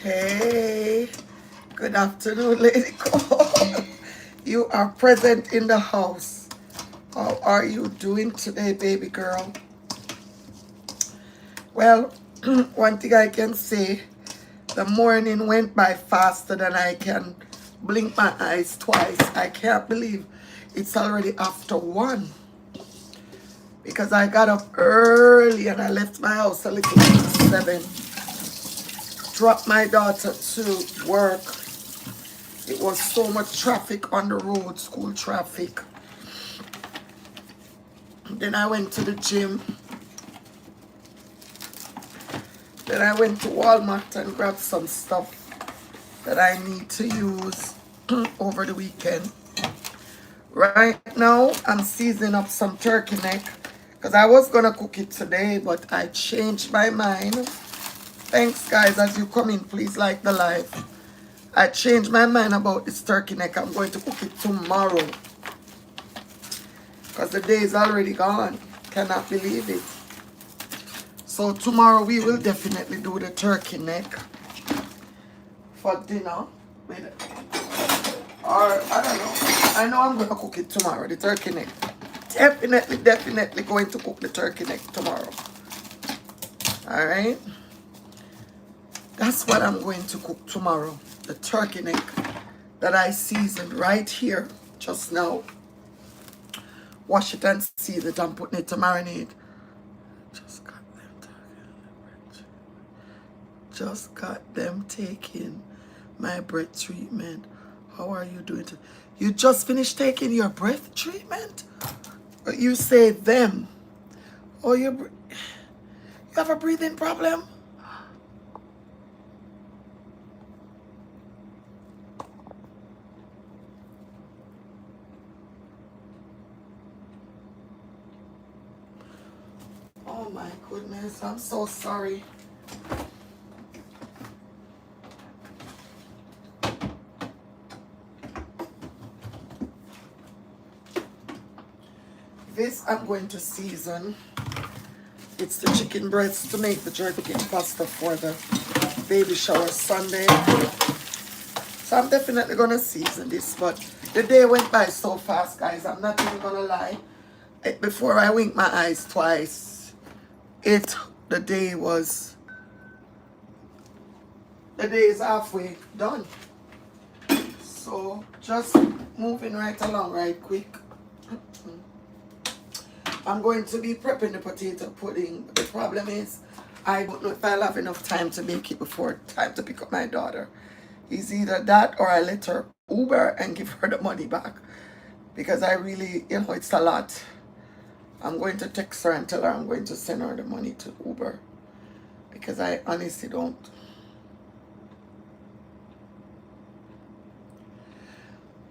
Hey, good afternoon, Lady Cole. You are present in the house. How are you doing today, baby girl? Well, one thing I can say, the morning went by faster than I can blink my eyes twice. I can't believe it's already after 1 because I got up early and I left my house a little before 7. Dropped my daughter to work. It was so much traffic on the road, school traffic. Then I went to the gym. Then I went to Walmart and grabbed some stuff that I need to use over the weekend. Right now, I'm seasoning up some turkey neck because I was going to cook it today, but I changed my mind. Thanks, guys. As you come in, please like the live. I changed my mind about this turkey neck. I'm going to cook it tomorrow because the day is already gone. Cannot believe it. So tomorrow we will definitely do the turkey neck for dinner. Or I don't know. I know I'm going to cook it tomorrow, the turkey neck. Definitely going to cook the turkey neck tomorrow. Alright? That's what I'm going to cook tomorrow. The turkey neck that I seasoned right here just now. Wash it and season it and put it to marinate. Just got them taking my breath treatment. How are you doing? You just finished taking your breath treatment? You say them. Oh, you have a breathing problem? Oh my goodness, I'm so sorry. This I'm going to season. It's the chicken breasts to make the jerky pasta for the baby shower Sunday. So I'm definitely going to season this, but the day went by so fast, guys. I'm not even going to lie. Before I winked my eyes twice, the day is halfway done. So just moving right along right quick. I'm going to be prepping the potato pudding. The problem is, I don't know if I'll have enough time to make it before time to pick up my daughter. It's either that or I let her Uber and give her the money back. Because I really, it's a lot. I'm going to text her and tell her I'm going to send her the money to Uber. Because I honestly don't.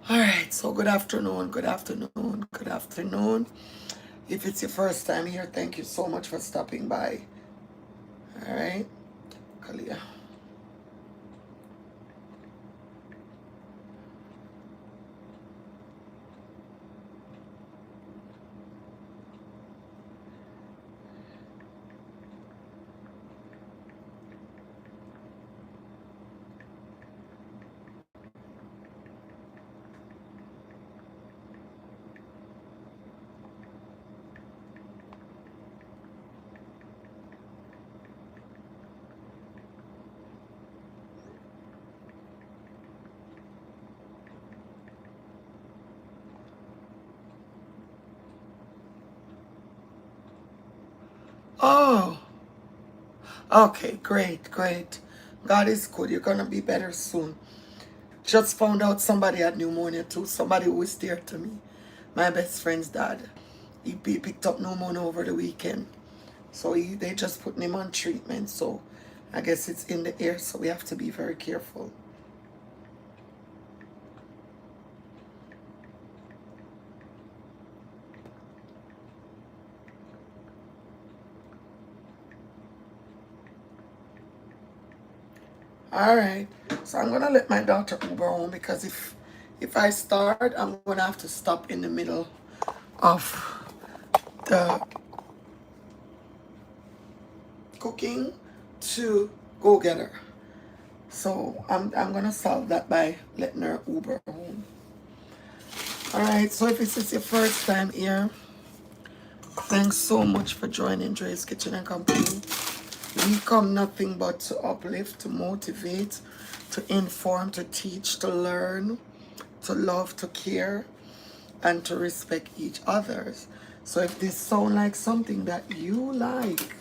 Alright, so good afternoon. If it's your first time here, thank you so much for stopping by. Alright, Kalia. Oh, okay, great. God is good. You're gonna be better soon. Just found out somebody had pneumonia too. Somebody who was dear to me. My best friend's dad. He picked up pneumonia over the weekend. So they just put him on treatment. So I guess it's in the air. So we have to be very careful. Alright. So I'm gonna let my daughter Uber home because if I start, I'm gonna have to stop in the middle of the cooking to go get her. So I'm gonna solve that by letting her Uber home. Alright, so if this is your first time here, thanks so much for joining Dre's Kitchen and Company. We come nothing but to uplift, to motivate, to inform, to teach, to learn, to love, to care, and to respect each other's. So if this sounds like something that you like,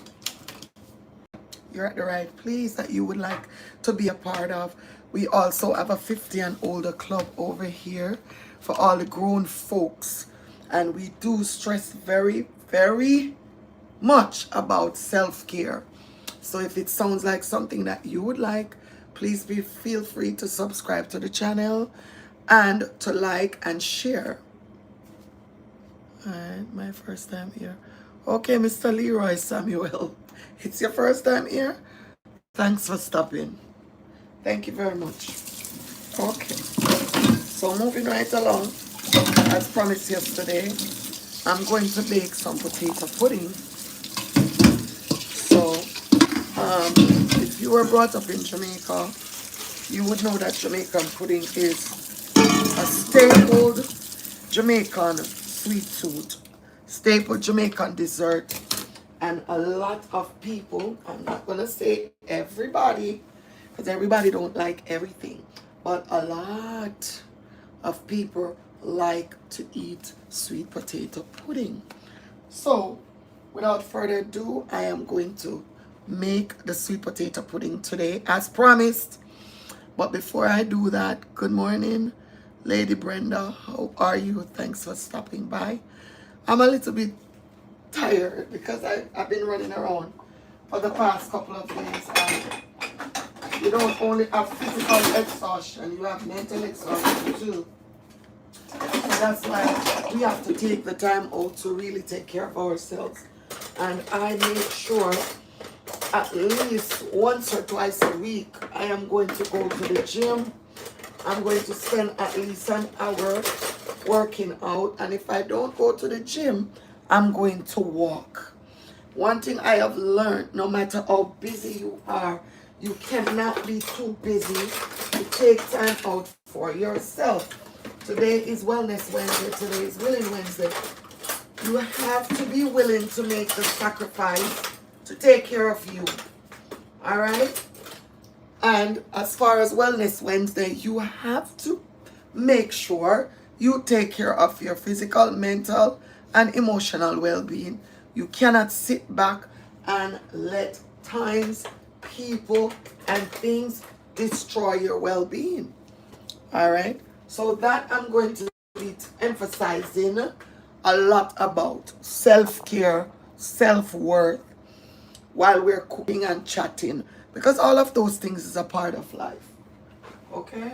you're at the right place, that you would like to be a part of. We also have a 50 and older club over here for all the grown folks. And we do stress very, very much about self-care. So if it sounds like something that you would like, please feel free to subscribe to the channel and to like and share. Alright, my first time here. Okay, Mr. Leroy Samuel, it's your first time here? Thanks for stopping. Thank you very much. Okay, so moving right along, as promised yesterday, I'm going to bake some potato pudding. So, if you were brought up in Jamaica, you would know that Jamaican pudding is a staple Jamaican sweet tooth, staple Jamaican dessert, and a lot of people, I'm not gonna say everybody, because everybody don't like everything, but a lot of people like to eat sweet potato pudding. So, without further ado, I am going to make the sweet potato pudding today, as promised. But before I do that, good morning, Lady Brenda. How are you? Thanks for stopping by. I'm a little bit tired because I've been running around for the past couple of days. And you don't only have physical exhaustion, you have mental exhaustion too. So that's why we have to take the time out to really take care of ourselves. And I make sure at least once or twice a week I am going to go to the gym. I'm going to spend at least an hour working out. And if I don't go to the gym, I'm going to walk. One thing I have learned, no matter how busy you are, you cannot be too busy to take time out for yourself. Today is Wellness Wednesday. Today is Willing Wednesday. You have to be willing to make the sacrifice to take care of you. All right? And as far as Wellness Wednesday, you have to make sure you take care of your physical, mental, and emotional well-being. You cannot sit back and let times, people, and things destroy your well-being. All right? So that I'm going to be emphasizing a lot about self-care, self-worth, while we're cooking and chatting, because all of those things is a part of life. Okay?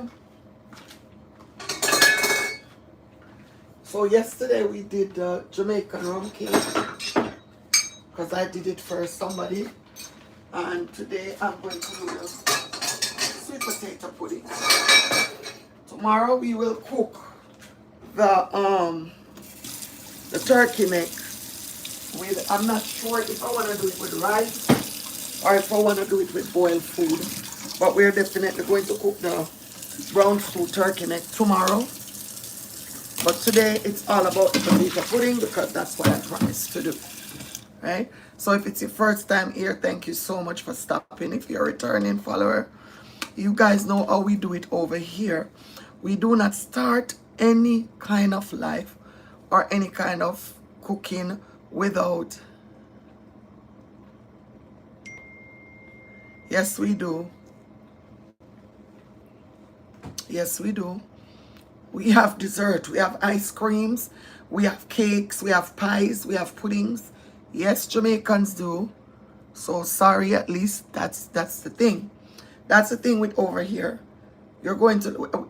So yesterday we did the Jamaican rum cake because I did it for somebody, and today I'm going to do the sweet potato pudding. Tomorrow we will cook the turkey neck with, I'm not sure if I want to do it with rice or if I want to do it with boiled food, but we're definitely going to cook the brown stew turkey neck tomorrow. But today it's all about the potato pudding because that's what I promised to do, right? So if it's your first time here, thank you so much for stopping. If you're a returning follower, you guys know how we do it over here. We do not start any kind of life or any kind of cooking without. Yes, we do. Yes, we do. We have dessert, we have ice creams, we have cakes, we have pies, we have puddings. Yes, Jamaicans do. So sorry, at least that's the thing. That's the thing with over here. You're going to,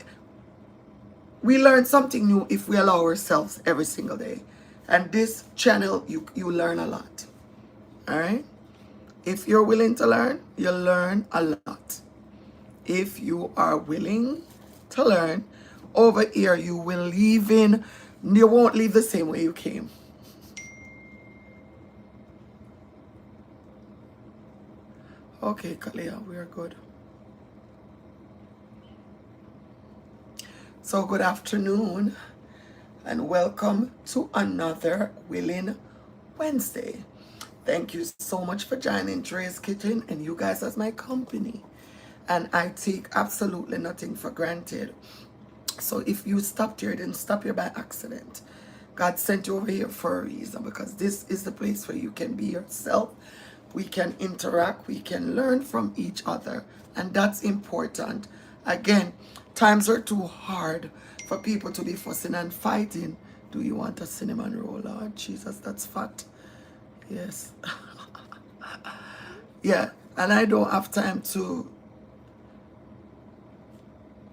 we learn something new if we allow ourselves every single day. And this channel, you learn a lot. All right? If you're willing to learn, you'll learn a lot. If you are willing to learn, over here you will leave in, you won't leave the same way you came. Okay, Kalia, we are good. So good afternoon and welcome to another Willing Wednesday. Thank you so much for joining Drea's Kitchen and you guys as my company. And I take absolutely nothing for granted. So if you stopped here, didn't stop here by accident. God sent you over here for a reason, because this is the place where you can be yourself. We can interact, we can learn from each other, and that's important. Again, times are too hard for people to be fussing and fighting. Do you want a cinnamon roll? Lord Jesus, that's fat. Yes. Yeah, and I don't have time to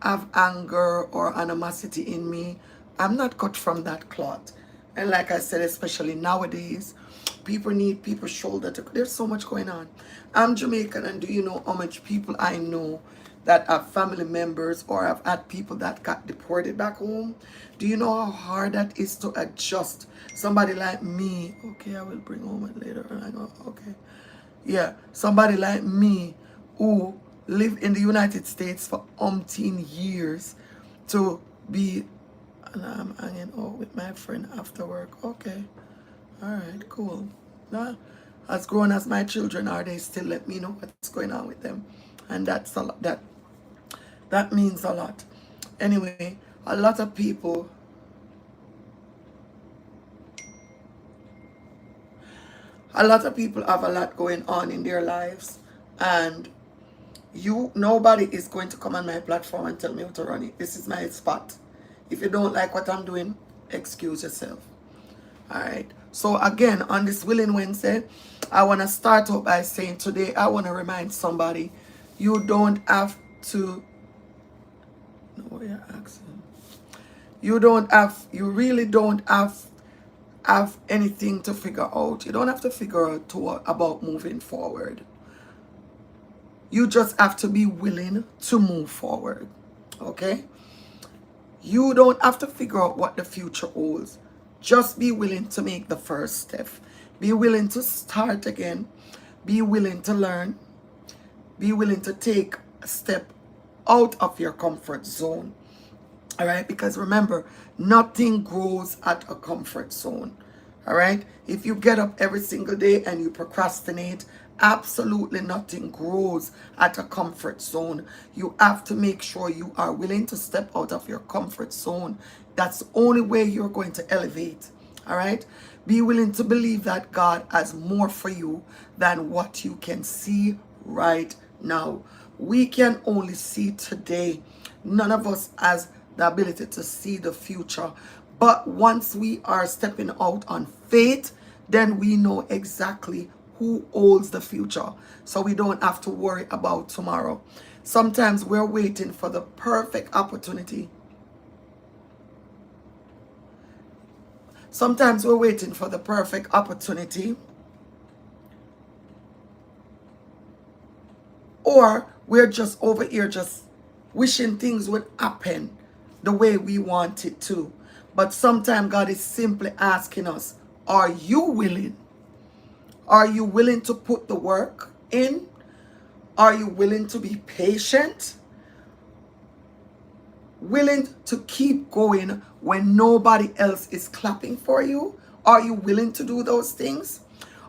have anger or animosity in me. I'm not cut from that cloth. And like I said, especially nowadays, people need people's shoulder to, there's so much going on. I'm Jamaican, and do you know how much people I know that have family members or have had people that got deported back home? Do you know how hard that is to adjust? Somebody like me, okay, I will bring home it later. I go, okay. Yeah, somebody like me who lived in the United States for umpteen years to be, and I'm hanging out with my friend after work. Okay, all right, cool. Now, as grown as my children are, they still let me know what's going on with them, and that's a lot. That means a lot. Anyway, a lot of people. A lot of people have a lot going on in their lives, and nobody is going to come on my platform and tell me how to run it. This is my spot. If you don't like what I'm doing, excuse yourself. All right. So again, on this Willing Wednesday, I want to start out by saying today, I want to remind somebody, you don't have to, no, what you're asking. You really don't have anything to figure out. You don't have to figure out about moving forward. You just have to be willing to move forward. Okay? You don't have to figure out what the future holds. Just be willing to make the first step. Be willing to start again. Be willing to learn. Be willing to take a step out of your comfort zone. All right? Because remember, nothing grows at a comfort zone. All right? If you get up every single day and you procrastinate, absolutely nothing grows at a comfort zone. You have to make sure you are willing to step out of your comfort zone. That's the only way you're going to elevate. All right? Be willing to believe that God has more for you than what you can see right now. We can only see today. None of us has the ability to see the future. But once we are stepping out on faith, then we know exactly who holds the future. So we don't have to worry about tomorrow. Sometimes we're waiting for the perfect opportunity. Sometimes we're waiting for the perfect opportunity. Or we're just over here just wishing things would happen the way we want it to. But sometimes God is simply asking us, are you willing? Are you willing to put the work in? Are you willing to be patient? Willing to keep going when nobody else is clapping for you? Are you willing to do those things?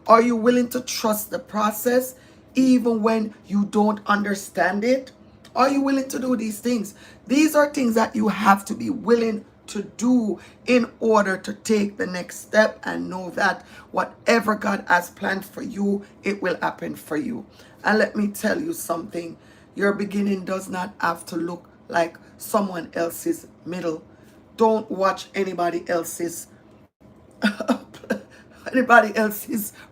Are you willing to trust the process even when you don't understand it? Are you willing to do these things? These are things that you have to be willing to do in order to take the next step and know that whatever God has planned for you, it will happen for you. And let me tell you something. Your beginning does not have to look like someone else's middle. Don't watch anybody else's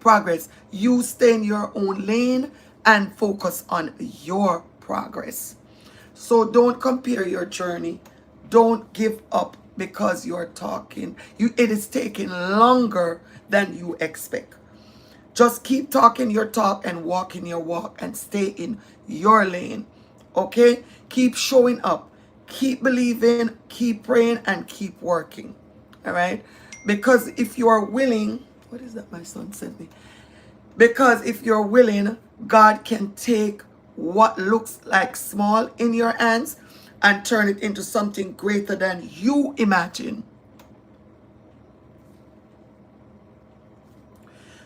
progress. You stay in your own lane and focus on your progress. So don't compare your journey. Don't give up because you're talking. It is taking longer than you expect. Just keep talking your talk and walking your walk and stay in your lane. Okay? Keep showing up. Keep believing, keep praying, and keep working. All right? Because if you are willing, what is that my son sent me? Because if you're willing, God can take what looks like small in your hands and turn it into something greater than you imagine.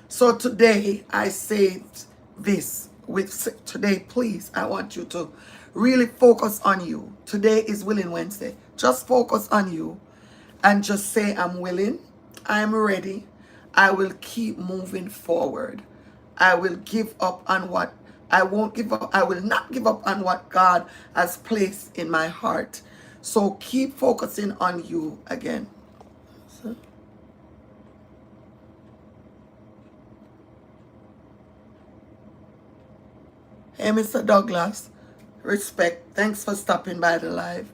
So today I say this with today, please, I want you to really focus on you. Today is Willing Wednesday. Just focus on you and just say, I'm willing, I'm ready, I will keep moving forward. I will give up on what I won't give up. I will not give up on what God has placed in my heart. So keep focusing on you again. So, hey, Mr. Douglas, respect. Thanks for stopping by the live.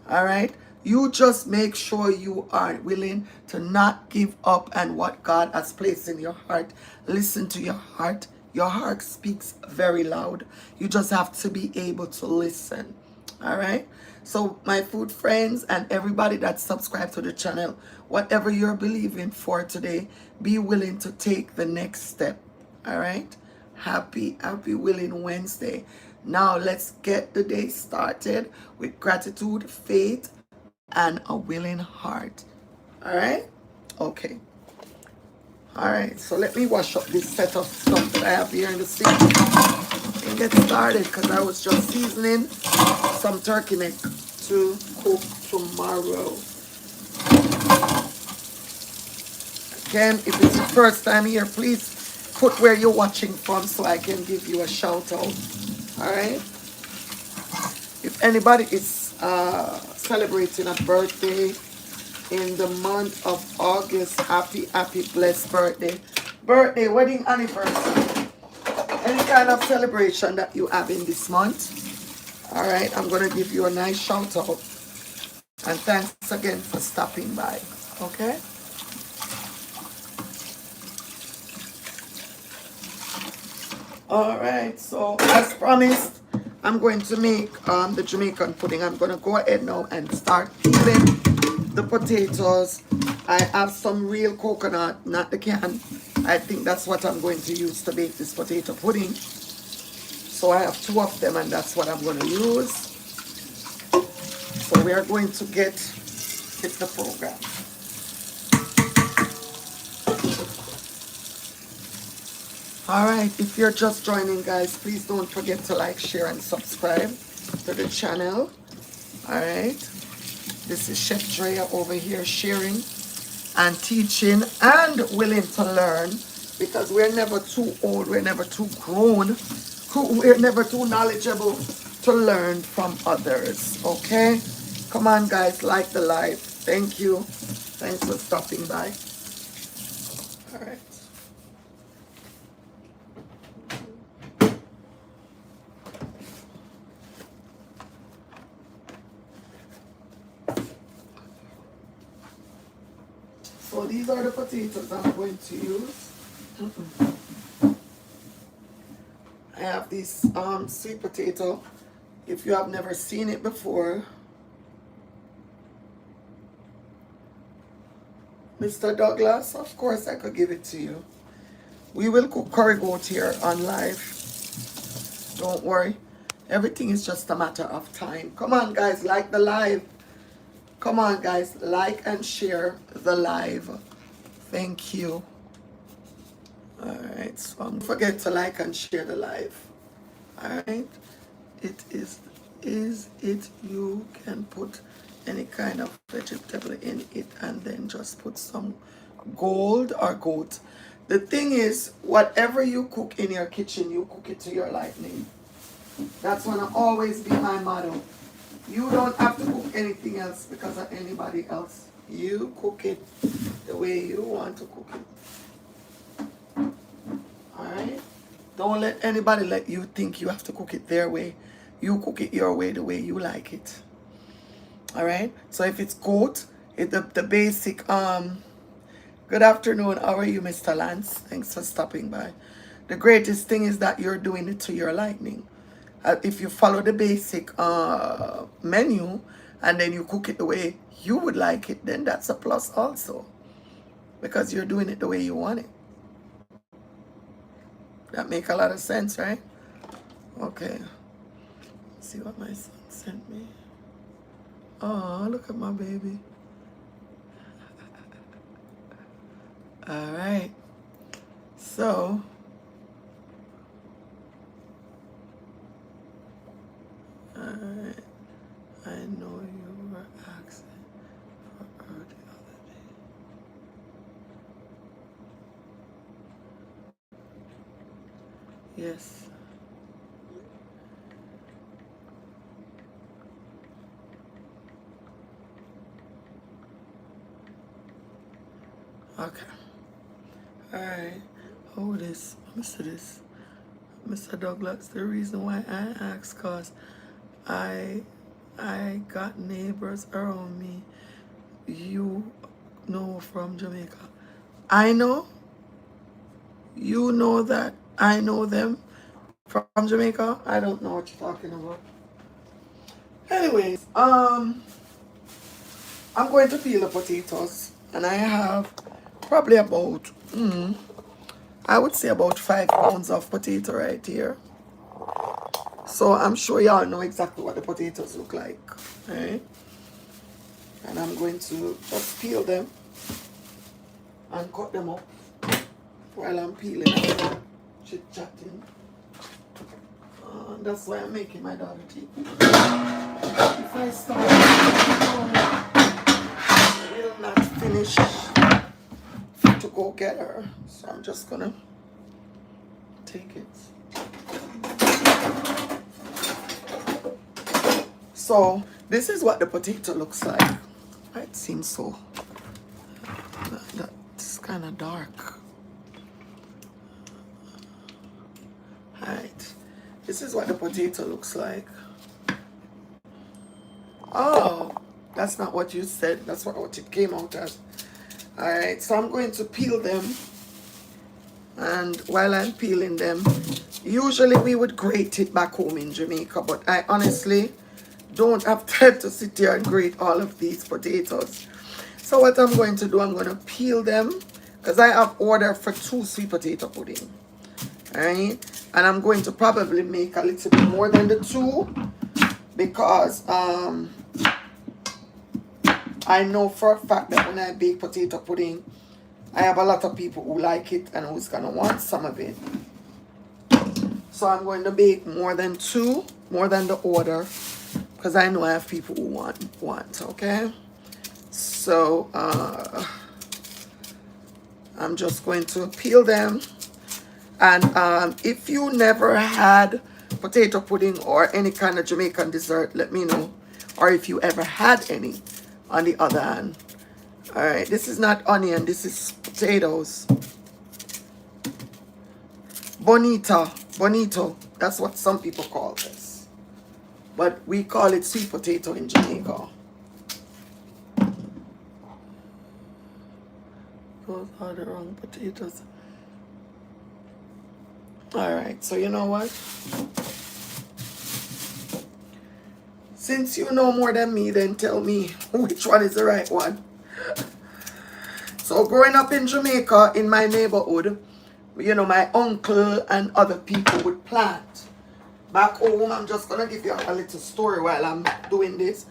All right. You just make sure you are willing to not give up on what God has placed in your heart. Listen to your heart. Your heart speaks very loud. You just have to be able to listen. All right. So my food friends and everybody that subscribed to the channel, whatever you're believing for today, be willing to take the next step. All right. Happy Willing Wednesday. Now let's get the day started with gratitude, faith, and a willing heart. All right? Okay. All right. So let me wash up this set of stuff that I have here in the sink and get started because I was just seasoning some turkey neck to cook tomorrow. Again, if it's your first time here, please put where you're watching from so I can give you a shout out. All right? If anybody is celebrating a birthday in the month of August, happy blessed birthday, wedding anniversary, any kind of celebration that you have in this month, all right, I'm going to give you a nice shout out. And thanks again for stopping by. Okay? All right, so as promised, I'm going to make the Jamaican pudding. I'm going to go ahead now and start peeling the potatoes. I have some real coconut, not the can. I think that's what I'm going to use to bake this potato pudding. So I have 2 of them and that's what I'm going to use. So we are going to get the program. All right, if you're just joining, guys, please don't forget to like, share, and subscribe to the channel. All right, this is Chef Drea over here sharing and teaching and willing to learn because we're never too old, we're never too grown, we're never too knowledgeable to learn from others. Okay, come on, guys, like the live. Thank you. Thanks for stopping by. All right. So these are the potatoes I'm going to use. I have this sweet potato. If you have never seen it before, Mr. Douglas, of course I could give it to you. We will cook curry goat here on live. Don't worry. Everything is just a matter of time. Come on, guys, like the live. Come on, guys, like and share the live. Thank you. All right, so don't forget to like and share the live. All right, it is it you can put any kind of vegetable in it and then just put some gold or goat. The thing is, whatever you cook in your kitchen, you cook it to your liking. That's gonna always be my motto. You don't have to cook anything else because of anybody else. You cook it the way you want to cook it. Alright? Don't let anybody let you think you have to cook it their way. You cook it your way, the way you like it. Alright? So if it's goat, the basic good afternoon, how are you, Mr. Lance? Thanks for stopping by. The greatest thing is that you're doing it to your liking. If you follow the basic menu and then you cook it the way you would like it, then that's a plus also. Because you're doing it the way you want it. That make a lot of sense, right? Okay. Let's see what my son sent me. Oh, look at my baby. All right. So, I know you were asking for her the other day. Yes. Okay. All right. Hold this. Let me see this. Mr. Douglas, the reason why I asked cause I I got neighbors around me you know from Jamaica. I know, you know that I know them from Jamaica. I don't know what you're talking about. Anyways, I'm going to peel the potatoes and I have probably about I would say about 5 pounds of potato right here. So I'm sure y'all know exactly what the potatoes look like. Right? And I'm going to just peel them and cut them up while I'm peeling and chit chatting. That's why I'm making my daughter tea. If I start, I will not finish to go get her. So I'm just gonna take it. So this is what the potato looks like. It seems so. That's kind of dark. Alright. This is what the potato looks like. Oh, that's not what you said. That's what it came out as. Alright, so I'm going to peel them. And while I'm peeling them, usually we would grate it back home in Jamaica, but I honestly don't have time to sit here and grate all of these potatoes. So what I'm going to do, I'm going to peel them because I have ordered for 2 sweet potato pudding. Alright, and I'm going to probably make a little bit more than the 2 because I know for a fact that when I bake potato pudding, I have a lot of people who like it and who's gonna want some of it. So I'm going to bake more than 2, more than the order, because I know I have people who want, okay? So I'm just going to peel them. And if you never had potato pudding or any kind of Jamaican dessert, let me know. Or if you ever had any on the other hand. All right, this is not onion, this is potatoes. Bonito, that's what some people call this. But we call it sweet potato in Jamaica. Those are the wrong potatoes. All right, so you know what? Since you know more than me, then tell me which one is the right one. So growing up in Jamaica, in my neighborhood, you know, my uncle and other people would plant. Back home, I'm just going to give you a little story while I'm doing this.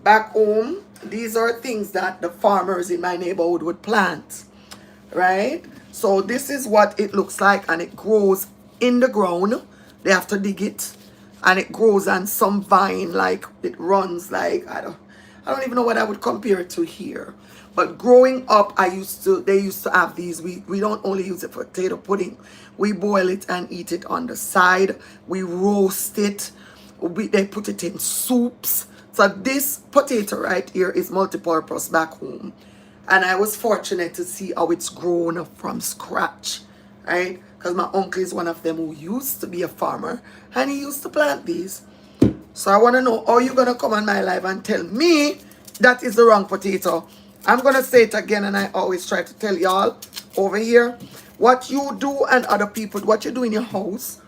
Back home, these are things that the farmers in my neighborhood would plant, right? So this is what it looks like, and it grows in the ground. They have to dig it, and it grows on some vine, like it runs like, I don't even know what I would compare it to here. But growing up, they used to have these. We don't only use it for potato pudding. We boil it and eat it on the side. We roast it. They put it in soups. So this potato right here is multi-purpose back home. And I was fortunate to see how it's grown up from scratch, right? Because my uncle is one of them who used to be a farmer and he used to plant these. So I want to know how you're going to come on my live and tell me that is the wrong potato. I'm going to say it again, and I always try to tell y'all over here what you do and other people, what you do in your house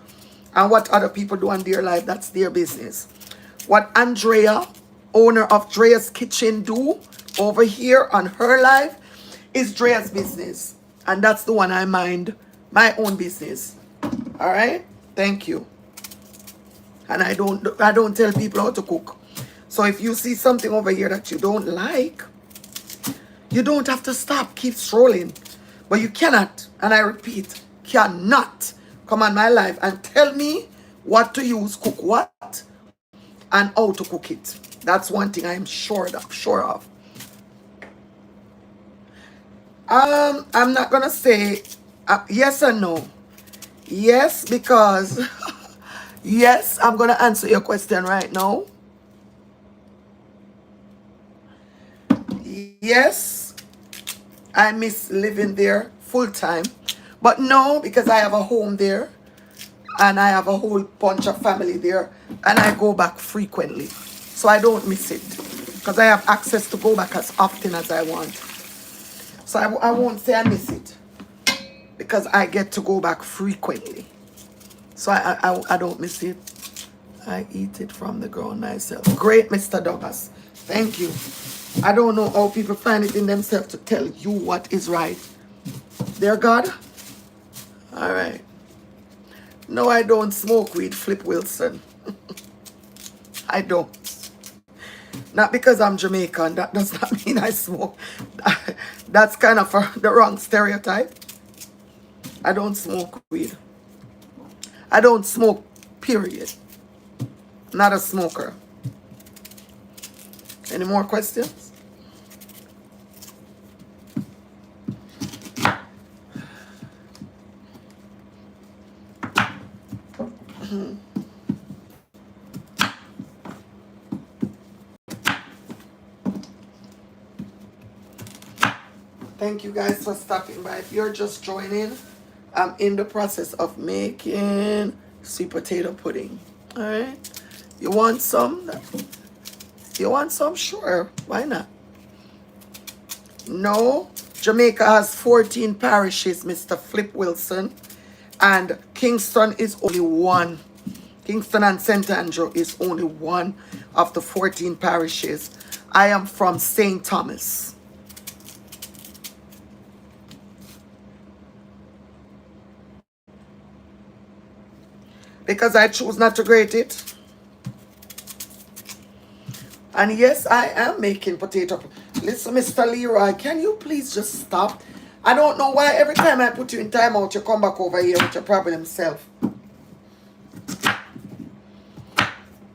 and what other people do in their life, that's their business. What Andrea, owner of Drea's Kitchen, do over here on her life is Drea's business. And that's the one I mind, my own business. All right? Thank you. And I don't tell people how to cook. So if you see something over here that you don't like, you don't have to stop. Keep strolling. But you cannot, and I repeat, cannot come on my life and tell me what to use, cook what, and how to cook it. That's one thing I'm sure of. I'm not gonna say yes or no. Yes, because yes, I'm gonna answer your question right now. Yes, I miss living there full time. But no, because I have a home there and I have a whole bunch of family there and I go back frequently. So I don't miss it because I have access to go back as often as I want. So I won't say I miss it because I get to go back frequently. So I don't miss it. I eat it from the ground myself. Great, Mr. Douglas. Thank you. I don't know how people find it in themselves to tell you what is right. Dear God? All right. No, I don't smoke weed, Flip Wilson. I don't. Not because I'm Jamaican. That does not mean I smoke. That's kind of the wrong stereotype. I don't smoke weed. I don't smoke, period. Not a smoker. Any more questions? Thank you guys for stopping by. If you're just joining, I'm in the process of making sweet potato pudding. All right. You want some? You want some? Sure. Why not? No. Jamaica has 14 parishes, Mr. Flip Wilson. And Kingston is only one. Kingston and St. Andrew is only one of the 14 parishes. I am from St. Thomas. Because I choose not to grate it. And yes, I am making potato. Listen, Mr. Leroy, can you please just stop? I don't know why every time I put you in timeout, you come back over here with your problem self.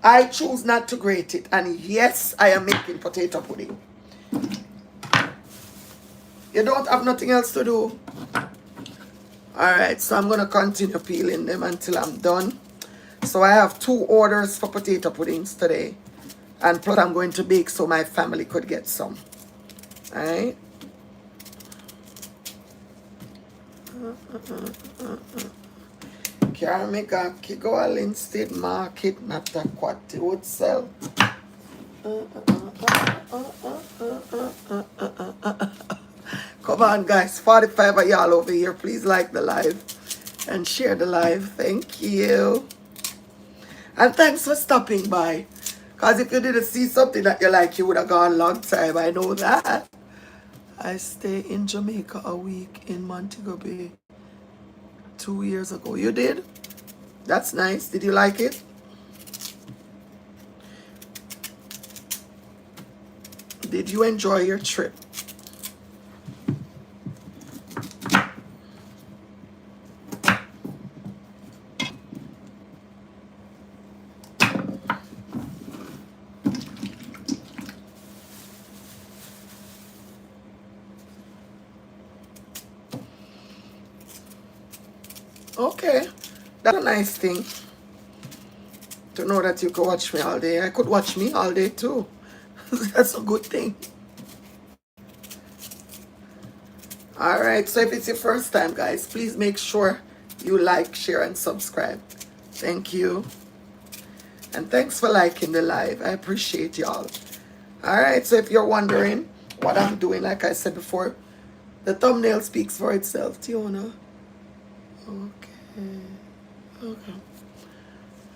I choose not to grate it. And yes, I am making potato pudding. You don't have nothing else to do? Alright, so I'm going to continue peeling them until I'm done. So I have 2 orders for potato puddings today. And plus I'm going to bake so my family could get some. Alright. Carmiga Kigoal instead market not a what it would sell. Come on guys, 45 of y'all over here. Please like the live and share the live. Thank you. And thanks for stopping by. Because if you didn't see something that you like, you would have gone a long time. I know that. I stay in Jamaica a week in Montego Bay 2 years ago. You did? That's nice. Did you like it? Did you enjoy your trip? Okay, that's a nice thing to know that you could watch me all day. I could watch me all day too. That's a good thing. Alright, so if it's your first time, guys, please make sure you like, share, and subscribe. Thank you. And thanks for liking the live. I appreciate y'all. Alright, so if you're wondering what I'm doing, like I said before, the thumbnail speaks for itself. Tiona. Okay.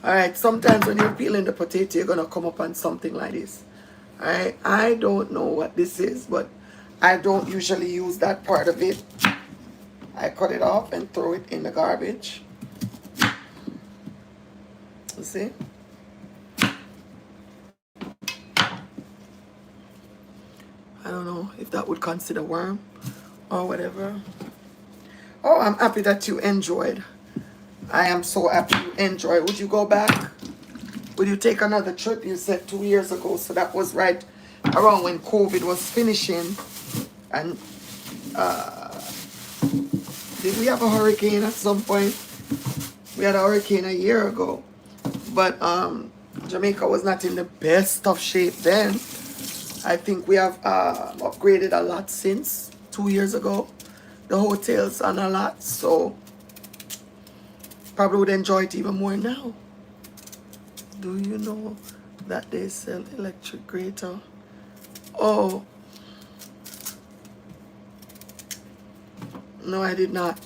Alright, sometimes when you're peeling the potato, you're going to come up on something like this. Alright, I don't know what this is, but I don't usually use that part of it. I cut it off and throw it in the garbage. You see? if that would consider worm or whatever. Oh, I'm happy that you enjoyed. I am so happy you enjoyed. Would you go back? Would you take another trip? You said 2 years ago, so that was right around when COVID was finishing. And did we have a hurricane at some point? We had a hurricane a year ago, but Jamaica was not in the best of shape then. I think we have upgraded a lot since 2 years ago. The hotels and a lot, so probably would enjoy it even more now. Do you know that they sell electric grater? Oh, no, I did not.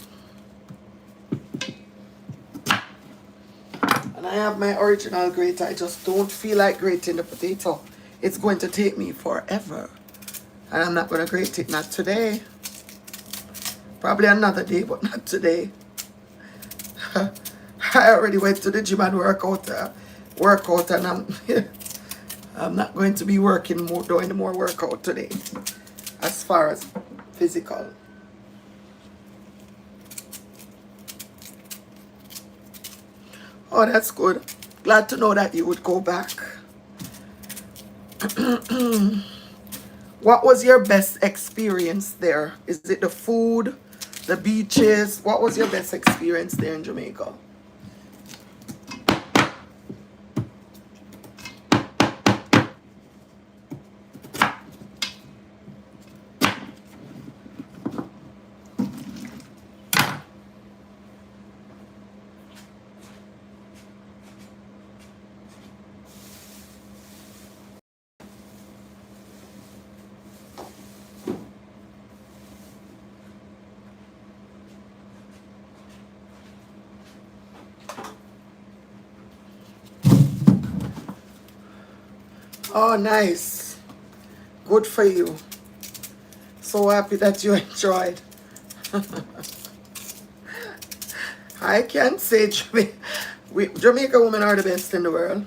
And I have my original grater. I just don't feel like grating the potato. It's going to take me forever. And I'm not going to grate it, not today. Probably another day, but not today. I already went to the gym and work out and I'm not going to be doing more workout today as far as physical. Oh, that's good. Glad to know that you would go back. What was your best experience there? Is it the food, the beaches? What was your best experience there in Jamaica? Oh, nice. Good for you. So happy that you enjoyed. I can't say Jamaica women are the best in the world.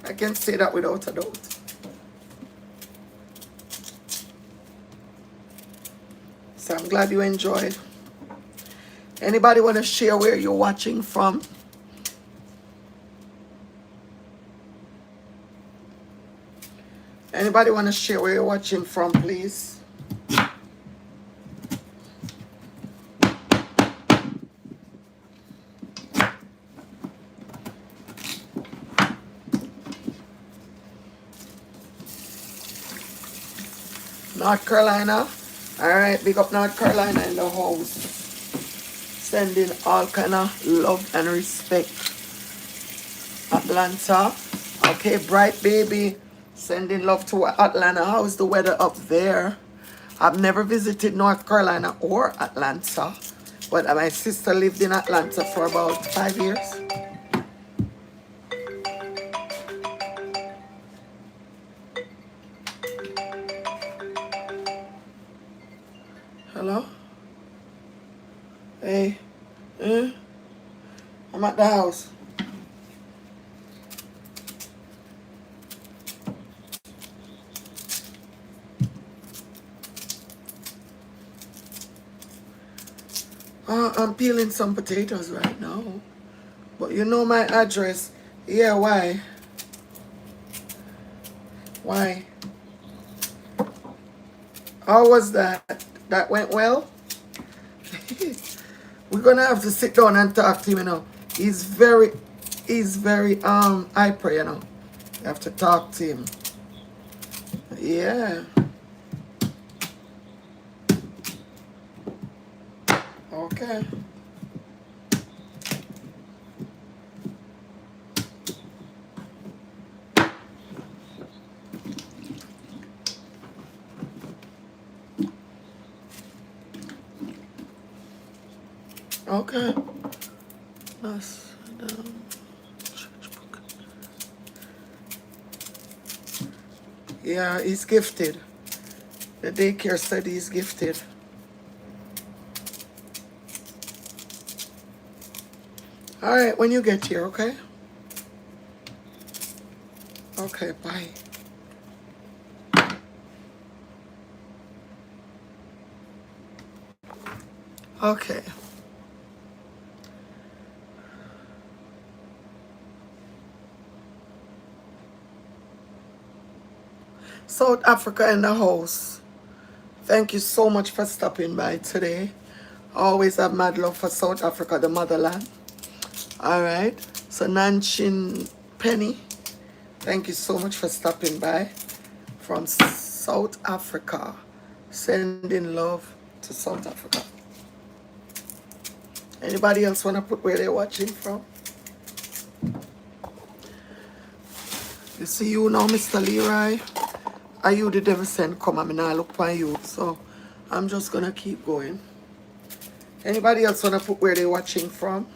I can say that without a doubt. So I'm glad you enjoyed. Anybody want to share where you're watching from? Anybody want to share where you're watching from, please? North Carolina. All right, big up North Carolina in the house. Sending all kind of love and respect. Atlanta. Okay, Bright Baby. Sending love to Atlanta. How's the weather up there? I've never visited North Carolina or Atlanta, but my sister lived in Atlanta for about 5 years. Hello? Hey. I'm at the house. I'm peeling some potatoes right now. But you know my address. Yeah, why? Why? How was that? That went well? We're gonna have to sit down and talk to him, you know. He's very hyper, you know. You have to talk to him. Yeah. Okay. Okay. Let's yeah, he's gifted. The daycare said he's gifted. All right, when you get here, okay? Okay, bye. Okay. South Africa in the house. Thank you so much for stopping by today. Always have mad love for South Africa, the motherland. All right. So Nanchin Penny, thank you so much for stopping by from South Africa. Sending love to South Africa. Anybody else want to put where they're watching from? You see you now, Mr. Leroy. Are you the devil sent come? I mean, I look for you. So I'm just going to keep going. Anybody else want to put where they're watching from?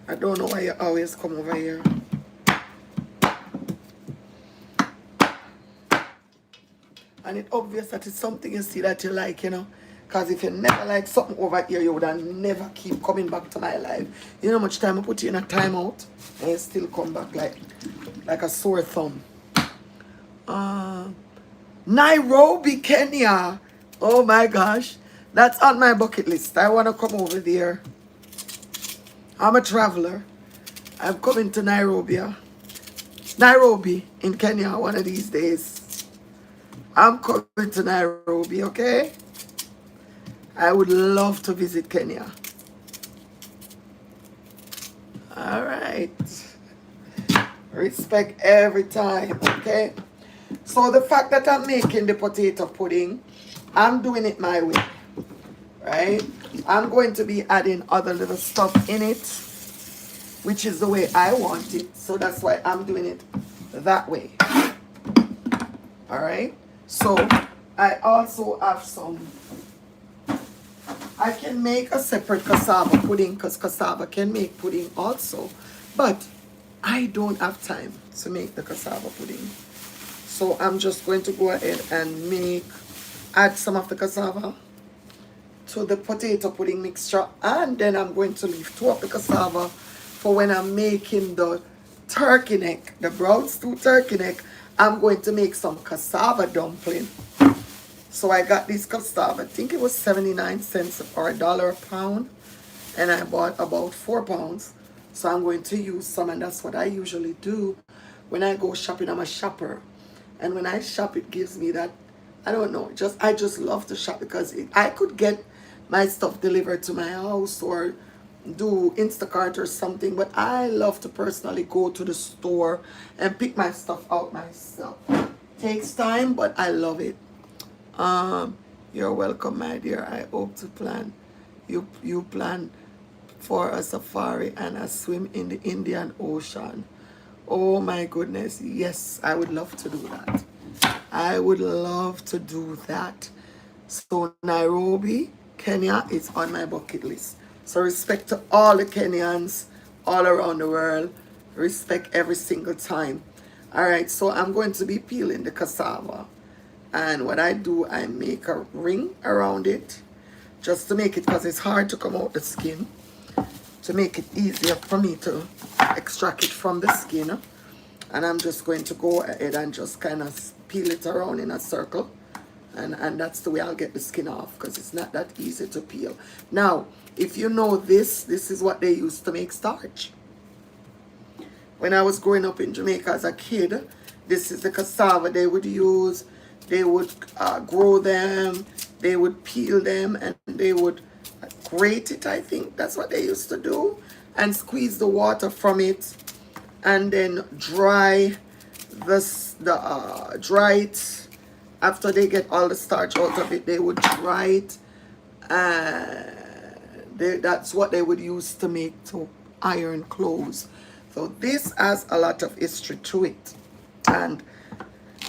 I don't know why you always come over here. And it's obvious that it's something you see that you like, you know. Because if you never like something over here, you would have never keep coming back to my life. You know how much time I put you in a timeout and you still come back like a sore thumb. Nairobi, Kenya. Oh my gosh. That's on my bucket list. I want to come over there. I'm a traveler. I'm coming to Nairobi. Nairobi in Kenya one of these days. I'm coming to Nairobi, okay? I would love to visit Kenya. All right. Respect every time, okay? So the fact that I'm making the potato pudding, I'm doing it my way, right? I'm going to be adding other little stuff in it, which is the way I want it. So that's why I'm doing it that way. All right? So I also have some, I can make a separate cassava pudding because cassava can make pudding also. But I don't have time to make the cassava pudding. So I'm just going to go ahead and add some of the cassava to the potato pudding mixture. And then I'm going to leave 2 of the cassava for when I'm making the turkey neck, the brown stew turkey neck. I'm going to make some cassava dumpling. So I got this cassava, I think it was 79 cents or $1 a pound. And I bought about 4 pounds. So I'm going to use some, and that's what I usually do when I go shopping. I'm a shopper. And when I shop, it gives me that, I don't know, I just love to shop because I could get my stuff delivered to my house or do Instacart or something, but I love to personally go to the store and pick my stuff out myself. Takes time, but I love it. You're welcome, my dear. I hope to plan. You plan for a safari and a swim in the Indian Ocean. Oh my goodness. Yes, I would love to do that. I would love to do that. So Nairobi, Kenya is on my bucket list. So respect to all the Kenyans all around the world. Respect every single time. All right, so I'm going to be peeling the cassava. And what I do, I make a ring around it just to make it, because it's hard to come out the skin, to make it easier for me to extract it from the skin. And I'm just going to go ahead and just kind of peel it around in a circle. And that's the way I'll get the skin off, because it's not that easy to peel. Now, if you know this is what they used to make starch. When I was growing up in Jamaica as a kid, this is the cassava they would use. They would grow them, they would peel them, and they would grate it, I think. That's what they used to do. And squeeze the water from it. And then dry it. After they get all the starch out of it, they would dry it. That's what they would use to make to iron clothes. So this has a lot of history to it. And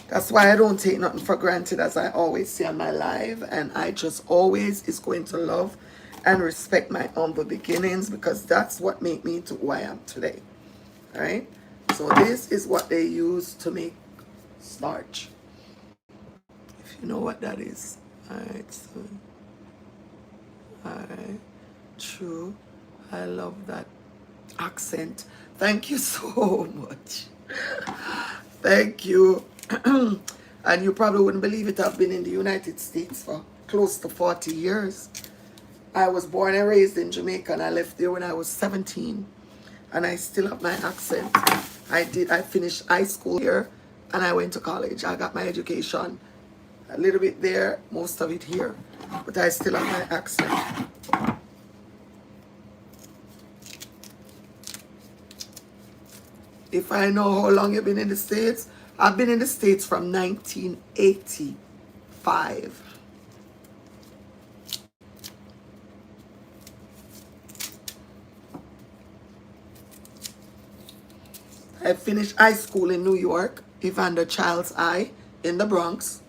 that's why I don't take nothing for granted, as I always say on my live. And I just always is going to love and respect my humble beginnings, because that's what made me to who I am today. All right? So this is what they use to make starch. If you know what that is. All right. So, all right. True. I love that accent. Thank you so much. Thank you. And you probably wouldn't believe it, I've been in the United States for close to 40 years. I was born and raised in Jamaica, and I left there when I was 17. And I still have my accent. I finished high school here, and I went to college. I got my education a little bit there, most of it here. But I still have my accent. If I know how long you've been in the States, I've been in the States from 1985. I finished high school in New York, Evander Childs High in the Bronx.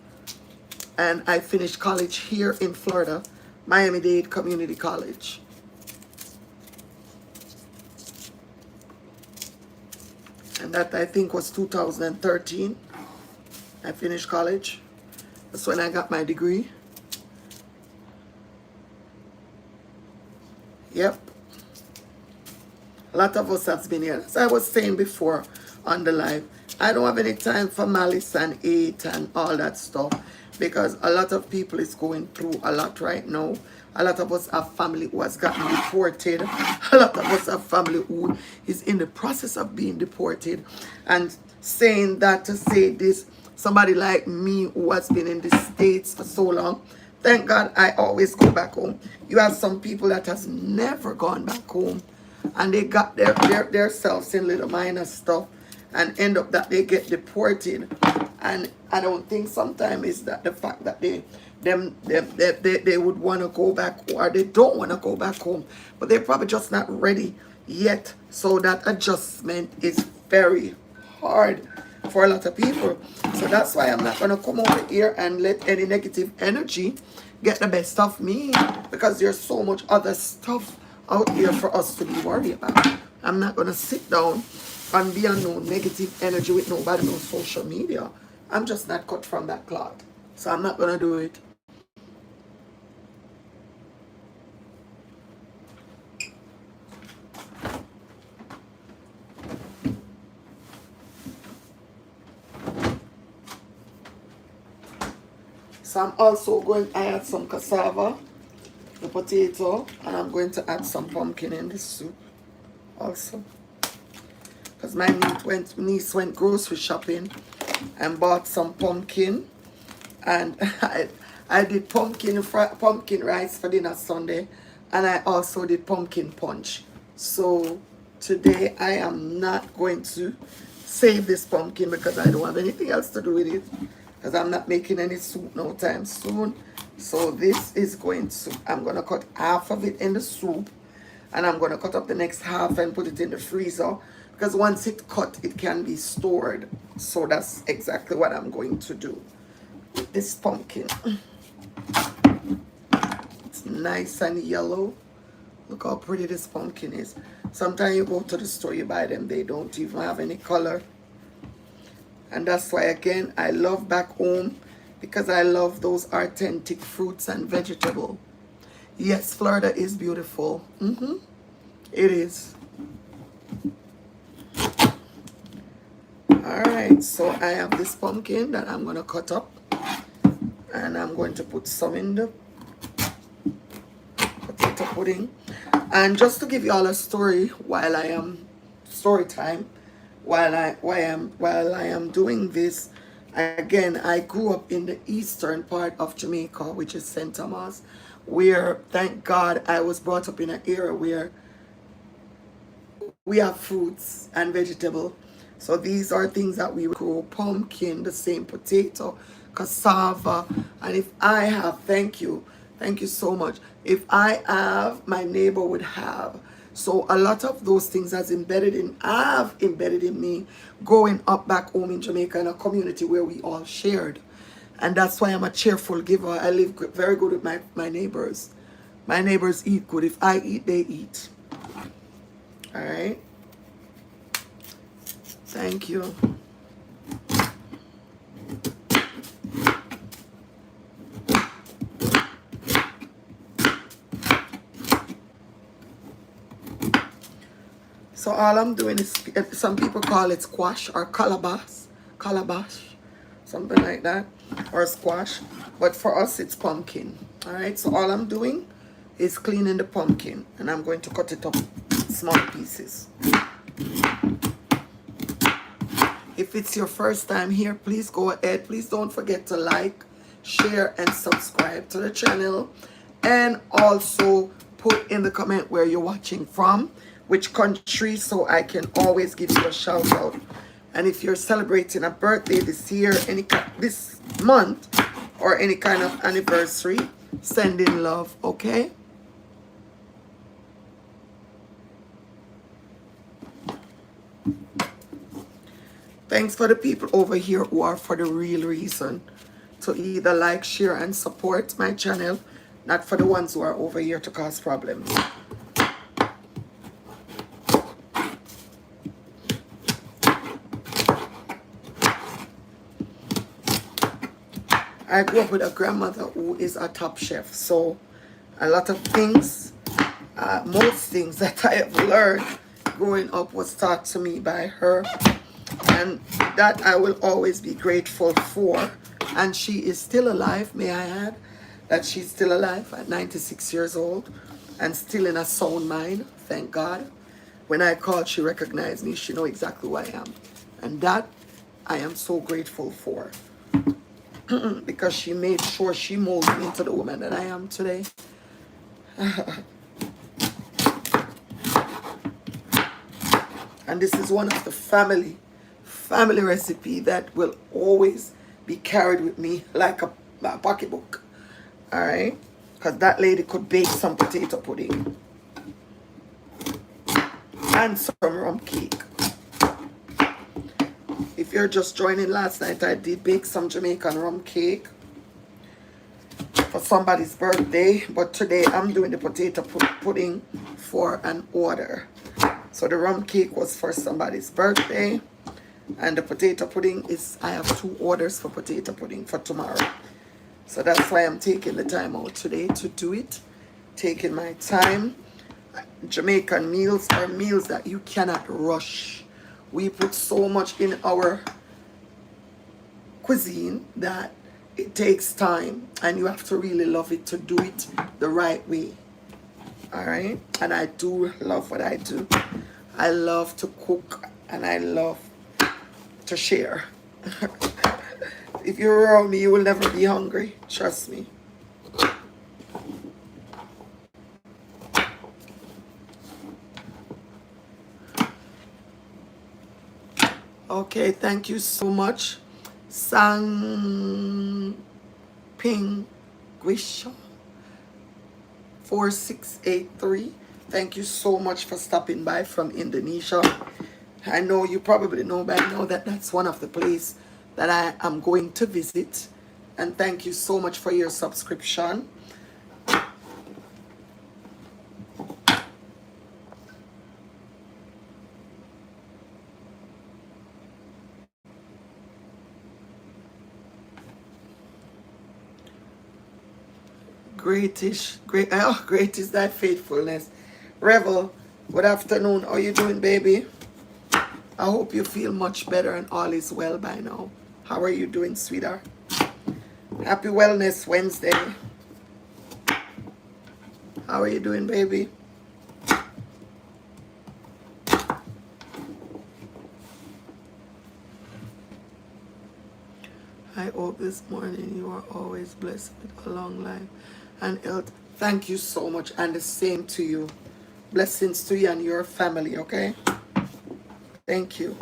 And I finished college here in Florida, Miami-Dade Community College. And that, I think, was 2013. I finished college. That's when I got my degree. Yep. A lot of us have been here. As I was saying before on the live, I don't have any time for malice and hate and all that stuff, because a lot of people is going through a lot right now. A lot of us have family who has gotten deported. A lot of us have family who is in the process of being deported. And saying that to say this, somebody like me who has been in the States for so long, thank God I always go back home. You have some people that has never gone back home, and they got their selves in little minor stuff and end up that they get deported. And I don't think sometimes it's that the fact that they would want to go back, or they don't want to go back home, but they're probably just not ready yet. So that adjustment is very hard for a lot of people. So that's why I'm not going to come over here and let any negative energy get the best of me, because there's so much other stuff out here for us to be worried about. I'm not going to sit down and be on no negative energy with nobody on social media. I'm just not cut from that cloth. So I'm not going to do it. So I'm also going to add some cassava, the potato, and I'm going to add some pumpkin in this soup also. Because my niece went grocery shopping and bought some pumpkin, and I did pumpkin rice for dinner Sunday, and I also did pumpkin punch. So today I am not going to save this pumpkin because I don't have anything else to do with it, because I'm not making any soup no time soon. So this is going to, I'm going to cut half of it in the soup, and I'm going to cut up the next half and put it in the freezer, because once it's cut, it can be stored. So that's exactly what I'm going to do with this pumpkin. It's nice and yellow. Look how pretty this pumpkin is. Sometimes you go to the store, you buy them, they don't even have any color. And that's why, again, I love back home, because I love those authentic fruits and vegetables. Yes, Florida is beautiful. It is. Alright, so I have this pumpkin that I'm going to cut up, and I'm going to put some in the potato pudding. And just to give you all a story while I am story time, while I am doing this, again, I grew up in the eastern part of Jamaica, which is St. Thomas, where, thank God, I was brought up in an area where we have fruits and vegetable. So these are things that we grow: pumpkin, the same potato, cassava. And if I have, thank you so much. If I have, my neighbor would have. So a lot of those things have embedded in me growing up back home in Jamaica, in a community where we all shared. And that's why I'm a cheerful giver. I live very good with my neighbors. My neighbors eat good. If I eat, they eat. All right. Thank you. So all I'm doing is, some people call it squash or calabash, something like that, or squash. But for us, it's pumpkin. All right. So all I'm doing is cleaning the pumpkin, and I'm going to cut it up small pieces. If it's your first time here, please go ahead. Please don't forget to like, share, and subscribe to the channel. And also put in the comment where you're watching from, which country, so I can always give you a shout out. And if you're celebrating a birthday this year, this month, or any kind of anniversary, send in love, okay? Thanks for the people over here who are for the real reason to either like, share, and support my channel, not for the ones who are over here to cause problems. I grew up with a grandmother who is a top chef, so a lot of things, most things that I have learned growing up was taught to me by her, and that I will always be grateful for. And she is still alive, may I add, that she's still alive at 96 years old and still in a sound mind, thank God. When I called, she recognized me. She knows exactly who I am. And that I am so grateful for. Because she made sure she molded me into the woman that I am today. And this is one of the family recipe that will always be carried with me like a pocketbook. All right, because that lady could bake some potato pudding and some rum cake. If you're just joining, last night I did bake some Jamaican rum cake for somebody's birthday, but today I'm doing the potato pudding for an order. So the rum cake was for somebody's birthday, and the potato pudding is, I have 2 orders for potato pudding for tomorrow. So that's why I'm taking the time out today to do it. Taking my time. Jamaican meals are meals that you cannot rush. We put so much in our cuisine that it takes time, and you have to really love it to do it the right way. All right? And I do love what I do. I love to cook, and I love to share. If you're around me, you will never be hungry. Trust me. Okay, thank you so much. Sang Ping Guisha 4683. Thank you so much for stopping by from Indonesia. I know you probably know by now that that's one of the places that I am going to visit. And thank you so much for your subscription. Great is thy faithfulness. Revel, good afternoon. How are you doing, baby? I hope you feel much better and all is well by now. How are you doing, sweetheart? Happy Wellness Wednesday. How are you doing, baby? I hope this morning you are always blessed with a long life and health. Thank you so much, and the same to you. Blessings to you and your family, okay? Thank you.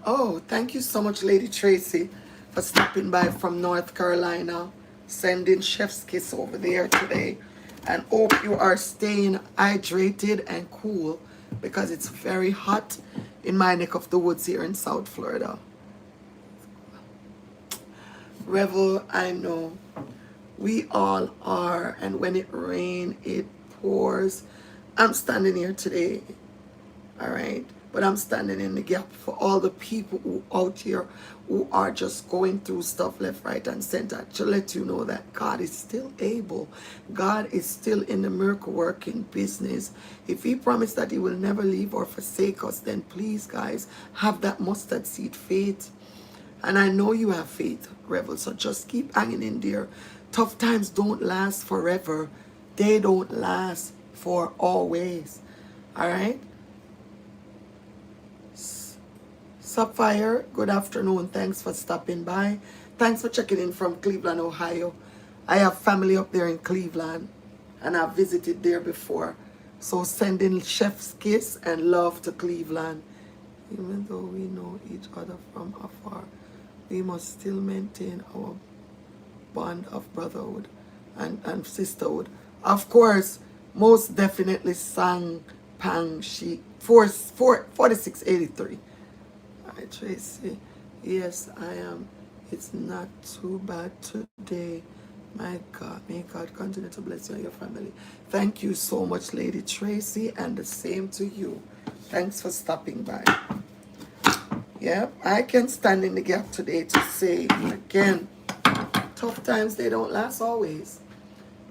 Oh, thank you so much, Lady Tracy, for stopping by from North Carolina. Sending chef's kiss over there today. And hope you are staying hydrated and cool, because it's very hot in my neck of the woods here in South Florida. Revel, I know. We all are. And when it rains, it pours. I'm standing here today. All right. but I'm standing in the gap for all the people who out here who are just going through stuff left, right, and center to let you know that God is still able. God is still in the miracle working business. If he promised that he will never leave or forsake us, then please, guys, have that mustard seed faith. And I know you have faith, Rebel, so just keep hanging in there. Tough times don't last forever. They don't last for always. All right? Sapphire, good afternoon. Thanks for stopping by. Thanks for checking in from Cleveland, Ohio. I have family up there in Cleveland, and I've visited there before. So sending chef's kiss and love to Cleveland. Even though we know each other from afar, we must still maintain our bond of brotherhood and sisterhood. Of course, most definitely sang Pang Shi 4683. Alright, Tracy. Yes, I am. It's not too bad today. My God, may God continue to bless you and your family. Thank you so much, Lady Tracy, and the same to you. Thanks for stopping by. Yeah, I can stand in the gap today to say, again, tough times, they don't last always.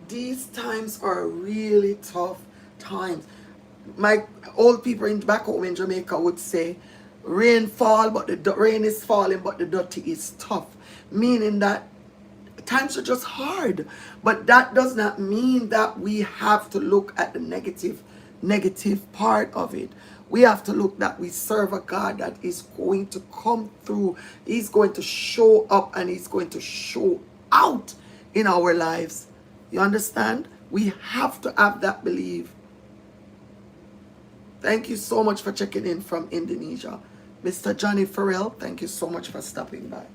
These times are really tough times. My old people back home in Jamaica would say, rain fall, but the rain is falling, but the dirty is tough. Meaning that times are just hard. But that does not mean that we have to look at the negative part of it. We have to look that we serve a God that is going to come through. He's going to show up and he's going to show out in our lives. You understand? We have to have that belief. Thank you so much for checking in from Indonesia. Mr. Johnny Farrell, thank you so much for stopping by.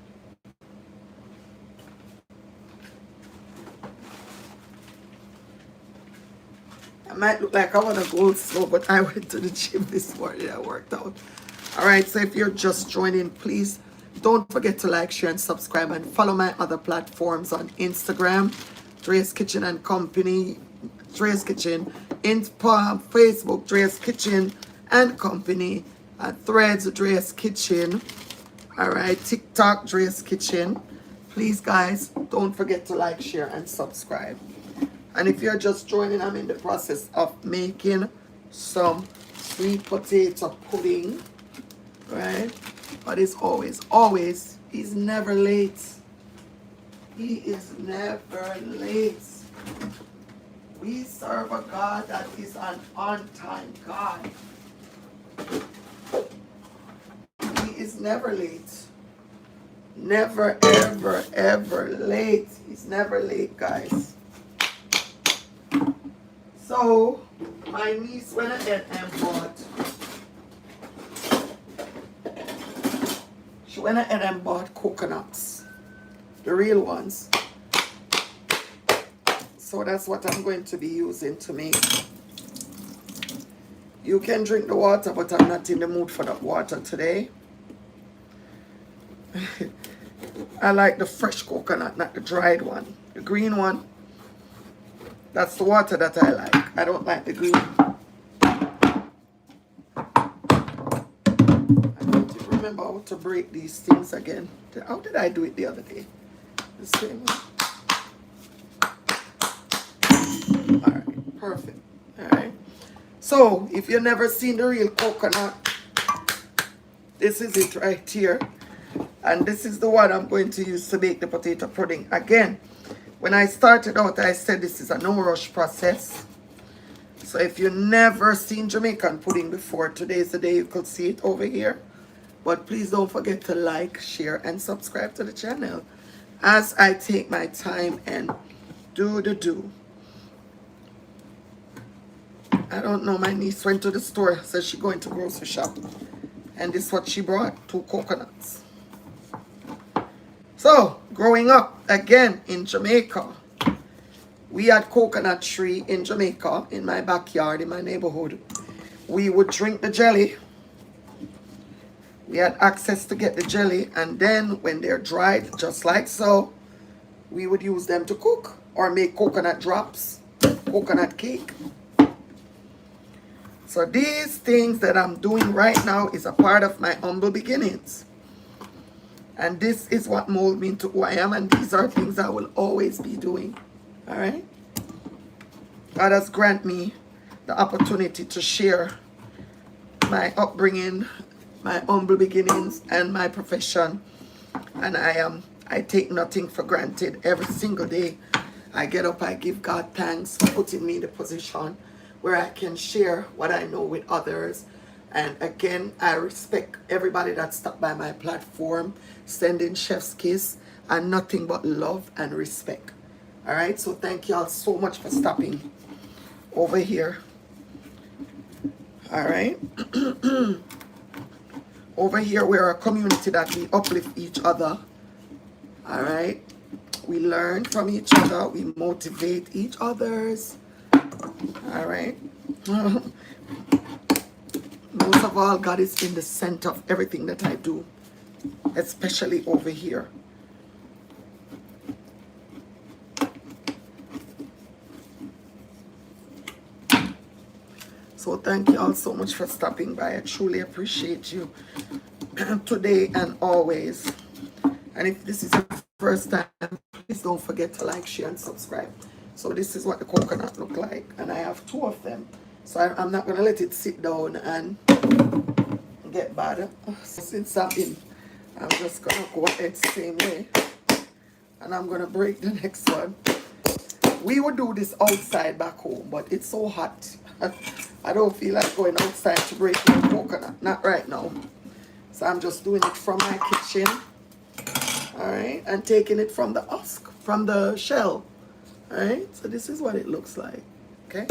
I might look like I want to go slow, but I went to the gym this morning. I worked out. All right, so if you're just joining, please don't forget to like, share, and subscribe, and follow my other platforms on Instagram, Drea's Kitchen and Company, Drea's Kitchen, Facebook, Drea's Kitchen and Company, Threads, Drea's Kitchen. All right, TikTok, Drea's Kitchen. Please, guys, don't forget to like, share, and subscribe. And if you're just joining, I'm in the process of making some sweet potato pudding, right? But it's always, he's never late. He is never late. We serve a God that is an on-time God. He is never late. Never, ever, ever late. He's never late, guys. So, my niece went ahead and bought, she went ahead and bought coconuts, the real ones. So that's what I'm going to be using to make. You can drink the water, but I'm not in the mood for that water today. I like the fresh coconut, not the dried one. The green one, that's the water that I like. I don't like the green. I don't even remember how to break these things again. How did I do it the other day? The same one. Alright, perfect. Alright. So, if you've never seen the real coconut, this is it right here. And this is the one I'm going to use to make the potato pudding. Again, when I started out, I said this is a no-rush process. So if you've never seen Jamaican pudding before, today is the day you could see it over here. But please don't forget to like, share, and subscribe to the channel as I take my time and do the do. I don't know, my niece went to the store, says she's going to grocery shop. And this is what she brought, 2 coconuts. So, growing up, again, in Jamaica, we had coconut tree in Jamaica, in my backyard, in my neighborhood. We would drink the jelly. We had access to get the jelly, and then when they're dried, just like so, we would use them to cook or make coconut drops, coconut cake. So these things that I'm doing right now is a part of my humble beginnings. And this is what molded me into who I am, and these are things I will always be doing. All right? God has granted me the opportunity to share my upbringing, my humble beginnings, and my profession. And I take nothing for granted. Every single day I get up, I give God thanks for putting me in the position where I can share what I know with others. And again, I respect everybody that stopped by my platform, sending chef's kiss, and nothing but love and respect. All right, so thank y'all so much for stopping over here. All right. Over here, we're a community that we uplift each other. All right. We learn from each other. We motivate each others. All right. Most of all, God is in the center of everything that I do, especially over here. So thank you all so much for stopping by. I truly appreciate you today and always. And if this is your first time, please don't forget to like, share, and subscribe. So this is what the coconut look like, and I have 2 of them. So I'm not gonna let it sit down and get bad. So since I'm in, I'm just gonna go ahead the same way, and I'm gonna break the next one. We would do this outside back home, but it's so hot. I don't feel like going outside to break my coconut, not right now. So I'm just doing it from my kitchen, all right, and taking it from the husk, from the shell, all right. So this is what it looks like, okay.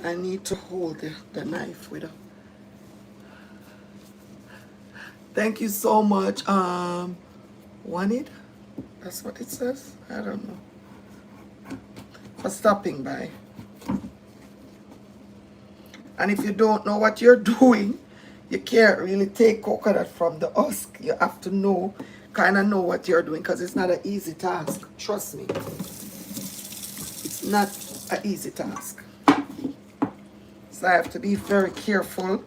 I need to hold the knife with her. Thank you so much. Wanted? That's what it says? I don't know. For stopping by. And if you don't know what you're doing, you can't really take coconut from the husk. You have to know, kind of know what you're doing, because it's not an easy task. Trust me. It's not an easy task. So I have to be very careful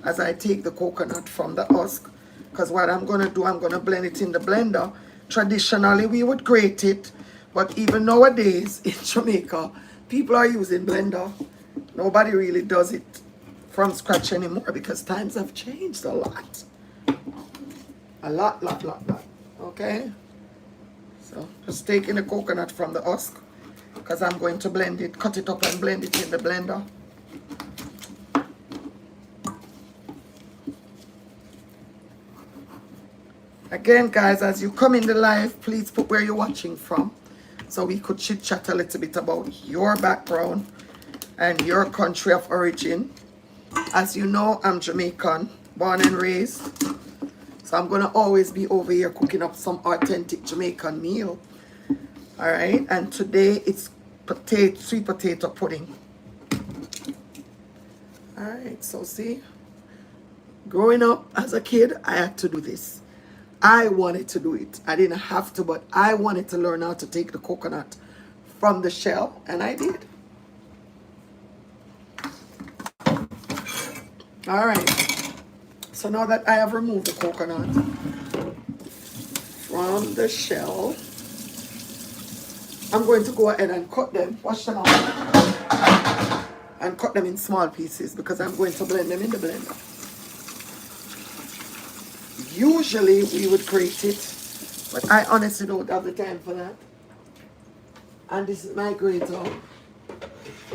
as I take the coconut from the husk, because what I'm going to do, I'm going to blend it in the blender. Traditionally, we would grate it, but even nowadays in Jamaica, people are using blender. Nobody really does it from scratch anymore because times have changed a lot. A lot. Okay? So just taking the coconut from the husk, because I'm going to blend it, cut it up and blend it in the blender. Again, guys, as you come in the live, please put where you're watching from, so we could chit chat a little bit about your background and your country of origin. As you know, I'm Jamaican, born and raised. So I'm going to always be over here cooking up some authentic Jamaican meal. All right. And today it's sweet potato pudding. All right. So see, growing up as a kid, I had to do this. I wanted to do it. I didn't have to, but I wanted to learn how to take the coconut from the shell, and I did. All right. So now that I have removed the coconut from the shell, I'm going to go ahead and cut them, wash them out, and cut them in small pieces, because I'm going to blend them in the blender. Usually we would grate it, but I honestly don't have the time for that. And this is my grater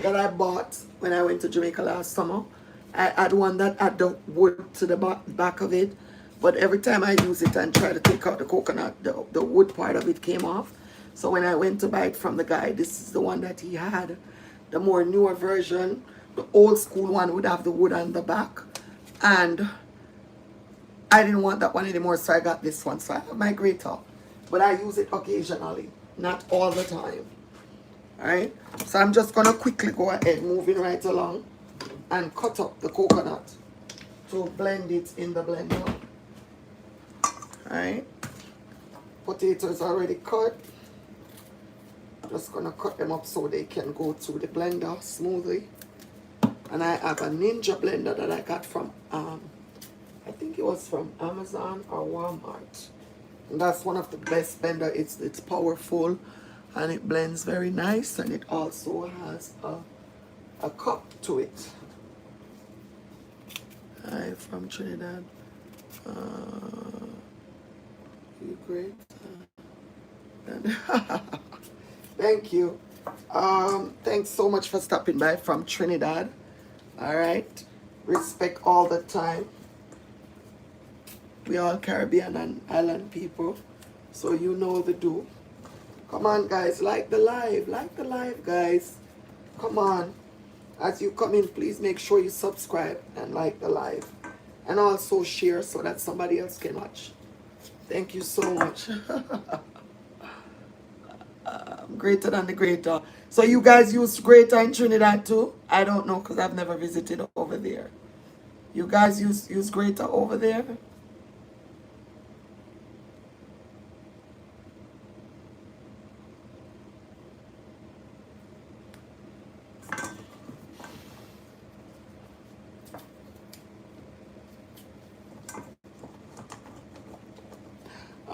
that I bought when I went to Jamaica last summer. I had one that had the wood to the back of it, but every time I use it and try to take out the coconut, the wood part of it came off. So when I went to buy it from the guy, this is the one that he had. The more newer version. The old school one would have the wood on the back. And I didn't want that one anymore, so I got this one. So I have my grater. But I use it occasionally, not all the time. Alright? So I'm just going to quickly go ahead, moving right along, and cut up the coconut to blend it in the blender. Alright? Potatoes already cut. Just going to cut them up so they can go through the blender smoothly. And I have a Ninja blender that I got from, I think it was from Amazon or Walmart. And that's one of the best blender. It's powerful and it blends very nice, and it also has a cup to it. I'm from Trinidad. You great. Thank you. Thanks so much for stopping by from Trinidad. All right. Respect all the time. We all Caribbean and island people, so you know the do. Come on, guys, like the live, guys. Come on. As you come in, please make sure you subscribe and like the live, and also share so that somebody else can watch. Thank you so much. Greater than the greater. So you guys use greater in Trinidad too? I don't know, because I've never visited over there. You guys use greater over there?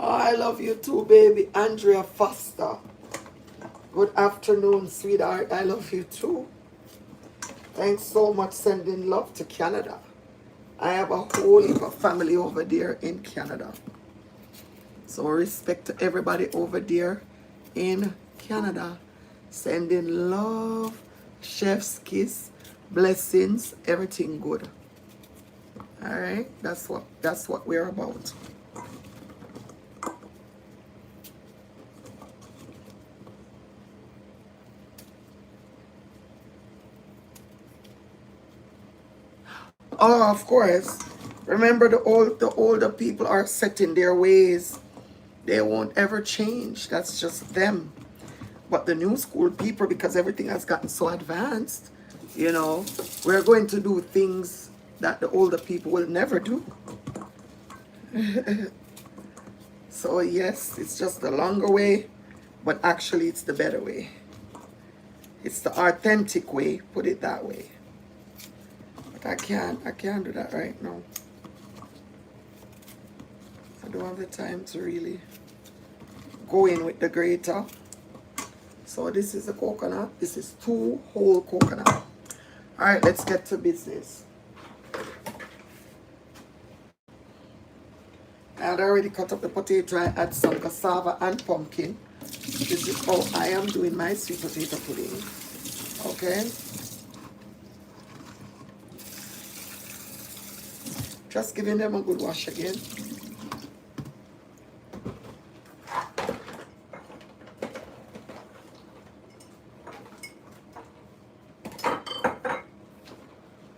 Oh, I love you too, baby. Andrea Foster. Good afternoon, sweetheart. I love you too. Thanks so much, sending love to Canada. I have a whole heap of family over there in Canada. So respect to everybody over there in Canada. Sending love, chef's kiss, blessings, everything good. All right, that's what we're about. Oh, of course. Remember, the older people are set in their ways. They won't ever change. That's just them. But the new school people, because everything has gotten so advanced, you know, we're going to do things that the older people will never do. So yes, it's just the longer way, but actually it's the better way. It's the authentic way, put it that way. I can't do that right now. I don't have the time to really go in with the grater. So this is a coconut. This is 2 whole coconut. All right, let's get to business. I had already cut up the potato. I add some cassava and pumpkin. This is how I am doing my sweet potato pudding. Okay. Just giving them a good wash again.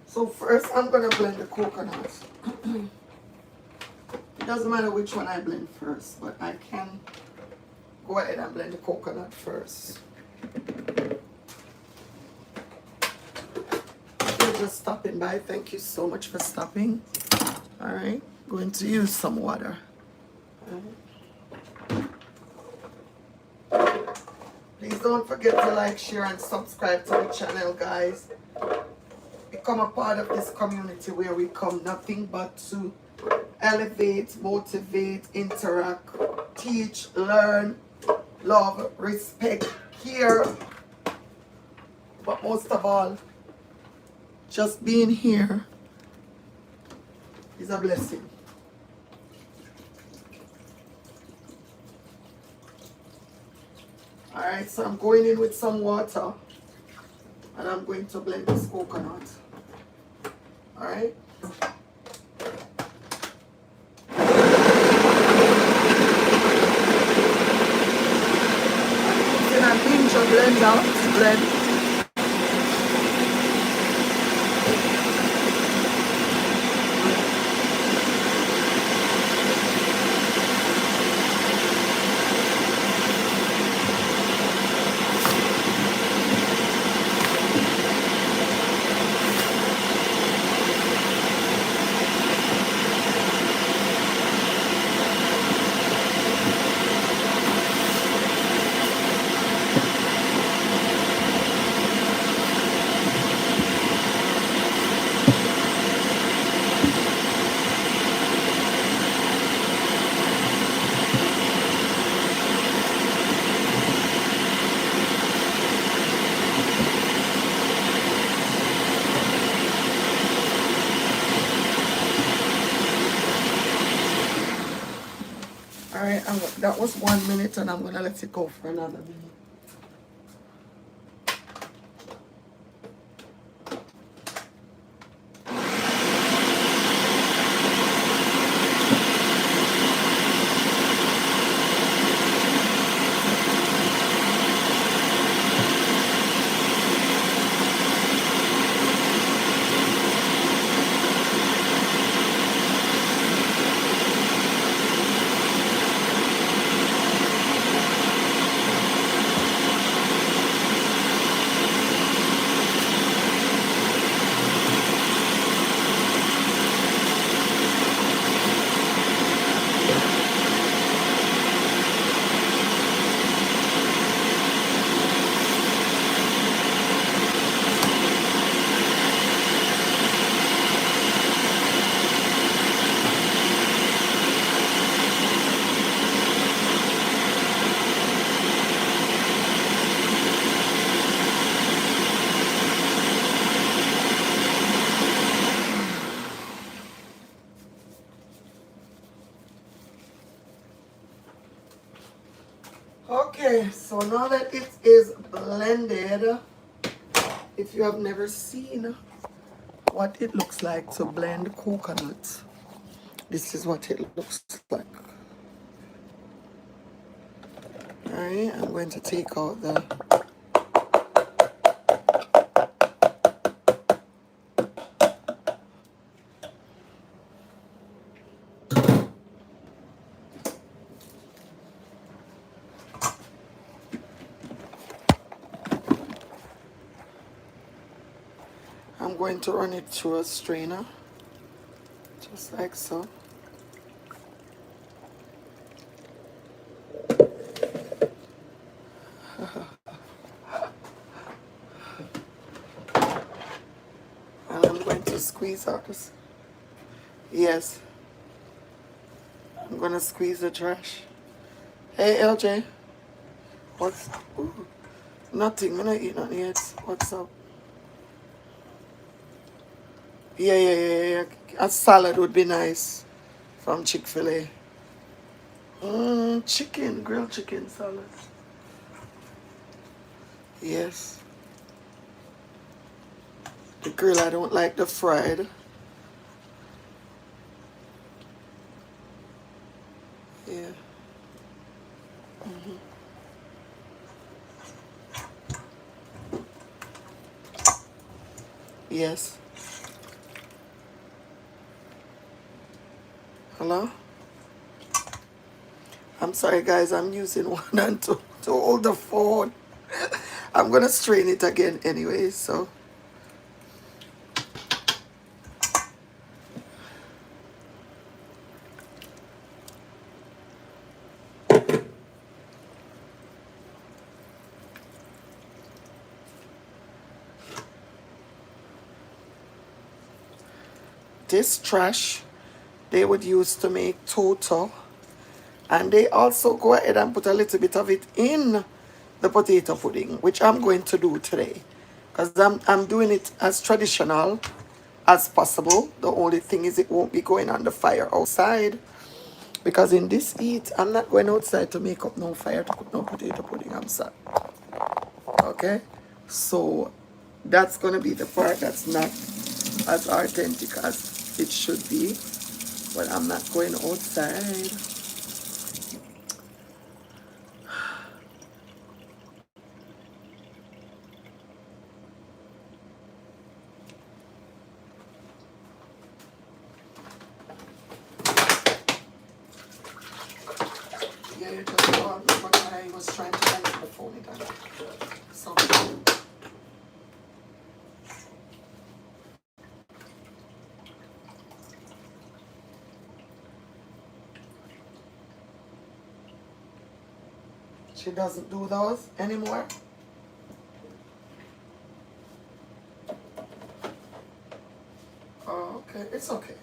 So first I'm going to blend the coconut. It doesn't matter which one I blend first, but I can go ahead and blend the coconut first. You're just stopping by. Thank you so much for stopping. All right, going to use some water. Please don't forget to like, share, and subscribe to the channel, guys. Become a part of this community where we come nothing but to elevate, motivate, interact, teach, learn, love, respect, care. But most of all, just being here is a blessing. All right, so I'm going in with some water and I'm going to blend this coconut. All right. Alright, that was 1 minute and I'm gonna let it go for another minute. Okay, so now that it is blended, if you have never seen what it looks like to blend coconut, this is what it looks like. Alright, I'm going to take out the I'm going to run it through a strainer, just like so. And I'm going to squeeze out this. Yes, I'm going to squeeze the trash. Hey, LJ, what's... Ooh, nothing, I'm not eating nothing yet. What's up? Yeah. A salad would be nice from Chick-fil-A. Chicken, grilled chicken salad. Yes. The grill, I don't like the fried. Yeah. Yes. Hello? I'm sorry, guys. I'm using one hand to hold the phone. I'm going to strain it again anyway, so. This trash, they would use to make toto. And they also go ahead and put a little bit of it in the potato pudding, which I'm going to do today. Because I'm doing it as traditional as possible. The only thing is it won't be going on the fire outside. Because in this heat, I'm not going outside to make up no fire to cook no potato pudding. I'm sorry. Okay? So that's going to be the part that's not as authentic as it should be. But I'm not going outside. Yeah, you just called me, but I was trying to answer the phone again. So, she doesn't do those anymore. Oh, okay. It's okay.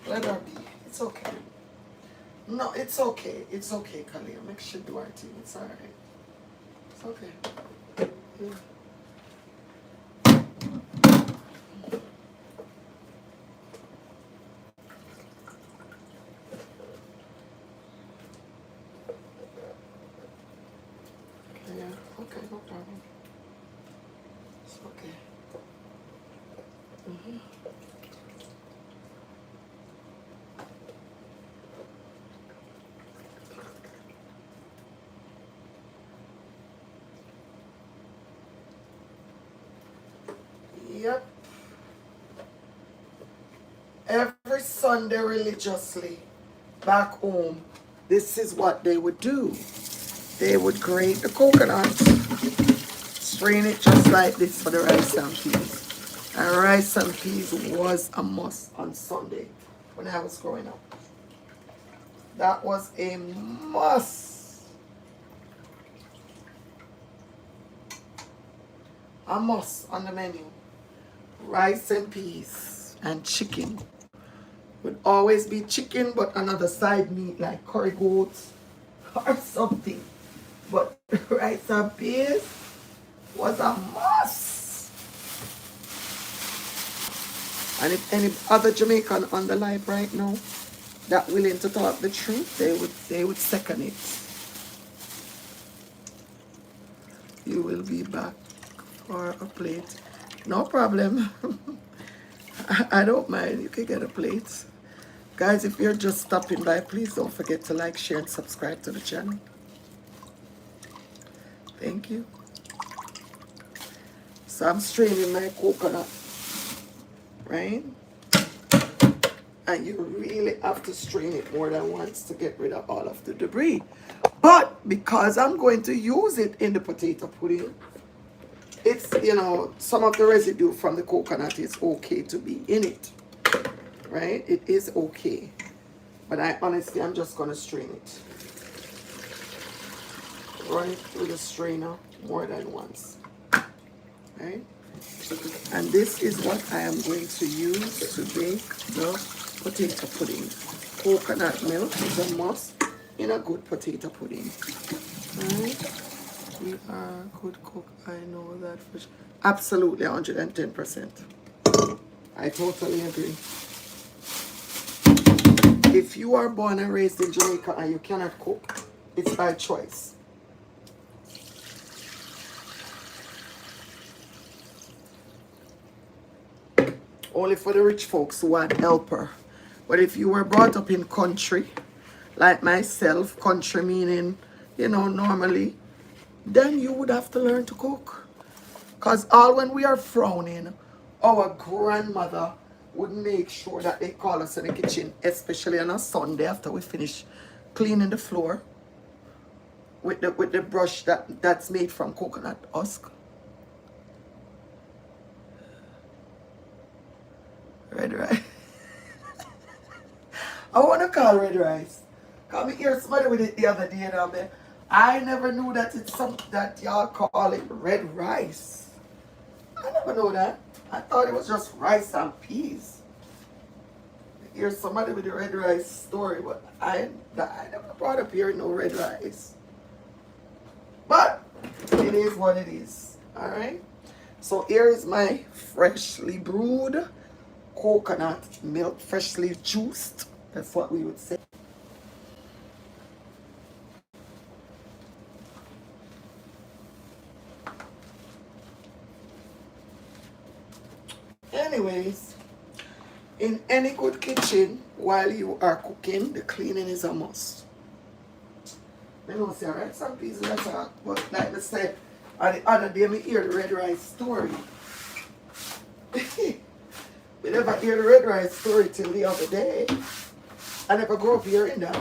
Let her be. It's okay. No, it's okay. It's okay, Kalia. Make sure do our thing. It's alright. It's okay. Yeah. Yep. Every Sunday religiously back home, this is what they would do. They would grate the coconut, strain it just like this for the rice and peas. And rice and peas was a must on Sunday when I was growing up. That was a must. A must on the menu. Rice and peas and chicken. Would always be chicken, but another side meat like curry goats or something. But rice and peas was a must. And if any other Jamaican on the live right now that willing to talk the truth, they would second it. You will be back for a plate. No problem. I don't mind. You can get a plate. Guys, if you're just stopping by, please don't forget to like, share, and subscribe to the channel. Thank you. So I'm straining my coconut, right? And you really have to strain it more than once to get rid of all of the debris. But because I'm going to use it in the potato pudding, it's, you know, some of the residue from the coconut is okay to be in it, right? It is okay. But I'm just going to strain it. Run it through the strainer more than once, right? And this is what I am going to use to bake the potato pudding. Coconut milk is a must in a good potato pudding. Right? We are a good cook. I know that for sure. Absolutely, 110%. I totally agree. If you are born and raised in Jamaica and you cannot cook, it's by choice. Only for the rich folks who had helper. But if you were brought up in country, like myself, country meaning, you know, normally, then you would have to learn to cook. Because all when we are frowning, our grandmother would make sure that they call us in the kitchen, especially on a Sunday after we finish cleaning the floor with the brush that's made from coconut husk. Red rice. I want to call red rice. Come here, somebody with it the other day down there. I never knew that it's something that y'all call it red rice. I never knew that. I thought it was just rice and peas. Here's somebody with the red rice story, but I never brought up here no red rice. But it is what it is. Alright? So here is my freshly brewed coconut milk, freshly juiced. That's what we would say. Anyways, in any good kitchen, while you are cooking, the cleaning is a must. I don't say right, some pieces that's talk, but like I said, the other day I hear the red rice story. We never hear the red rice story till the other day. I never grew up hearing that.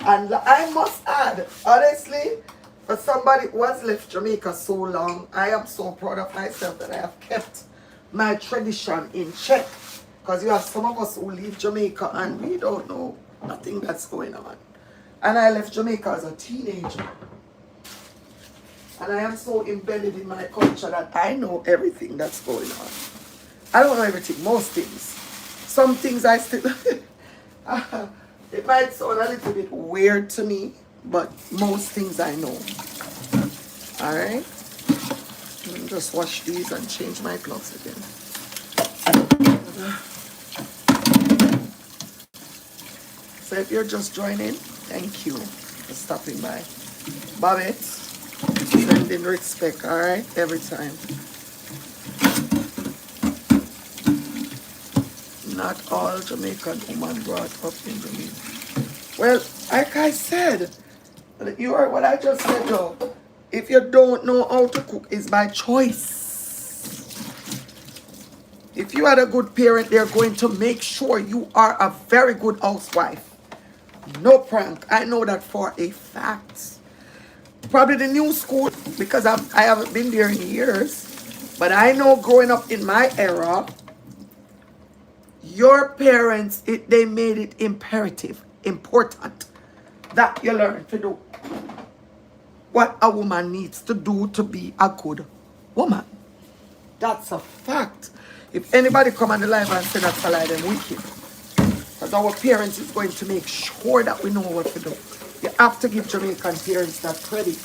And I must add, honestly, for somebody who has left Jamaica so long, I am so proud of myself that I have kept my tradition in check. Because you have some of us who leave Jamaica and we don't know nothing that's going on. And I left Jamaica as a teenager. And I am so embedded in my culture that I know everything that's going on. I don't know everything, most things. Some things I still... it might sound a little bit weird to me, but most things I know. Alright? Just wash these and change my gloves again. So if you're just joining, thank you for stopping by. Babette, sending respect, alright? Every time. Not all Jamaican women brought up in Jamaica. Well, like I said, you heard what I just said though. If you don't know how to cook, it's by choice. If you are a good parent, they're going to make sure you are a very good housewife. No prank. I know that for a fact. Probably the new school, because I haven't been there in years. But I know growing up in my era, your parents, they made it imperative, important, that you learn to do what a woman needs to do to be a good woman. That's a fact. If anybody come on the live and say that's a lie, then wicked. Because our parents is going to make sure that we know what to do. You have to give Jamaican parents that credit.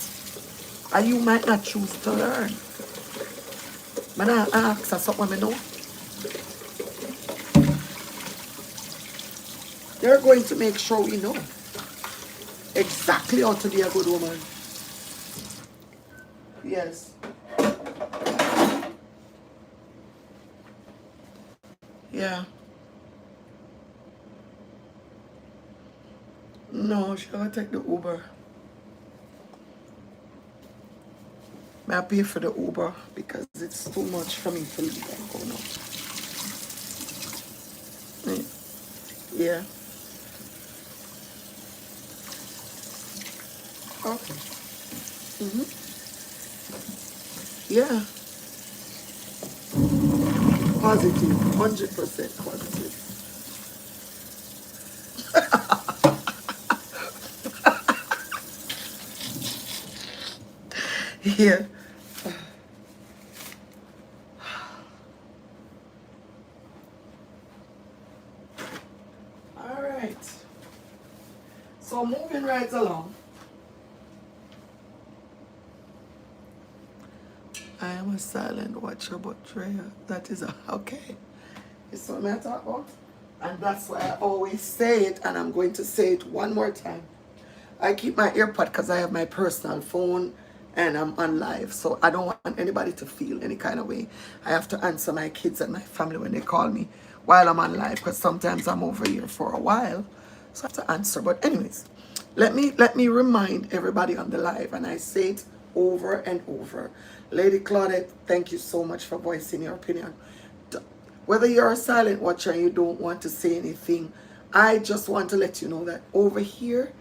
And you might not choose to learn. But I ask her something I know. They're going to make sure we know exactly how to be a good woman. Yes. Yeah. No, she will take the Uber. May I pay for the Uber because it's too much for me to leave and go now. Yeah. Okay. Yeah. Positive. 100% positive. Yeah. All right. So moving right along. I am a silent watcher, but Drea, that is okay. It's what I talk about. And that's why I always say it, and I'm going to say it one more time. I keep my earpod because I have my personal phone and I'm on live. So I don't want anybody to feel any kind of way. I have to answer my kids and my family when they call me while I'm on live because sometimes I'm over here for a while. So I have to answer. But anyways, let me remind everybody on the live, and I say it over and over. Lady Claudette, thank you so much for voicing your opinion. Whether you're a silent watcher and you don't want to say anything, I just want to let you know that over here,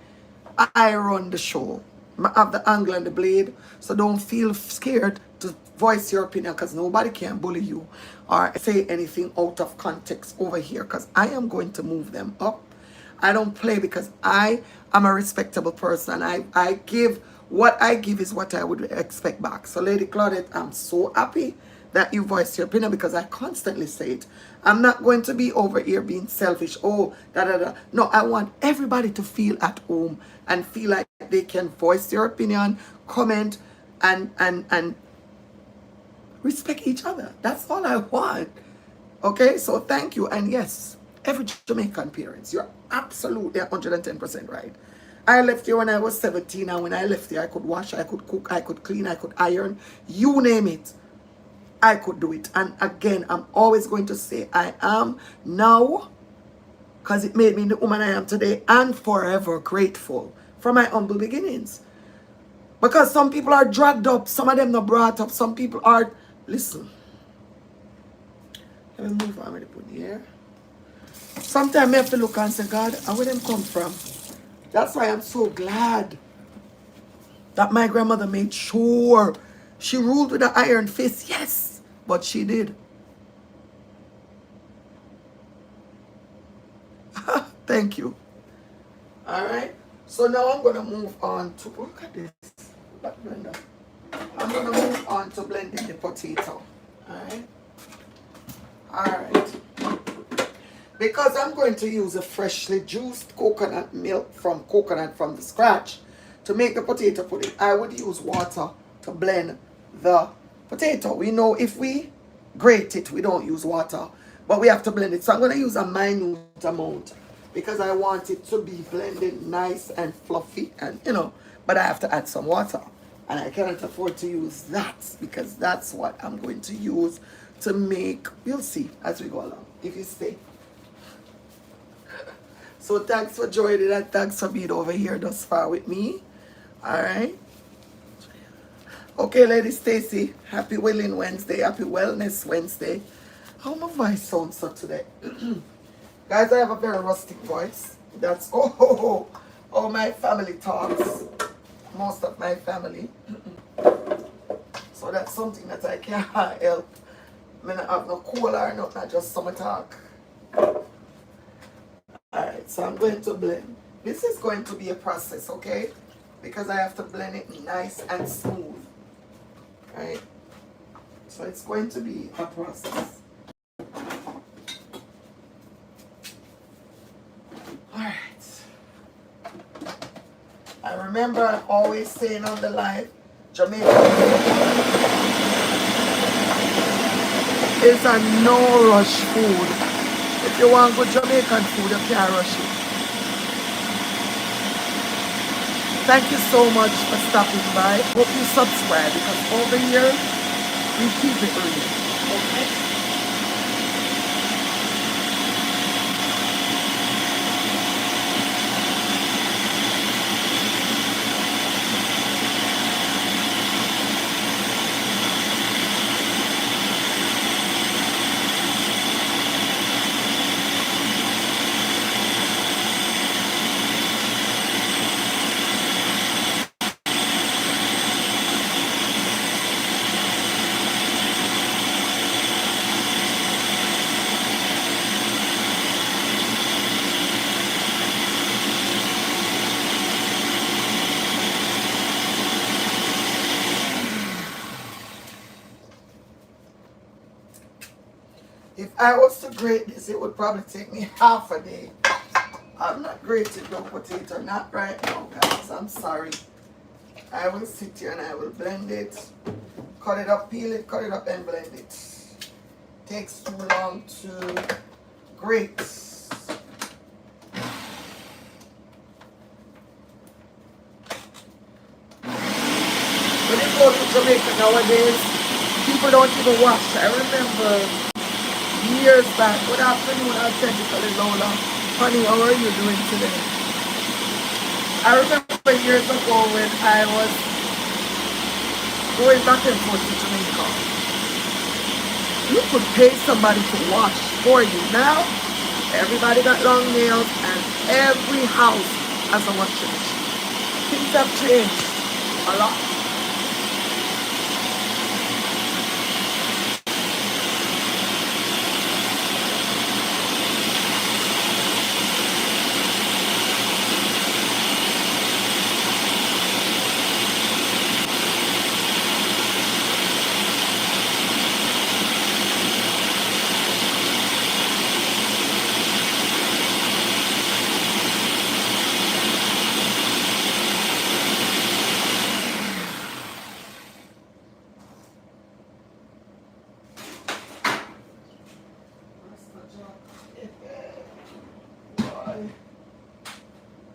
I run the show. I have the angle and the blade, so don't feel scared to voice your opinion because nobody can bully you or say anything out of context over here because I am going to move them up. I don't play because I am a respectable person. I give, what I give is what I would expect back. So Lady Claudette, I'm so happy that you voiced your opinion because I constantly say it. I'm not going to be over here being selfish. Oh, da da da. No, I want everybody to feel at home and feel like they can voice their opinion, comment, and respect each other. That's all I want. Okay, so thank you. And yes, every Jamaican parents, you're absolutely 110% right. I left here when I was 17, and when I left here, I could wash, I could cook, I could clean, I could iron, you name it. I could do it. And again, I'm always going to say I am now, because it made me the woman I am today, and forever grateful for my humble beginnings. Because some people are dragged up, some of them not brought up, some people are, listen. Let me move on with the put here. Sometimes I have to look and say, God, where them come from? That's why I'm so glad that my grandmother made sure she ruled with an iron fist. Yes. But she did. Thank you. All right. So now I'm going to move on to, look at this. Blender. I'm going to move on to blending the potato. All right. All right. Because I'm going to use a freshly juiced coconut milk from coconut from the scratch to make the potato pudding, I would use water to blend the potato. We know if we grate it, we don't use water, but we have to blend it. So I'm going to use a minute amount because I want it to be blended nice and fluffy, and but I have to add some water, and I cannot afford to use that because that's what I'm going to use to make. You'll see as we go along if you stay. So thanks for joining and thanks for being over here thus far with me. All right. Okay, Lady Stacy, happy Willing Wednesday, happy Wellness Wednesday. How my voice sounds so today? Guys, I have a very rustic voice. That's oh my family talks. Most of my family. So that's something that I can't help. I mean, I have no cool or nothing, I just summer talk. Alright, so I'm going to blend. This is going to be a process, okay? Because I have to blend it nice and smooth. Right? So it's going to be a process. Alright. I remember I'm always saying on the live, Jamaica is a no rush food. If you want good Jamaican food, you can't rush it. Thank you so much for stopping by. Hope you subscribe because over here we keep it real. Okay? If I was to grate this, it would probably take me half a day. I'm not grating no potato, not right now, guys. I'm sorry. I will sit here and I will blend it, cut it up, peel it, cut it up, and blend it. Takes too long to grate. When you go to Jamaica nowadays, people don't even wash. I remember years back. Good afternoon, authentically Lola. Honey, how are you doing today? I remember years ago when I was going back and forth to Jamaica. You could pay somebody to wash for you. Now, everybody got long nails and every house has a washing machine. Things have changed a lot.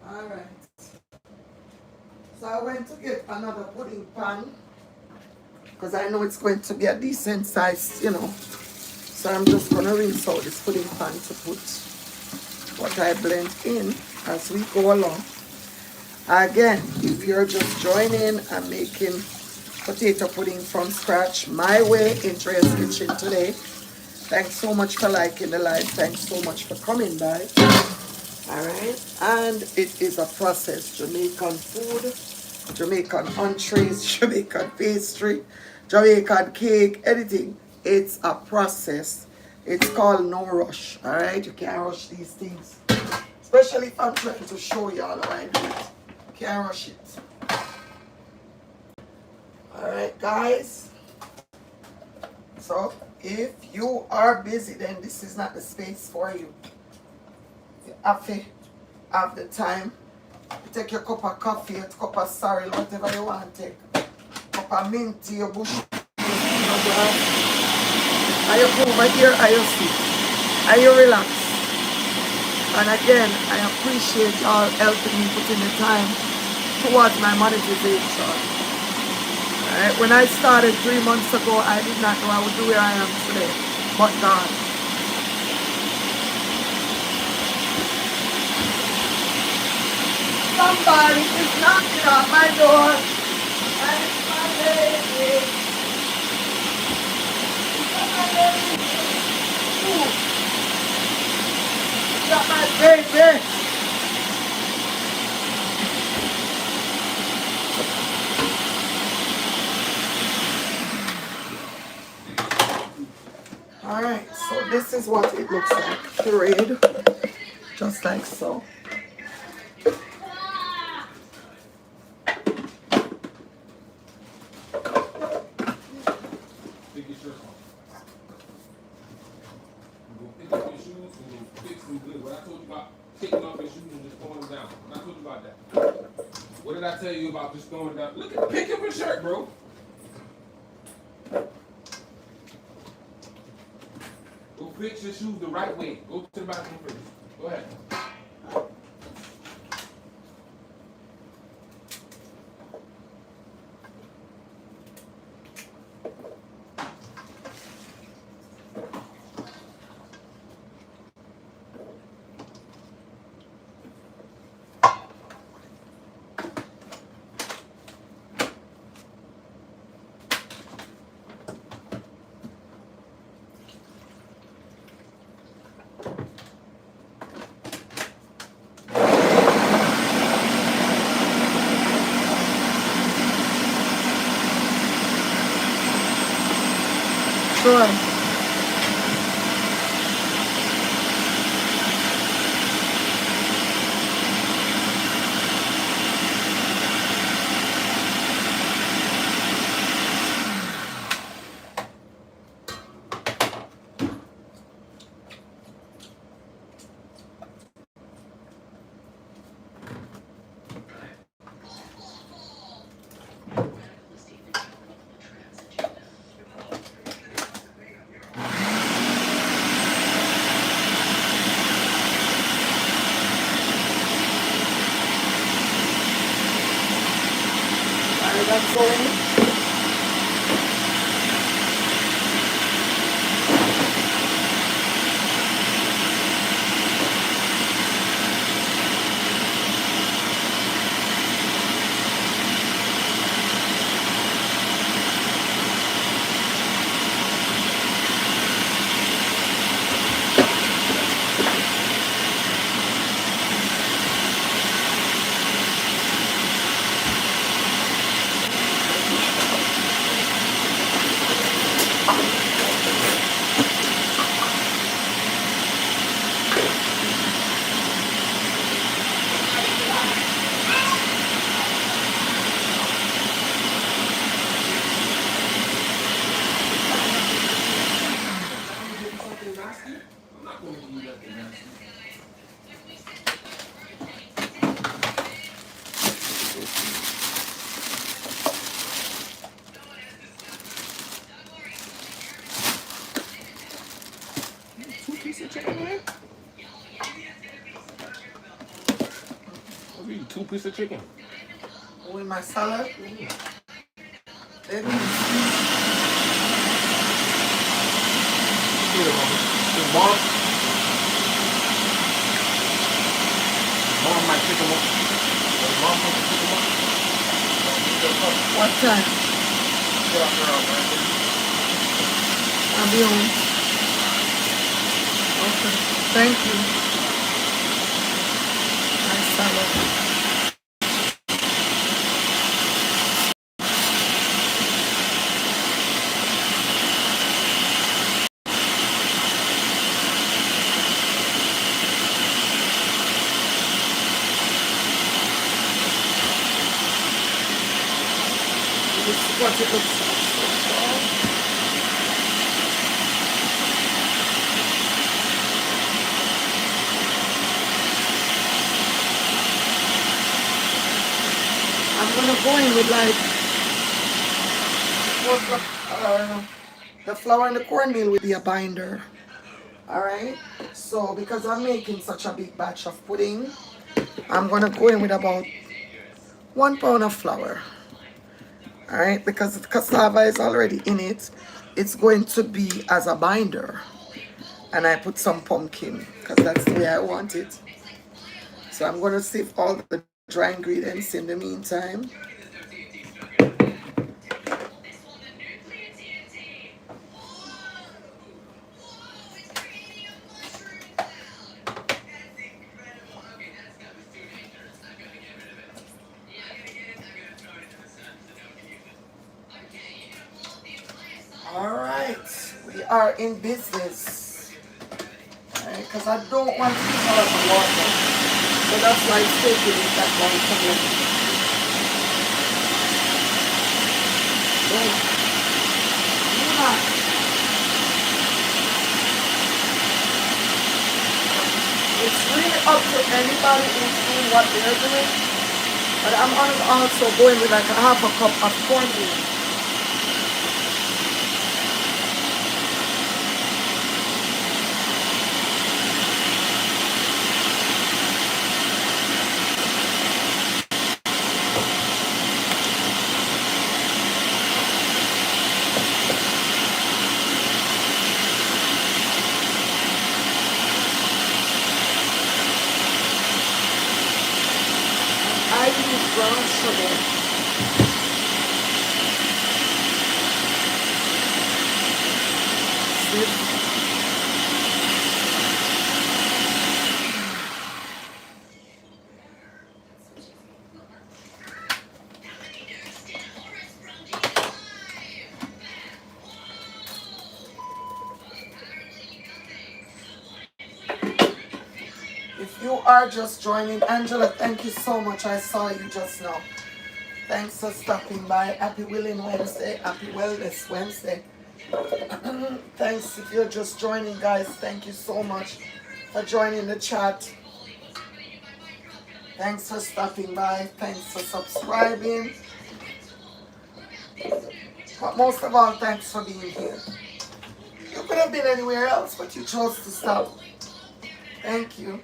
Alright. So I went to get another pudding pan because I know it's going to be a decent size, you know. So I'm just going to rinse out this pudding pan to put what I blend in as we go along. Again, if you're just joining, I'm making potato pudding from scratch my way in Drea's Kitchen today. Thanks so much for liking the live. Thanks so much for coming by. Alright, and it is a process. Jamaican food, Jamaican entrees, Jamaican pastry, Jamaican cake, anything. It's a process. It's called no rush. Alright, you can't rush these things. Especially if I'm trying to show y'all how I do it. Can't rush it. Alright, guys. So, if you are busy, then this is not the space for you. You have the time. You take your cup of coffee, a cup of sorrel, whatever you want to take. Cup of mint, your bush, your glass. And you come over here and you sit. And you relax. And again, I appreciate y'all helping me put in the time towards my monetization. Right? When I started 3 months ago, I did not know I would be where I am today. But God. Somebody is knocking on my door. And it's my lady. It's my lady. Baby. Alright, so this is what it looks like. Pureed. Just like so. Taking off your shoes and just throwing them down. What I told you about that? What did I tell you about just throwing them down? Look at pick up your shirt, bro. Go fix your shoes the right way. Go to the bathroom first. Go ahead. Sure. Alright, that's going. I'm not going to give you nothing nasty. Two pieces of chicken, man? I'll give you 2 pieces of chicken. With my salad. Then Here, mama. Your mom. Mom might pick them up. Mom might pick them up. what time? Get off her out, man. I'll be home. Okay. Thank you. My salad. This is what it looks like. I'm gonna go in with like the flour and the cornmeal will be a binder. Alright? So because I'm making such a big batch of pudding, I'm gonna go in with about 1 pound of flour. Alright, because the cassava is already in it, it's going to be as a binder. And I put some pumpkin because that's the way I want it. So I'm going to sieve all the dry ingredients in the meantime. are in business. Because I don't want to use all of the water. So that's why it's taking it that long to make. It's really up to anybody who's doing what they're doing. But I'm also going with like a half a cup of cornmeal. I use brown sugar. If you are just joining, Angela, thank you so much. I saw you just now. Thanks for stopping by. Happy Willing Wednesday. Happy Wellness Wednesday. Thanks if you're just joining, guys. Thank you so much for joining the chat. Thanks for stopping by. Thanks for subscribing. But most of all, thanks for being here. You could have been anywhere else, but you chose to stop. Thank you.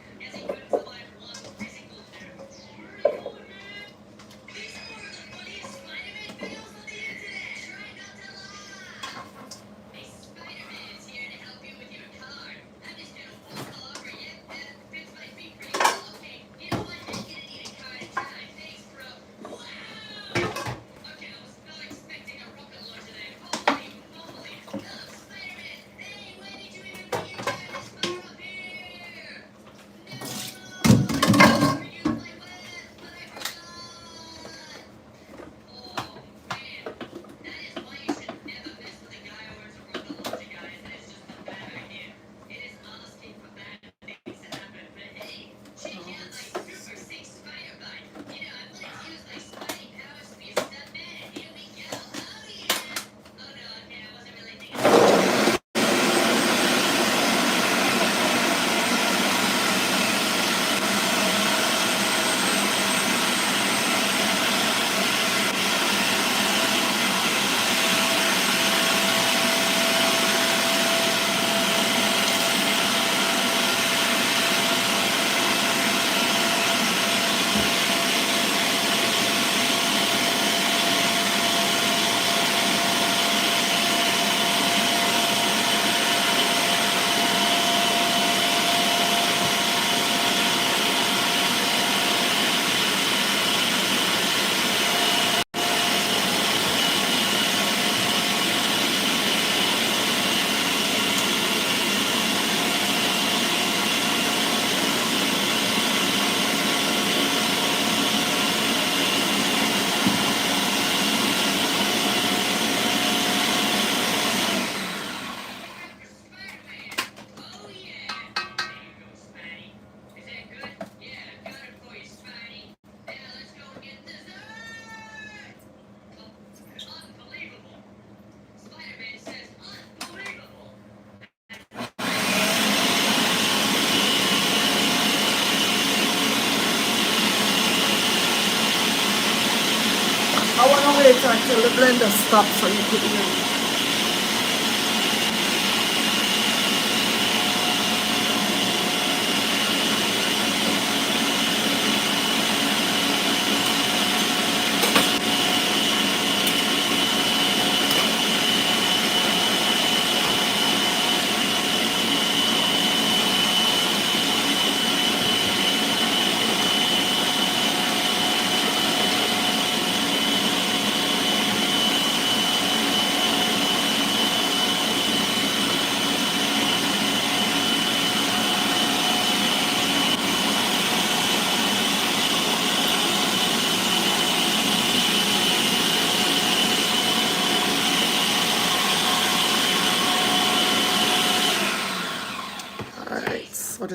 I want to wait until the blender stops so you could hear me.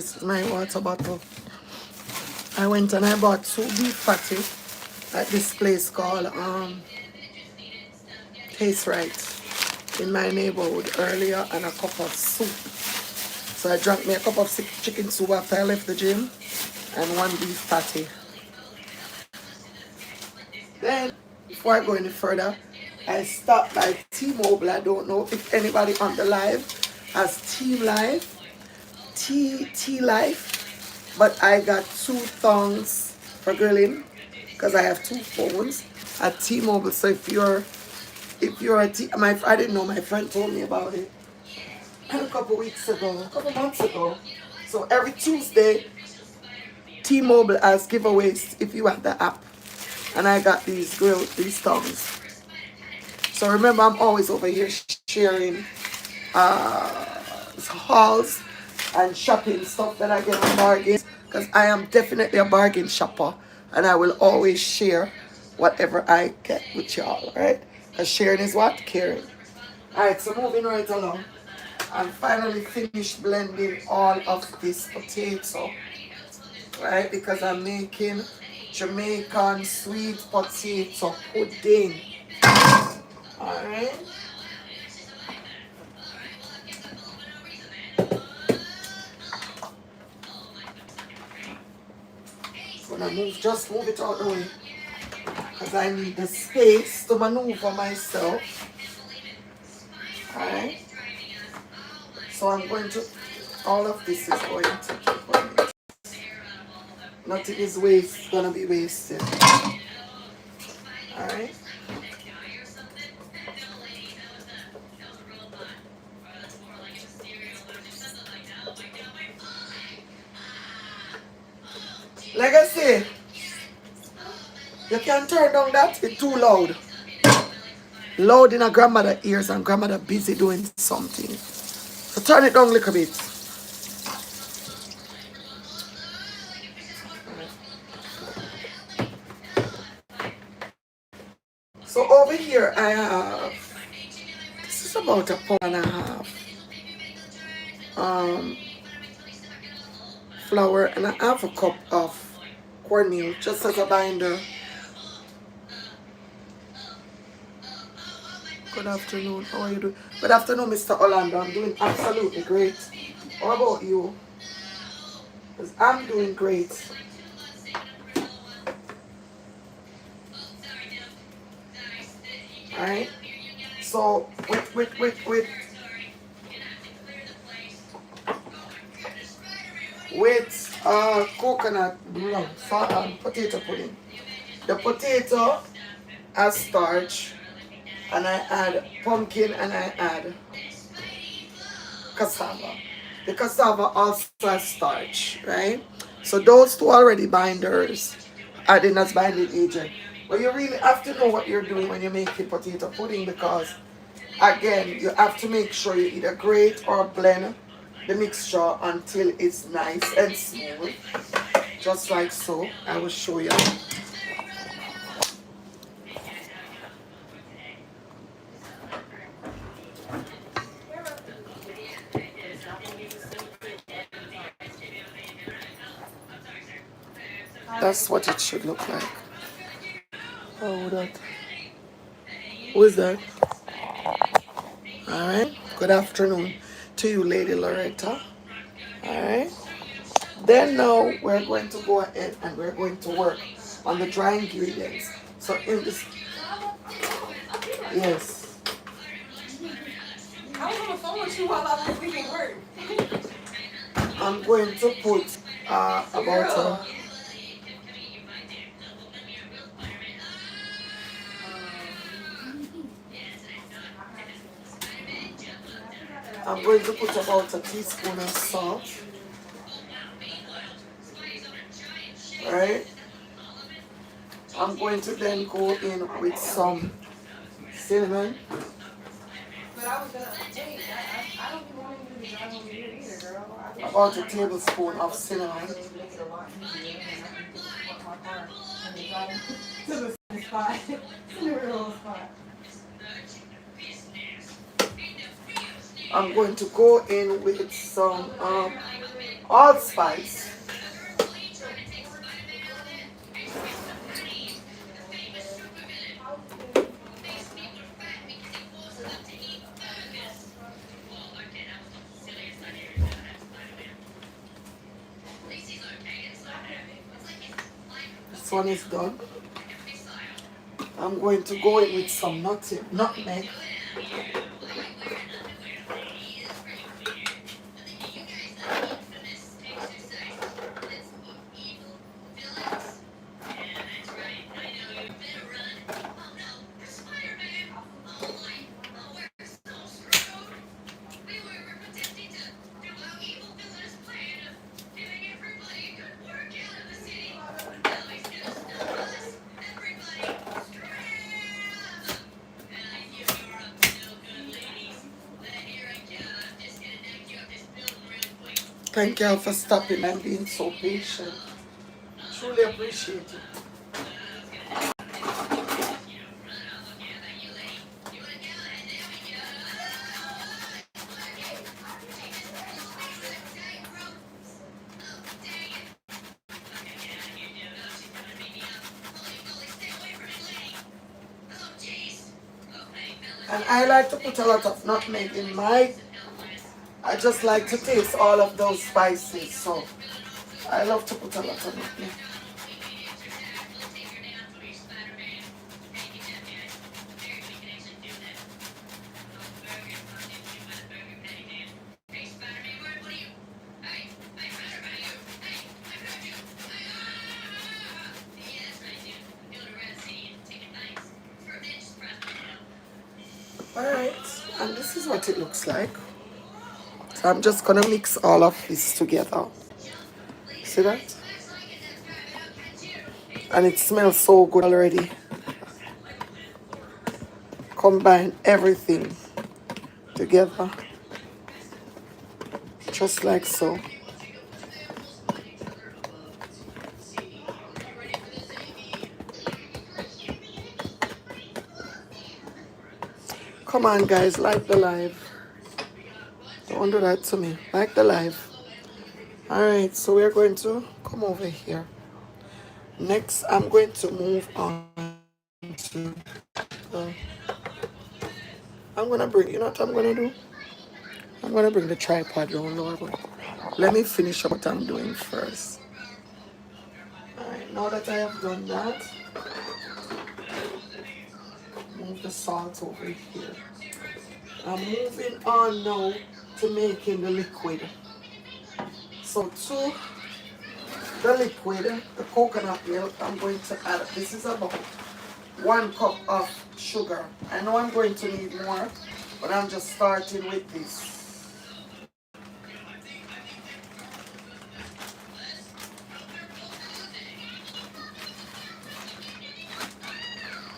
this is my water bottle. I went and I bought 2 beef patty at this place called Taste Right in my neighborhood earlier, and a cup of soup. So I drank me a cup of chicken soup after I left the gym and 1 beef patty. Then, before I go any further, I stopped by T-Mobile. I don't know if anybody on the live has T-Life, but I got 2 thongs for grilling because I have 2 phones at T-Mobile. So if you're I didn't know, my friend told me about it a couple months ago. So every Tuesday, T-Mobile has giveaways if you have the app. And I got these tongues. So remember, I'm always over here sharing hauls and shopping stuff that I get on bargains, because I am definitely a bargain shopper, and I will always share whatever I get with y'all, right? Because sharing is what? Caring. Alright, so moving right along. I'm finally finished blending all of this potato, right? Because I'm making Jamaican sweet potato pudding. Alright. Gonna just move it out the way, because I need the space to maneuver myself. Alright. So I'm going to, all of this is going to keep on it. Nothing is gonna be wasted. Alright. Like I say, you can turn down that, it's too loud. Loud in a grandmother's ears, and grandmother busy doing something. So turn it down a little bit. So over here I have, this is about 1.5 pounds flour, and I have a cup of cornmeal just as a binder. Good afternoon, how are you doing? Good afternoon, Mr. Orlando. I'm doing absolutely great. How about you? Because I'm doing great. Alright? So, with coconut potato pudding. The potato has starch, and I add pumpkin, and I add cassava. The cassava also has starch, right? So those 2 already binders, adding as binding agent. But you really have to know what you're doing when you're making potato pudding, because again, you have to make sure you either grate or blend the mixture until it's nice and smooth. Just like so. I will show you. That's what it should look like. Oh, that. Who is that? Alright. Good afternoon to you, Lady Loretta. Alright. Then now we're going to go ahead and we're going to work on the dry ingredients. So in this, yes. I was on the phone with you while I was leaving work. I'm going to put about I'm going to put about a teaspoon of salt. Right? I'm going to then go in with some cinnamon. But I was gonna, hey, I don't be wanting you to drive over here either, girl. About a tablespoon of cinnamon. To the spot. To the real spot. I'm going to go in with some allspice. This one is done. I'm going to go in with some nutmeg. Thank y'all for stopping and being so patient. Truly appreciate it. And I like to put a lot of nutmeg in my, I just like to taste all of those spices. So I love to put a lot of nutmeg. Alright, and this is what it looks like. So I'm just gonna mix all of this together. See that? And it smells so good already. Combine everything together. Just like so. Come on guys, like the live. Don't do that to me. Like the live. Alright, so we're going to come over here. Next, I'm going to move on to I'm gonna bring, you know what I'm gonna do? I'm gonna bring the tripod down lower. Let me finish up what I'm doing first. Alright, now that I have done that, move the salt over here. I'm moving on now to making the liquid. So to the liquid, the coconut milk, I'm going to add, this is about 1 cup of sugar. I know I'm going to need more, but I'm just starting with this.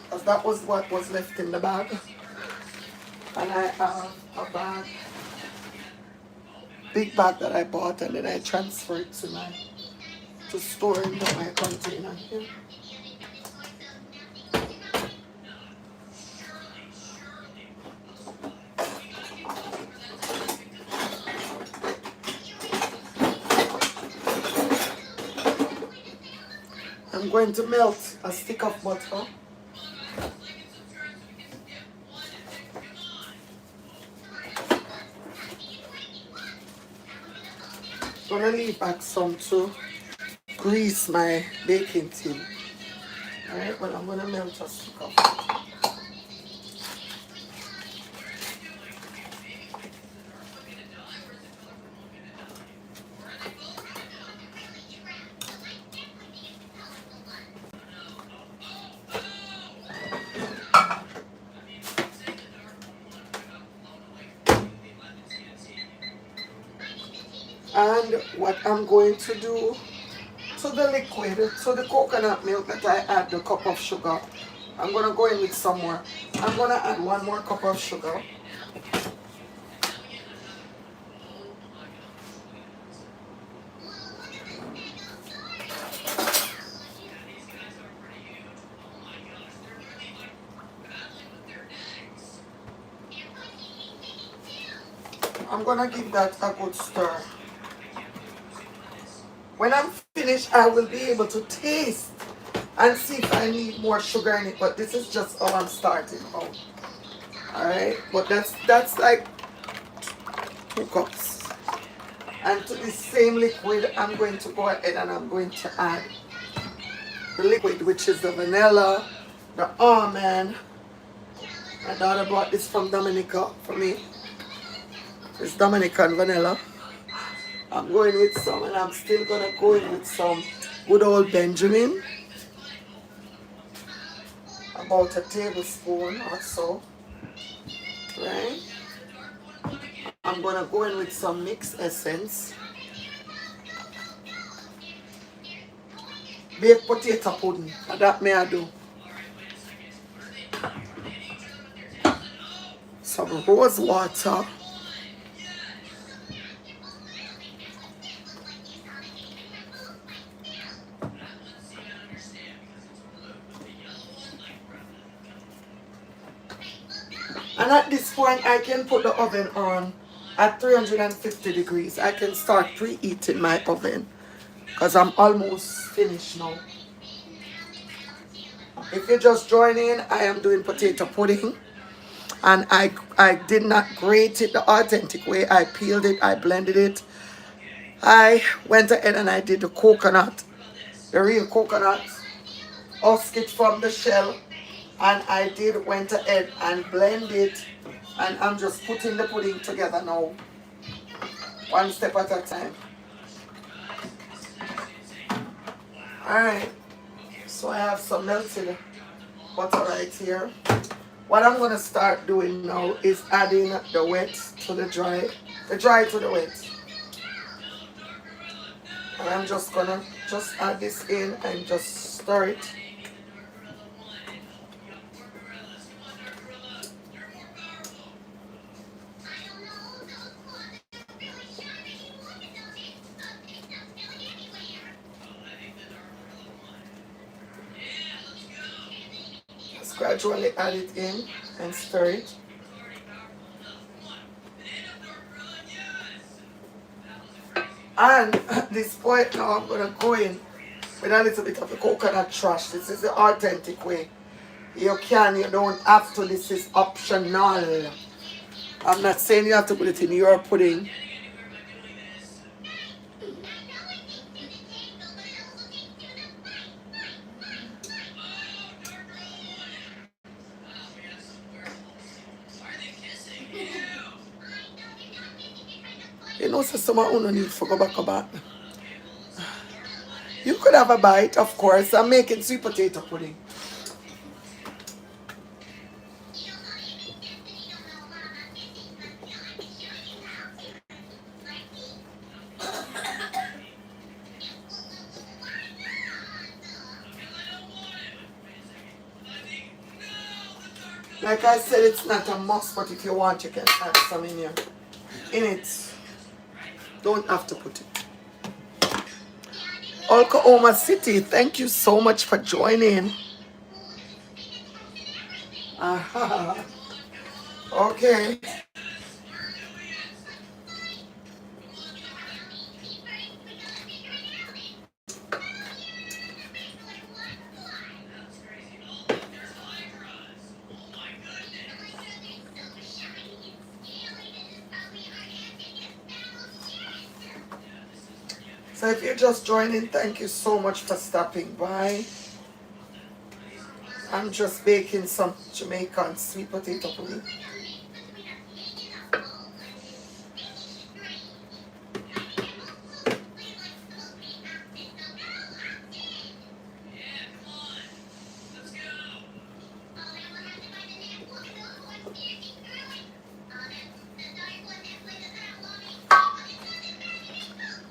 Because that was what was left in the bag. And I have a bag, big bag that I bought, and then I transferred it to store in my container here. I'm going to melt a stick of butter. I'm gonna leave back some to grease my baking tin. Alright, but I'm gonna melt a stick of it. And what I'm going to do to the liquid, to the coconut milk that I add the cup of sugar, I'm going to go in with some more. I'm going to add 1 more cup of sugar. I'm going to give that a good stir. When I'm finished, I will be able to taste and see if I need more sugar in it. But this is just how I'm starting out. Alright, but that's like 2 cups. And to this same liquid, I'm going to go ahead and I'm going to add the liquid, which is the vanilla, the almond. My daughter bought this from Dominica for me. It's Dominican vanilla. I'm going with some, and I'm still gonna go in with some good old Benjamin. About a tablespoon or so. Right? I'm gonna go in with some mixed essence. Baked potato pudding. That may I do. Some rose water. And at this point, I can put the oven on at 350 degrees. I can start preheating my oven because I'm almost finished now. If you just join in, I am doing potato pudding. And I did not grate it the authentic way. I peeled it, I blended it. I went ahead and I did the coconut, the real coconut, husk it from the shell. And I went ahead and blend it. And I'm just putting the pudding together now. One step at a time. Alright. So I have some melted butter right here. What I'm going to start doing now is adding the wet to the dry to the wet. And I'm just going to add this in and just stir it. Just gradually add it in and stir it. And at this point now I'm going to go in with a little bit of the coconut trash. This is the authentic way. You don't have to. This is optional. I'm not saying you have to put it in your pudding. You know, so someone who need to go back. You could have a bite, of course. I'm making sweet potato pudding. Like I said, it's not a must, but if you want, you can add some in it. Don't have to put it. Oklahoma City, thank you so much for joining. Okay. So if you're just joining, thank you so much for stopping by. I'm just baking some Jamaican sweet potato pudding.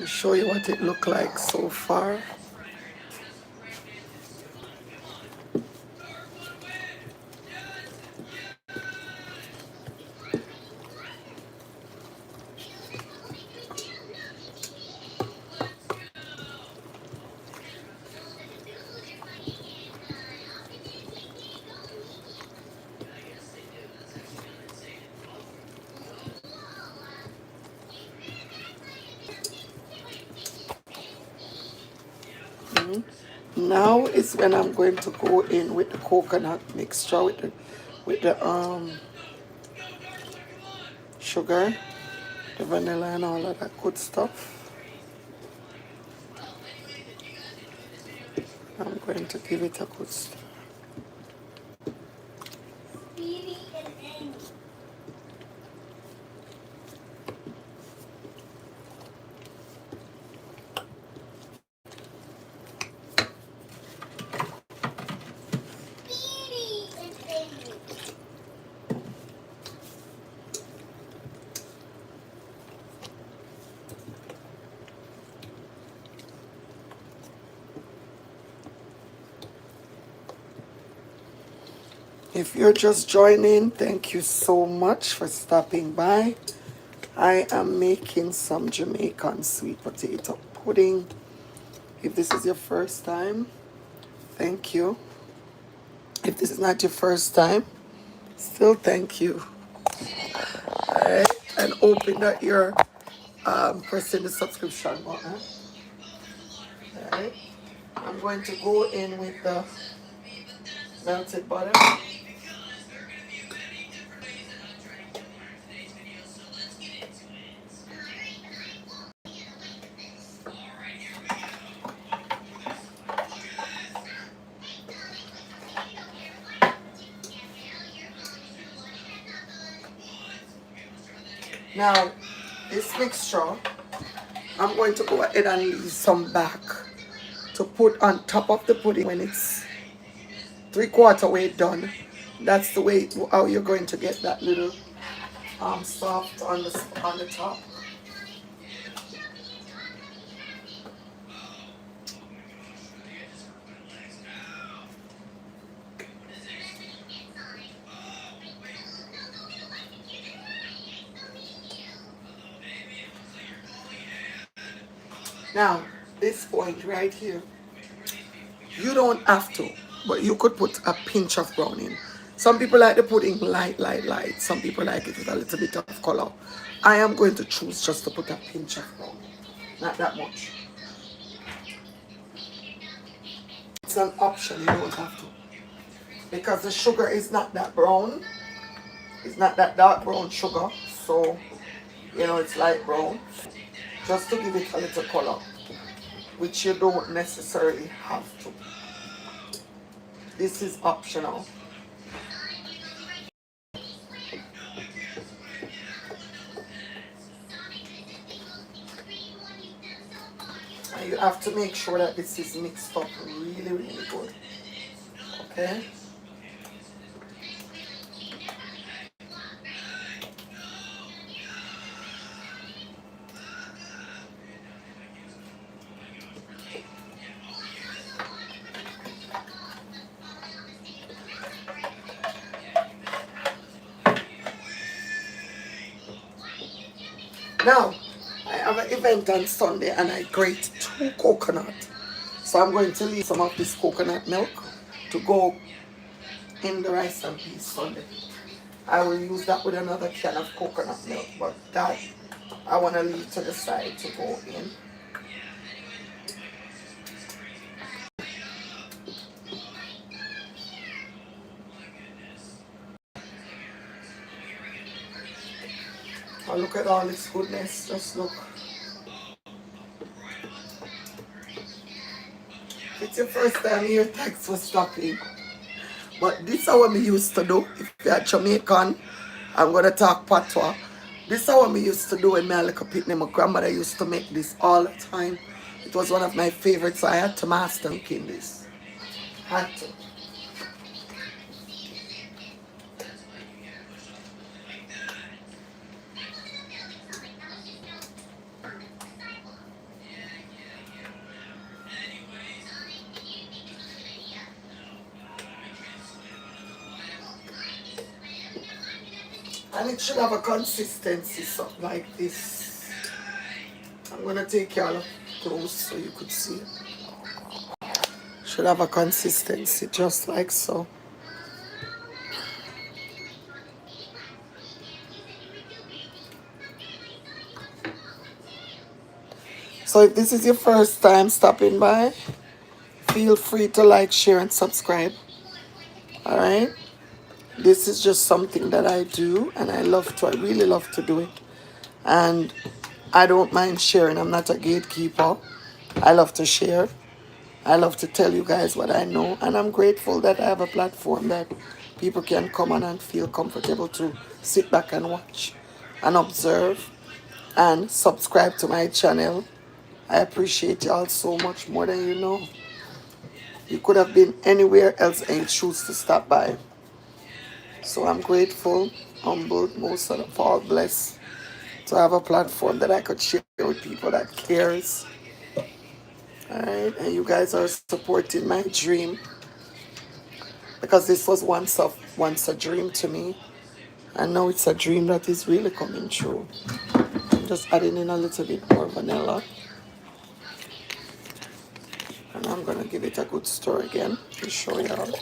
I'll show you what it looked like so far. Now is when I'm going to go in with the coconut mixture with the sugar, the vanilla and all of that good stuff. I'm going to give it a good stir. If you're just joining, thank you so much for stopping by. I am making some Jamaican sweet potato pudding. If this is your first time, thank you. If this is not your first time, still thank you. Alright, and hoping that you're pressing the subscription button. Alright, I'm going to go in with the melted butter. Now, this mixture, I'm going to go ahead and leave some back to put on top of the pudding when it's 3/4 way done. That's the way how you're going to get that little soft on the top. Now, this point right here, you don't have to, but you could put a pinch of brown in. Some people like the pudding light, light, light. Some people like it with a little bit of color. I am going to choose just to put a pinch of brown in. Not that much. It's an option, you don't have to. Because the sugar is not that brown. It's not that dark brown sugar. So, it's light brown. Just to give it a little color, which you don't necessarily have to. This is optional. And you have to make sure that this is mixed up really, really good. Okay? Now, I have an event on Sunday and I grate 2 coconut. So I'm going to leave some of this coconut milk to go in the rice and peas Sunday. I will use that with another can of coconut milk, but that I want to leave to the side to go in. Oh, look at all this goodness. Just look. It's your first time here, thanks for stopping. But this is what we used to do. If you're Jamaican, I'm going to talk patois. This is what we used to do when I was a little pitney. My grandmother used to make this all the time. It was one of my favorites, so I had to master making this. Had to. And it should have a consistency something like this. I'm going to take y'all up close so you could see it. Should have a consistency just like so. So if this is your first time stopping by, Feel free to like, share, and subscribe. All right. This is just something that I do, and I really love to do it. And I don't mind sharing. I'm not a gatekeeper. I love to share. I love to tell you guys what I know, and I'm grateful that I have a platform that people can come on and feel comfortable to sit back and watch and observe and subscribe to my channel. I appreciate y'all so much more than you know. You could have been anywhere else and you choose to stop by. So I'm grateful, humbled, most of all blessed to have a platform that I could share with people that cares. All right, and you guys are supporting my dream because this was once a dream to me, and now it's a dream that is really coming true. I'm just adding in a little bit more vanilla, and I'm gonna give it a good stir again to show y'all.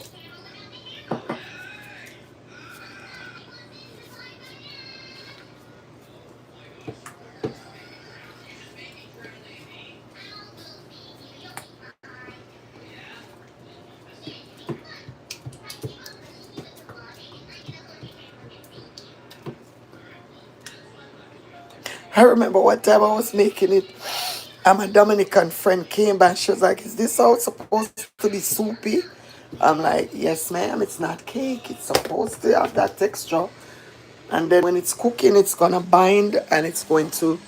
I remember one time I was making it, and my Dominican friend came by. She was like, "Is this how it's supposed to be soupy?" I'm like, "Yes, ma'am. It's not cake. It's supposed to have that texture. And then when it's cooking, it's gonna bind and it's going to,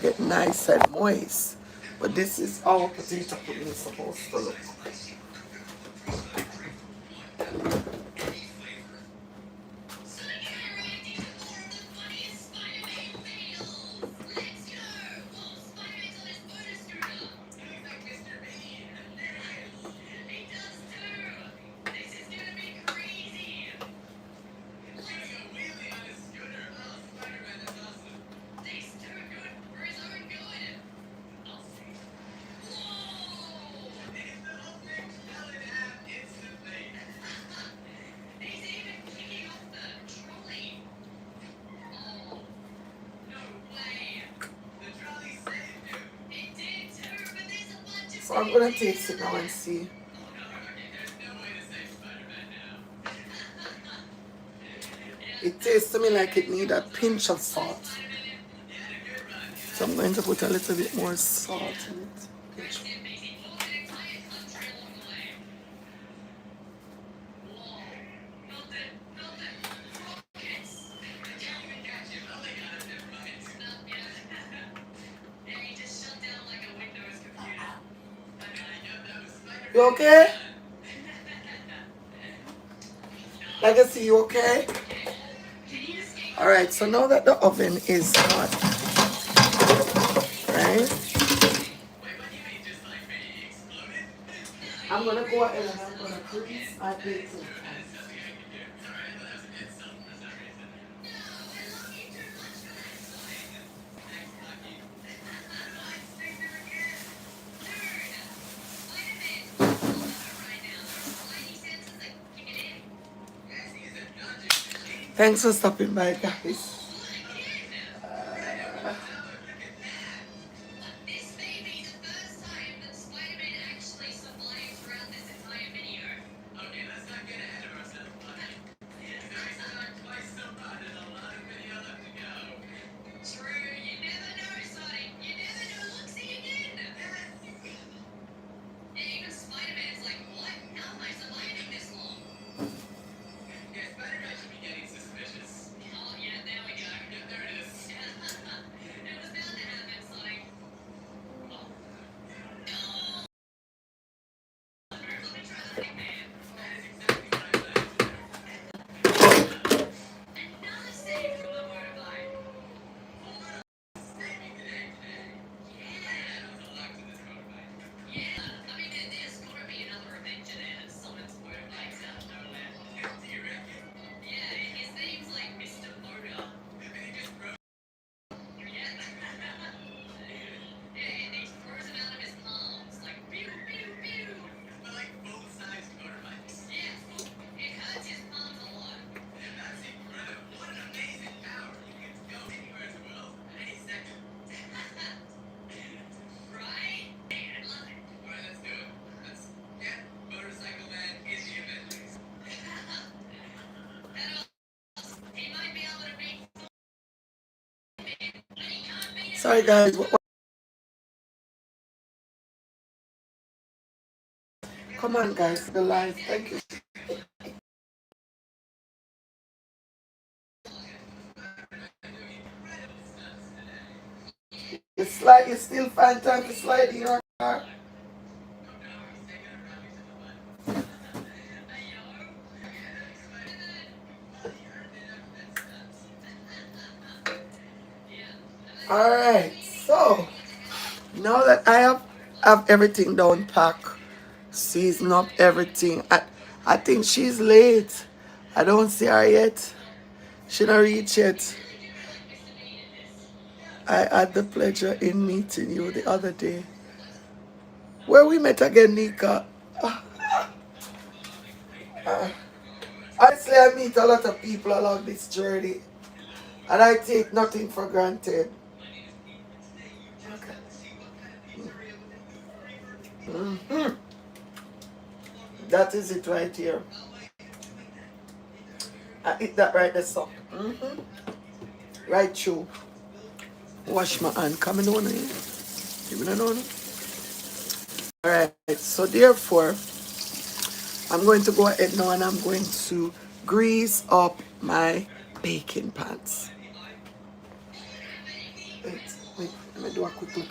get nice and moist. But this is how potato pudding is supposed to look." So I'm gonna taste it now and see. It tastes to me like it needs a pinch of salt. So I'm going to put a little bit more salt in it. Pinch. You okay? Legacy, you okay? Alright, so now that the oven is hot, right? I'm gonna go ahead and I'm gonna grease my baking pan. Thanks for stopping by, guys. Sorry guys. Come on guys, the live. Thank you. You still find time to slide in your car. Alright, so now that have everything down pack, season up everything. I think she's late. I don't see her yet. She not reach yet. I had the pleasure in meeting you the other day. Where we met again, Nika. Honestly, I meet a lot of people along this journey, and I take nothing for granted. Okay. Mhm. That is it right here. I eat that right there, so. Right through. Wash my hand. Come in on here. Give me another one. Alright, so therefore, I'm going to go ahead now and I'm going to grease up my baking pans. Wait, let me do a quick look.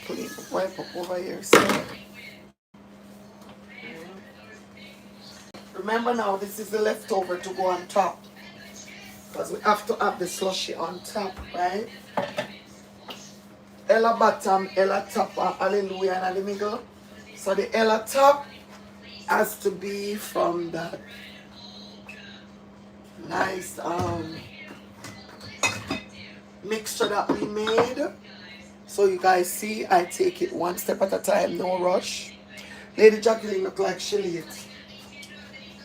Put it, wipe up over here. So. Remember now, this is the leftover to go on top. Because we have to have the slushy on top, right? Ella bottom, Ella top, hallelujah, and the middle. So the Ella top has to be from that nice mixture that we made. So you guys see, I take it one step at a time, no rush. Lady Jacqueline look like she late.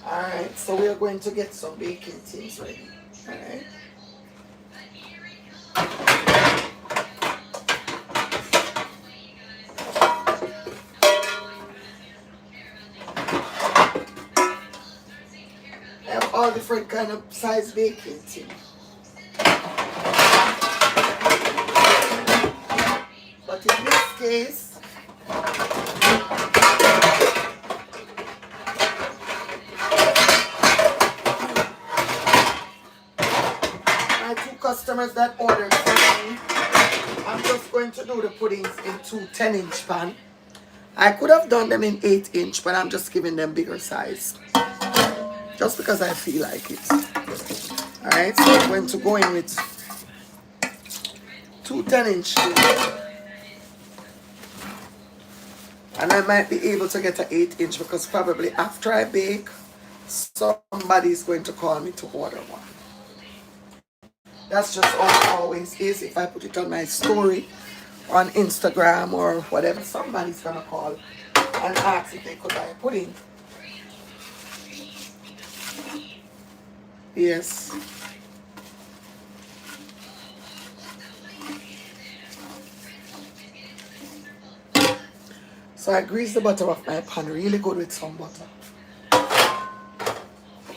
Alright, so we are going to get some baking things ready. Alright. I have all different kind of size baking things. But in this case, my two customers that ordered from me, I'm just going to do the puddings in two 10-inch pan. I could have done them in 8-inch, but I'm just giving them bigger size. Just because I feel like it. Alright, so I'm going to go in with two 10-inch. And I might be able to get an 8-inch because probably after I bake, somebody's going to call me to order one. That's just how it always is. If I put it on my story on Instagram or whatever, somebody's gonna call and ask if they could buy a pudding. Yes. So I grease the bottom of my pan really good with some butter.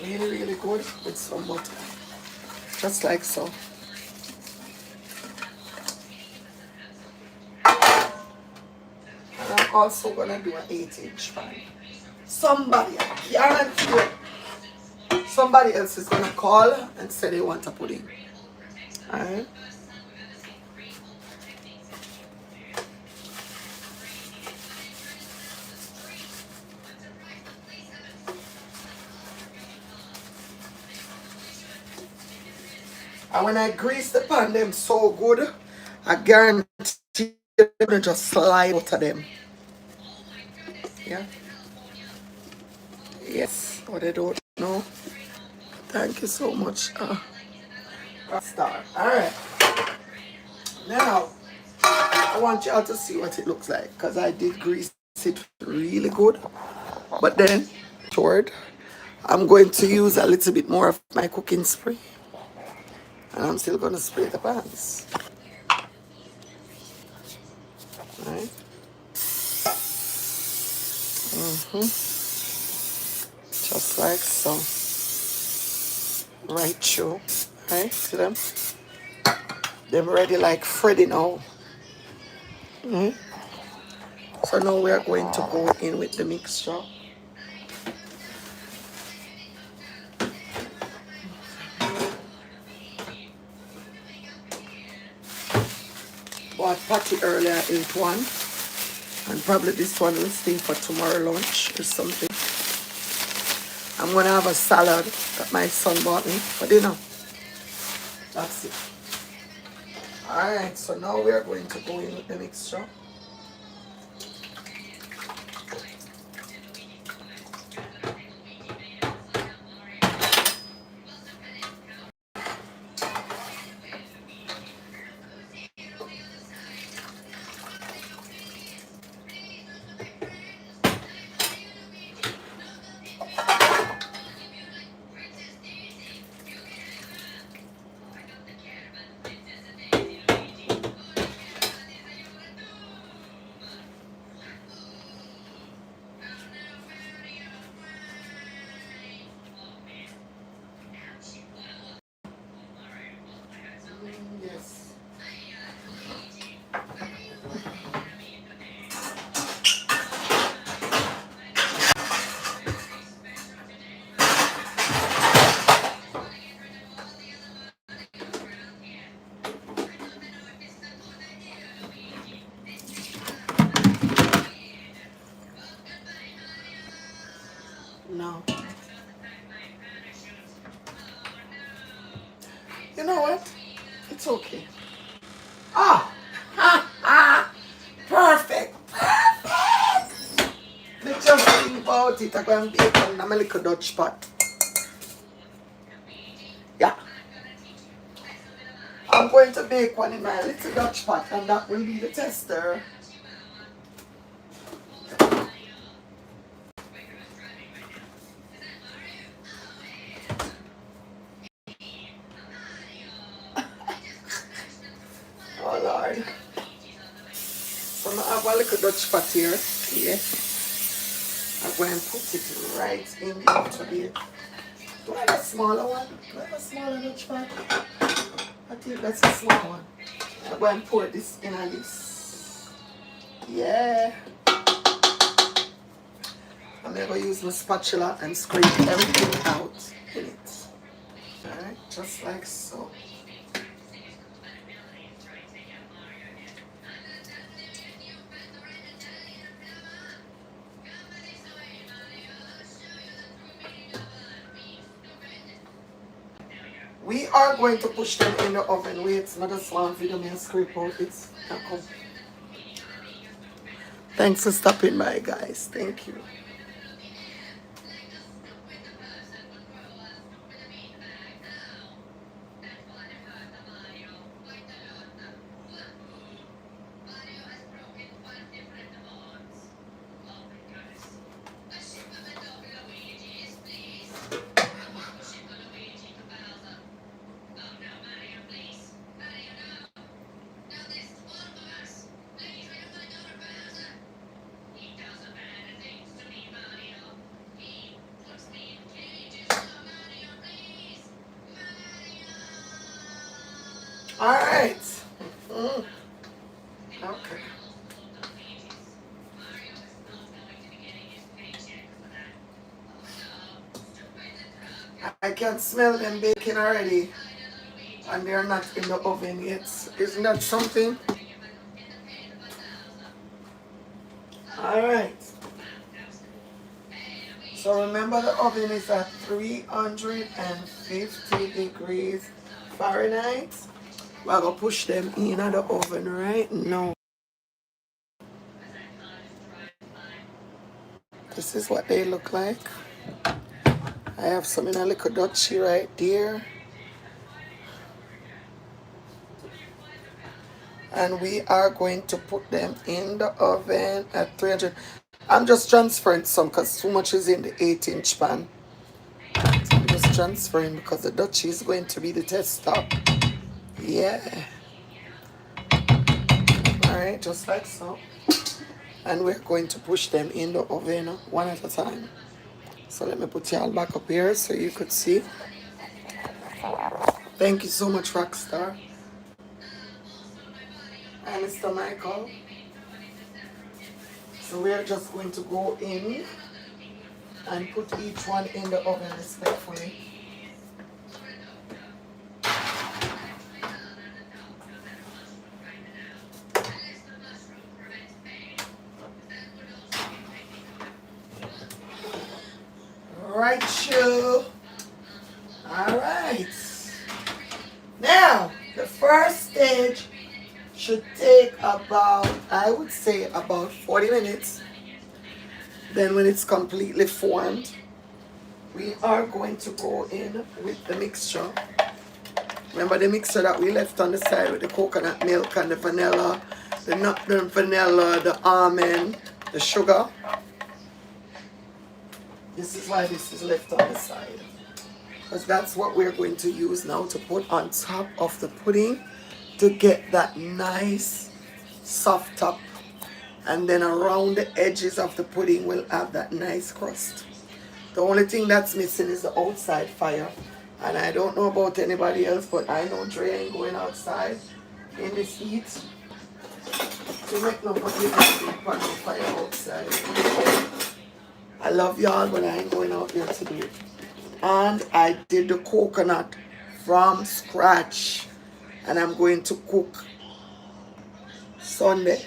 Really, really good with some butter. Just like so. And I'm also gonna do an 8-inch pan. Somebody, I guarantee you, somebody else is gonna call and say they want a pudding. Alright? And when I grease the pan them so good, I guarantee you're gonna just slide out of them. Yeah? Yes, what I don't know. Thank you so much. Star. Alright. Now, I want y'all to see what it looks like. Because I did grease it really good. But then, toward, I'm going to use a little bit more of my cooking spray. And I'm still going to spray the pans. Alright. Just like so. Right through. Right? See them? Them ready like Freddy now. Mhm. So now we are going to go in with the mixture. Bought patty earlier, ate one. And probably this one will stay for tomorrow lunch or something. I'm gonna have a salad that my son bought me for dinner. That's it. Alright, so now we are going to go in with the mixture. Yes. No. You know what? It's okay. Ah! Ha! Ha! Perfect! Perfect! Me just think about it. I'm going to bake on my little Dutch pot. Yeah. I'm going to bake one in my little Dutch pot, and that will be the tester. Oh Lord. So I have a little Dutch pot here. Yeah. I'm going to put it right in into the. Do I have a smaller one? Do I have a smaller Dutch pot? I think that's a small one. I'm going to pour this in on this. Yeah. I'm going to use my spatula and scrape everything out in it. Alright, just like so. We are going to push them in the oven. Wait, it's not a small video, me scrape out it. Come. Thanks for stopping by, guys. Thank you. All right. Mm. Okay. I can smell them baking already, and they're not in the oven yet. Isn't that something? All right. So remember the oven is at 350 degrees Fahrenheit. We're going to push them in the oven right now. This is what they look like. I have some in a little Dutchie right there. And we are going to put them in the oven at 300. I'm just transferring some because too much is in the 8-inch pan. So I'm just transferring because the Dutchie is going to be the tester. Yeah. Alright, just like so. And we're going to push them in the oven one at a time. So let me put y'all back up here so you could see. Thank you so much, Rockstar. Mr. Michael. So we are just going to go in and put each one in the oven respectfully. Right, you. All right. Now, the first stage should take about, I would say, about 40 minutes. Then when it's completely formed, we are going to go in with the mixture. Remember the mixture that we left on the side with the coconut milk and the vanilla, the nut, the vanilla, the almond, the sugar. This is why this is left on the side. Because that's what we're going to use now to put on top of the pudding to get that nice soft top. And then around the edges of the pudding will have that nice crust. The only thing that's missing is the outside fire. And I don't know about anybody else, but I know Drea ain't going outside in this heat to make no fire outside. I love y'all, but I ain't going out there to do it. And I did the coconut from scratch. And I'm going to cook Sunday.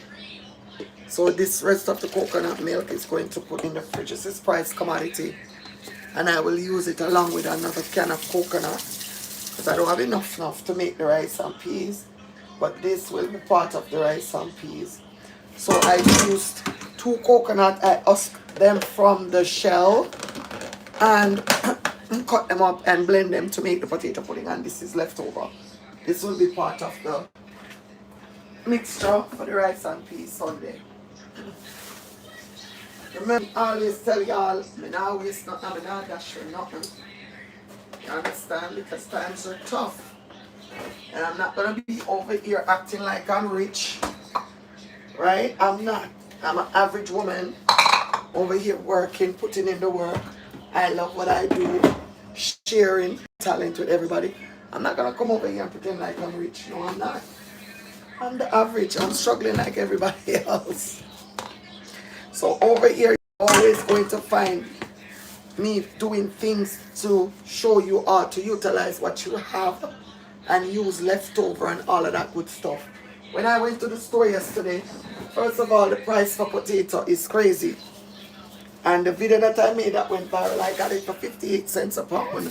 So this rest of the coconut milk is going to put in the fridge. This is price commodity. And I will use it along with another can of coconut. Because I don't have enough to make the rice and peas. But this will be part of the rice and peas. So I used 2 coconut. I husked them from the shell. And cut them up and blend them to make the potato pudding. And this is left over. This will be part of the mixture for the rice and peas Sunday. Remember, I always tell y'all, I not waste nothing, I not dash for nothing. You understand? Because times are tough. And I'm not going to be over here acting like I'm rich. Right? I'm not. I'm an average woman over here working, putting in the work. I love what I do, sharing talent with everybody. I'm not going to come over here and pretend like I'm rich. No, I'm not. I'm the average. I'm struggling like everybody else. So over here, you're always going to find me doing things to show you how to utilize what you have and use leftover and all of that good stuff. When I went to the store yesterday, first of all, the price for potato is crazy. And the video that I made that went viral, I got it for 58 cents a pound.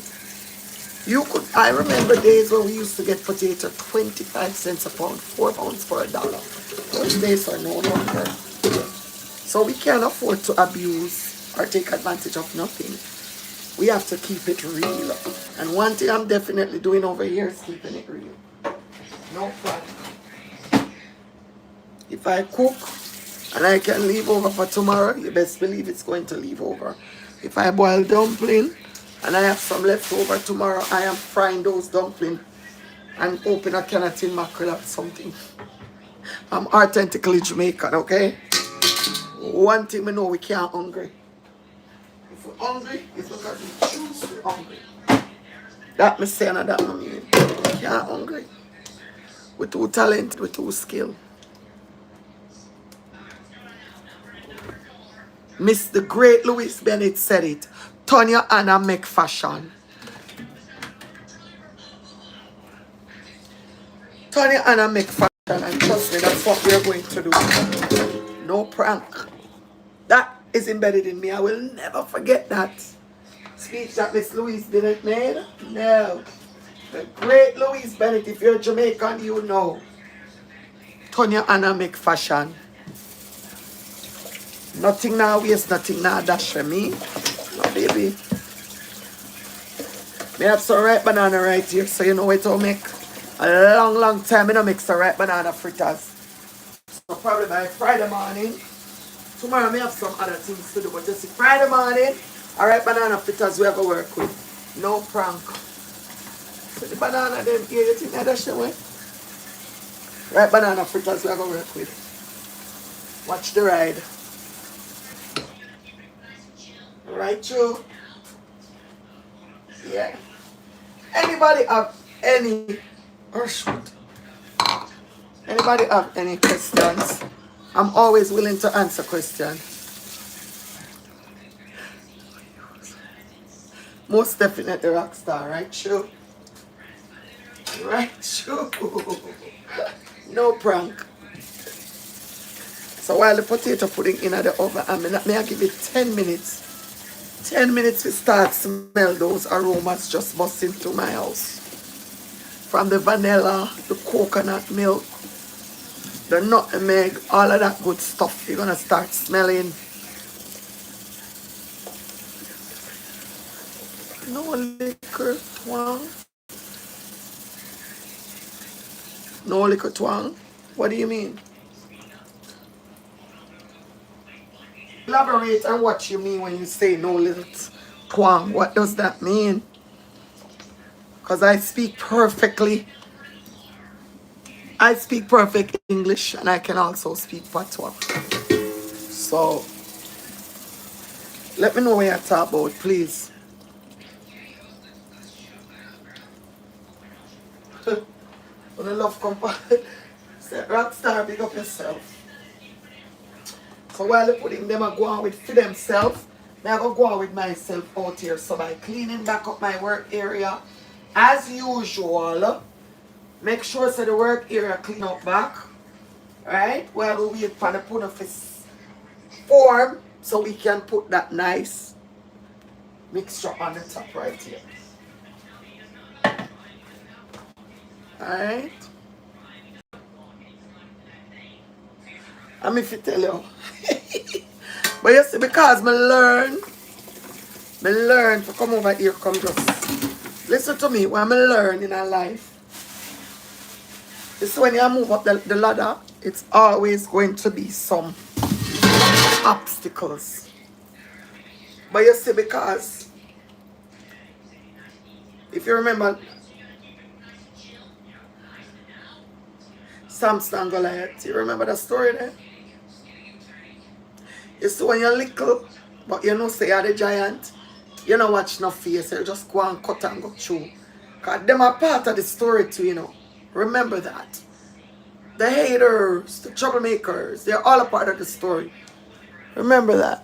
I remember days when we used to get potato 25 cents a pound, 4 pounds for $1. Those days are no longer. So we can't afford to abuse or take advantage of nothing. We have to keep it real. And one thing I'm definitely doing over here is keeping it real. No problem. If I cook and I can leave over for tomorrow, you best believe it's going to leave over. If I boil dumpling and I have some left over tomorrow, I am frying those dumplings and open a can of tin mackerel or something. I'm authentically Jamaican, okay? One thing we know, we can't hungry. If we're hungry, it's because we choose to be hungry. That me saying and that me mean. We can't hungry. We're too talented, we're too skilled. The great Louis Bennett said it. Turn your hand and make fashion. Turn your hand and make fashion, and trust me, that's what we're going to do. No prank. That is embedded in me. I will never forget that speech that Miss Louise Bennett made. No. The great Louise Bennett, if you're Jamaican, you know. Turn your hand and make fashion. Nothing now waste, nothing now dash for me. No, baby. Me have some ripe banana right here, so you know what I'll make. A long time I don't make some ripe banana fritters. So probably by Friday morning. Tomorrow I may have some other things to do, but just Friday morning, ripe banana fritters we have to work with. No prank. So the banana them here, you think I dash away? Ripe banana fritters we have to work with. Watch the ride. Right, Joe? Yeah. Anybody have any, or shoot, Anybody have any questions? I'm always willing to answer questions. Most definitely Rockstar, right? Sure. Right? Sure. No prank. So while the potato pudding in the oven, may I give it 10 minutes. 10 minutes to start smell those aromas just busting through my house. From the vanilla, the coconut milk, the nutmeg, all of that good stuff. You're gonna start smelling. No liquor twang. No liquor twang? What do you mean? Elaborate on what you mean when you say no little twang. What does that mean? Because I speak perfect English and I can also speak patois. So let me know what you're talking about, please. When I love company, say Rockstar, big up yourself. So while the pudding them are going with for themselves, I go on with myself out here. So by cleaning back up my work area, as usual, make sure so the work area clean up back. Right? While we wait for the pudding to form, so we can put that nice mixture on the top right here. Alright? I'm if you tell you. But you see, because me learn to come over here, come just listen to me. When I learn in our life, it's when you move up the ladder, it's always going to be some obstacles. But you see, because if you remember Samson and Goliath, you remember the story there? You see, when you're little, but you know say you're the giant, you don't watch no face, you just go and cut and go through. Because them are part of the story too, you know. Remember that. The haters, the troublemakers, they're all a part of the story. Remember that.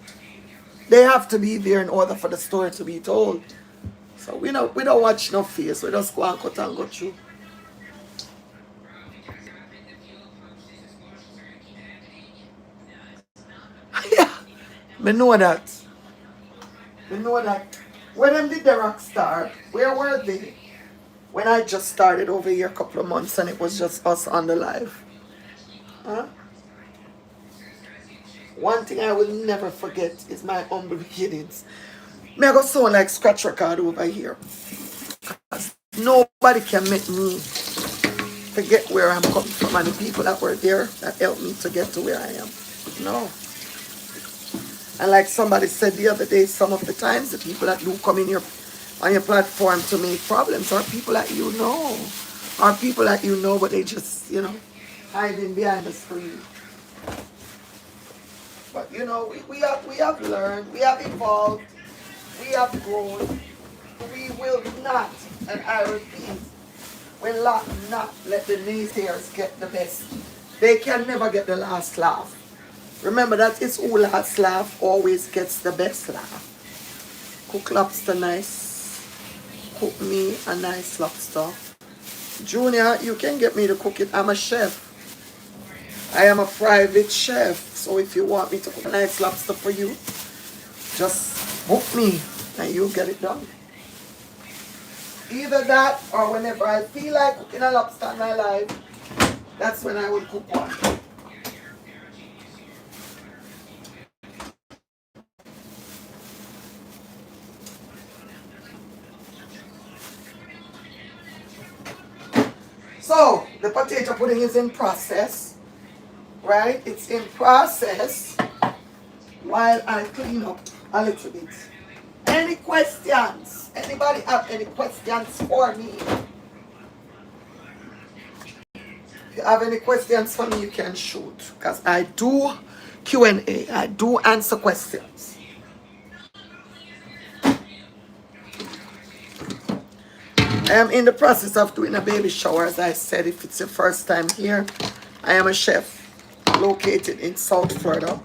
They have to be there in order for the story to be told. So we don't watch no face, we just go and cut and go through. Yeah, me know that. Me know that. When them did the Rockstar, where were they? When I just started over here a couple of months and it was just us on the live. Huh? One thing I will never forget is my humble beginnings. Me I go sound like scratch record over here. Nobody can make me forget where I'm coming from and the people that were there that helped me to get to where I am. No. And like somebody said the other day, some of the times the people that do come in on your platform to make problems are people that you know. Are people that you know but they just, hiding behind the screen. But we have learned, we have evolved, we have grown. We will not, and I repeat, will not let the naysayers get the best. They can never get the last laugh. Remember that it's who last laugh always gets the best laugh. Cook lobster nice. Cook me a nice lobster. Junior, you can get me to cook it. I'm a chef. I am a private chef. So if you want me to cook a nice lobster for you, just book me and you'll get it done. Either that or whenever I feel like cooking a lobster in my life, that's when I will cook one. So, the potato pudding is in process, right? It's in process while I clean up a little bit. Any questions? Anybody have any questions for me? If you have any questions for me, you can shoot. Because I do Q&A. I do answer questions. I am in the process of doing a baby shower. As I said, if it's your first time here, I am a chef located in South Florida.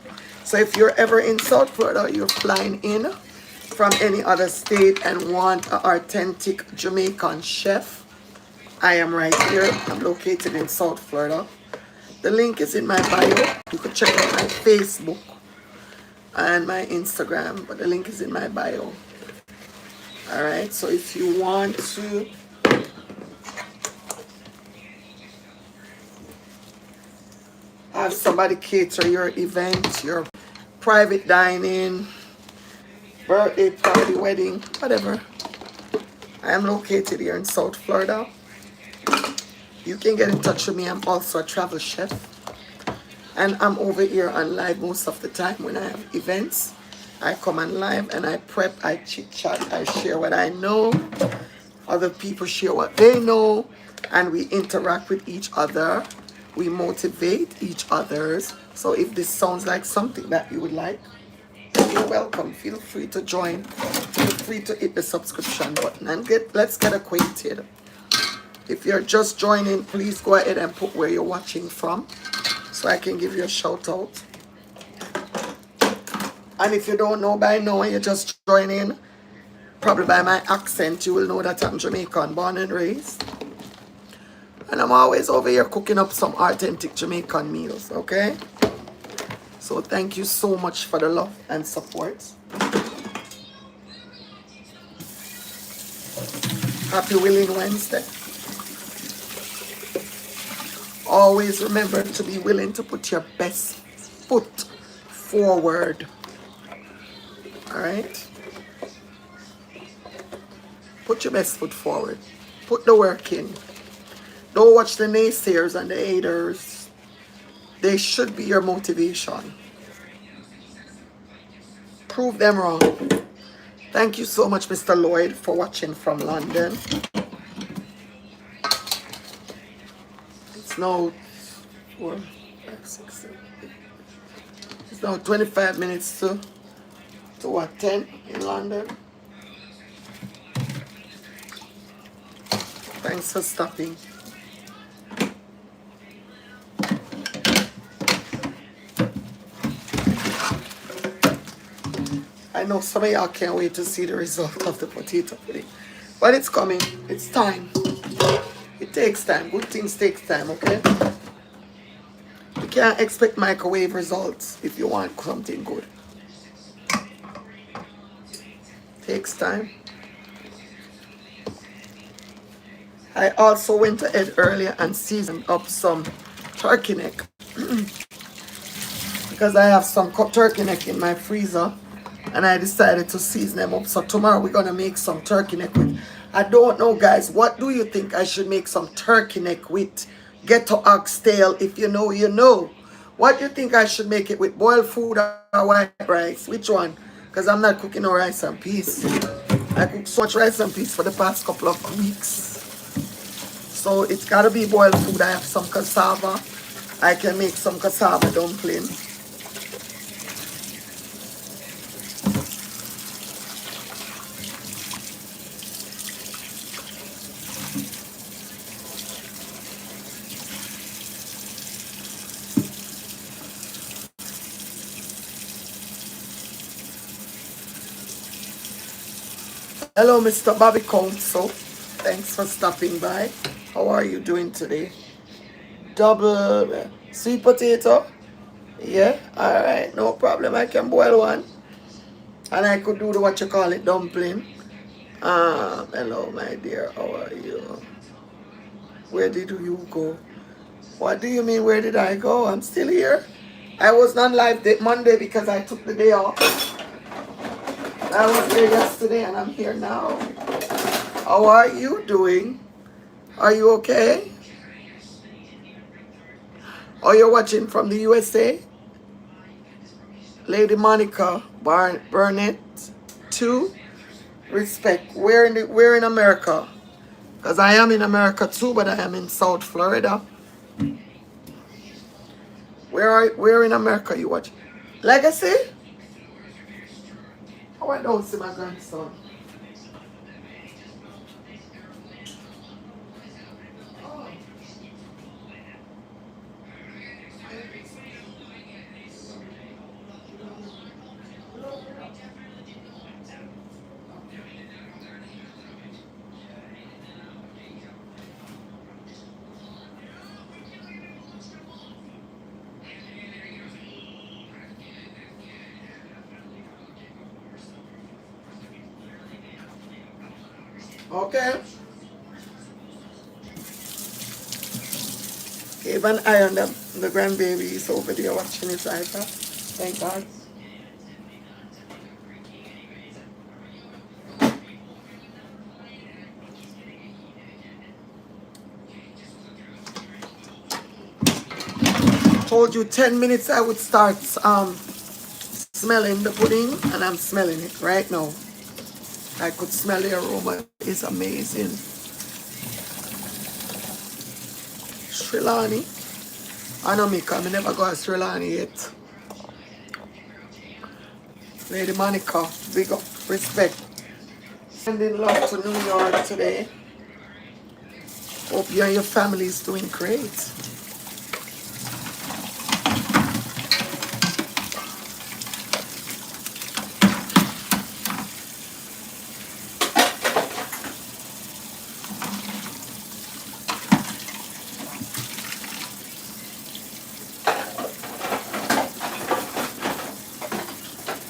So if you're ever in South Florida, you're flying in from any other state and want an authentic Jamaican chef, I am right here. I'm located in South Florida. The link is in my bio. You could check out my Facebook and my Instagram, but the link is in my bio. All right, so if you want to have somebody cater your event, your private dining, birthday party, wedding, whatever, I am located here in South Florida. You can get in touch with me. I'm also a travel chef. And I'm over here on live most of the time when I have events. I come on live and I prep, I chit chat, I share what I know. Other people share what they know. And we interact with each other. We motivate each others. So if this sounds like something that you would like, you're welcome. Feel free to join. Feel free to hit the subscription button and let's get acquainted. If you're just joining, please go ahead and put where you're watching from so I can give you a shout out. And if you don't know by now and you're just joining, probably by my accent, you will know that I'm Jamaican, born and raised. And I'm always over here cooking up some authentic Jamaican meals, okay? So thank you so much for the love and support. Happy Willing Wednesday. Always remember to be willing to put your best foot forward. All right? Put your best foot forward. Put the work in. Don't watch the naysayers and the haters. They should be your motivation. Prove them wrong. Thank you so much, Mr. Lloyd, for watching from London. It's now 4, 5, 6, 7, 8. It's now 25 minutes to what, 10 in London. Thanks for stopping. I know some of y'all can't wait to see the result of the potato pudding. But it's coming. It's time. It takes time. Good things take time, okay? You can't expect microwave results if you want something good. Takes time. I also went ahead earlier and seasoned up some turkey neck. Because I have some turkey neck in my freezer. And I decided to season them up. So tomorrow we're going to make some turkey neck with. I don't know, guys. What do you think I should make some turkey neck with? Ghetto oxtail. If you know, you know. What do you think I should make it with? Boiled food or white rice? Which one? Because I'm not cooking no rice and peas. I cooked so much rice and peas for the past couple of weeks. So it's got to be boiled food. I have some cassava. I can make some cassava dumpling. Hello, Mr. Bobby Council. Thanks for stopping by. How are you doing today? Double sweet potato? Yeah, alright, no problem. I can boil one. And I could do the what you call it, dumpling. Hello, my dear. How are you? Where did you go? What do you mean, where did I go? I'm still here. I was not live Monday because I took the day off. I was here yesterday and I'm here now. How are you doing? Are you okay? Oh, you're watching from the USA? Lady Monica Burnett 2. Respect. Where in America? Because I am in America too, but I am in South Florida. Where in America you watch? Legacy? Oh, I don't see my grandson. Okay? Keep an eye on the grandbaby. He's over there watching his iPad. Thank God. Told you 10 minutes I would start smelling the pudding, and I'm smelling it right now. I could smell the aroma. It's amazing. Sri Lani. I know me come. I never go to Sri Lani yet. Lady Monica, big up, respect. Sending love to New York today. Hope you and your family is doing great.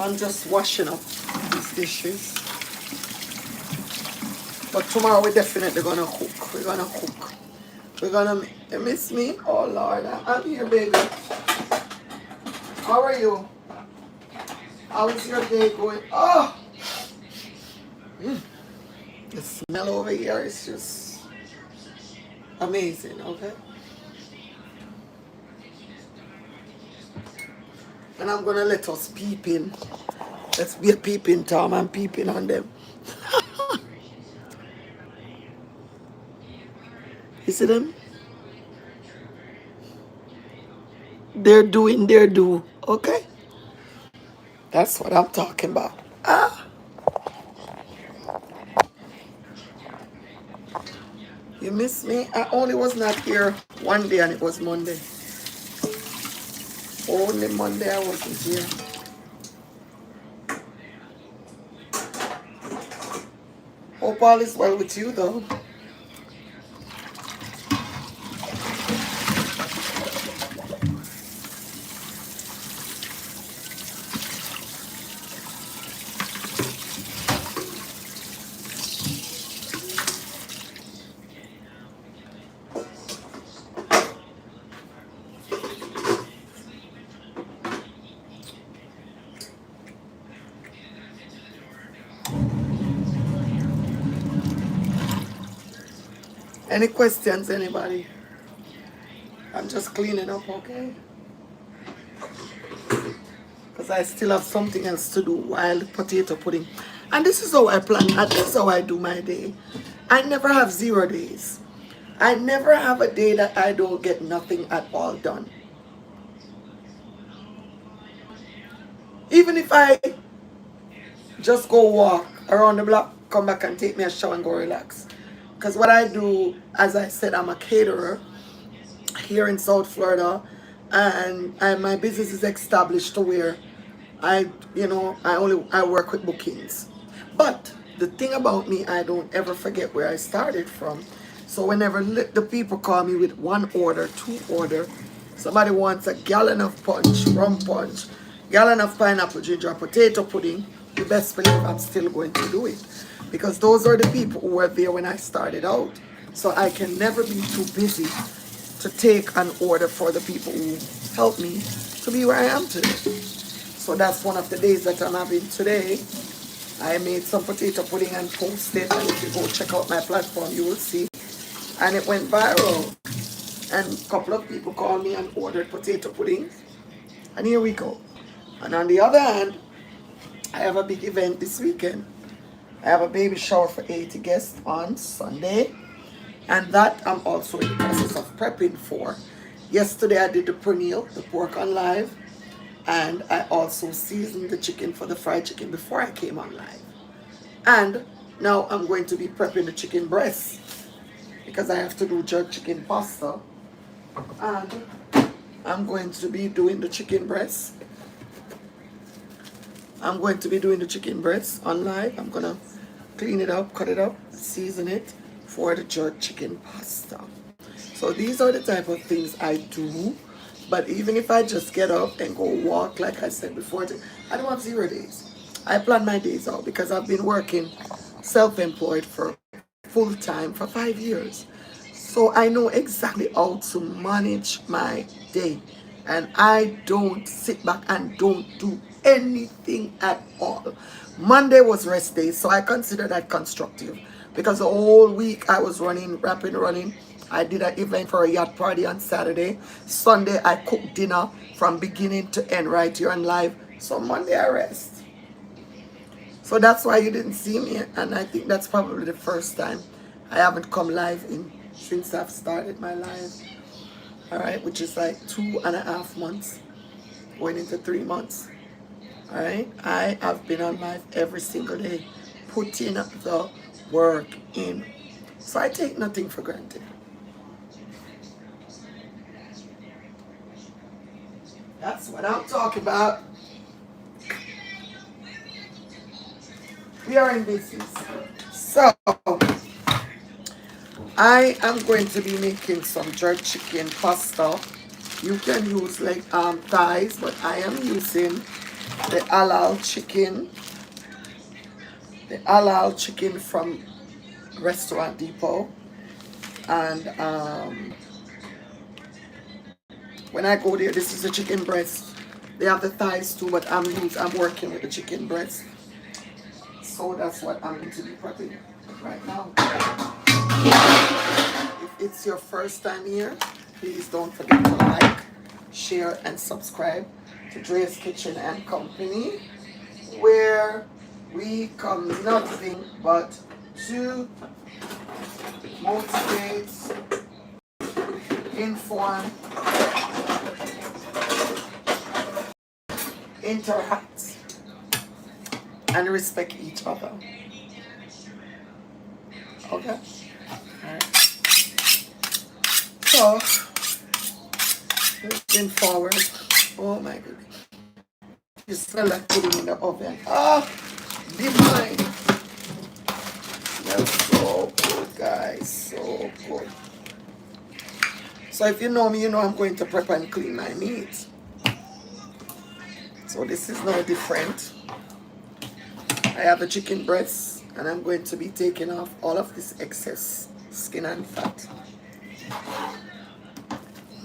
I'm just washing up these dishes. But tomorrow we're definitely gonna cook. We're gonna cook. We're gonna you miss me? Oh Lord, I'm here, baby. How are you? How is your day going? Oh, the smell over here is just amazing, okay? And I'm gonna let us peep in. Let's be a peeping Tom. I'm peeping on them. You see them? They're doing their do, okay? That's what I'm talking about. Ah, you miss me? I only was not here one day and it was Monday. Only Monday I wasn't here. Hope all is well with you though. Any questions, anybody? I'm just cleaning up, okay? Because I still have something else to do while the potato pudding. And this is how I plan, and this is how I do my day. I never have 0 days. I never have a day that I don't get nothing at all done. Even if I just go walk around the block, come back and take me a shower and go relax. Because what I do, as I said, I'm a caterer here in South Florida, and my business is established to where I work with bookings. But the thing about me, I don't ever forget where I started from. So whenever the people call me with 1 order, 2 order, somebody wants a gallon of punch, rum punch, gallon of pineapple ginger, potato pudding, you best believe I'm still going to do it. Because those are the people who were there when I started out. So I can never be too busy to take an order for the people who helped me to be where I am today. So that's one of the days that I'm having today. I made some potato pudding and posted, and if you go check out my platform, you will see. And it went viral. And a couple of people called me and ordered potato pudding. And here we go. And on the other hand, I have a big event this weekend. I have a baby shower for 80 guests on Sunday. And that I'm also in the process of prepping for. Yesterday I did the premeal, the pork on live. And I also seasoned the chicken for the fried chicken before I came on live. And now I'm going to be prepping the chicken breast because I have to do jerk chicken pasta. And I'm going to be doing the chicken breast. I'm going to be doing the chicken breast on live. I'm going to clean it up, cut it up, season it for the jerk chicken pasta. So these are the type of things I do. But even if I just get up and go walk, like I said before, I don't have 0 days. I plan my days out because I've been working self-employed for full time for 5 years. So I know exactly how to manage my day. And I don't sit back and don't do anything at all. Monday was rest day, so I consider that constructive because the whole week I was running, running. I did an event for a yacht party on Saturday. Sunday I cooked dinner from beginning to end right here on live. So Monday I rest. So that's why you didn't see me, and I think that's probably the first time I haven't come live in since I've started my live. All right, which is like 2.5 months, going into 3 months. All right, I have been on live every single day, putting the work in. So I take nothing for granted. That's what I'm talking about. We are in business. So I am going to be making some jerk chicken pasta. You can use like thighs, but I am using the halal chicken. The halal chicken from Restaurant Depot. And when I go there, this is the chicken breast. They have the thighs too, but I'm working with the chicken breast. So that's what I'm going to be prepping right now. If it's your first time here, please don't forget to like, share, and subscribe to Drea's Kitchen and Company, where we come nothing but to motivate, inform, interact, and respect each other. Okay? Alright. So, moving forward. Oh my goodness. You smell like putting in the oven. Ah, divine. Smells so good, guys. So good. So if you know me, you know I'm going to prep and clean my meat. So this is no different. I have the chicken breasts, and I'm going to be taking off all of this excess skin and fat.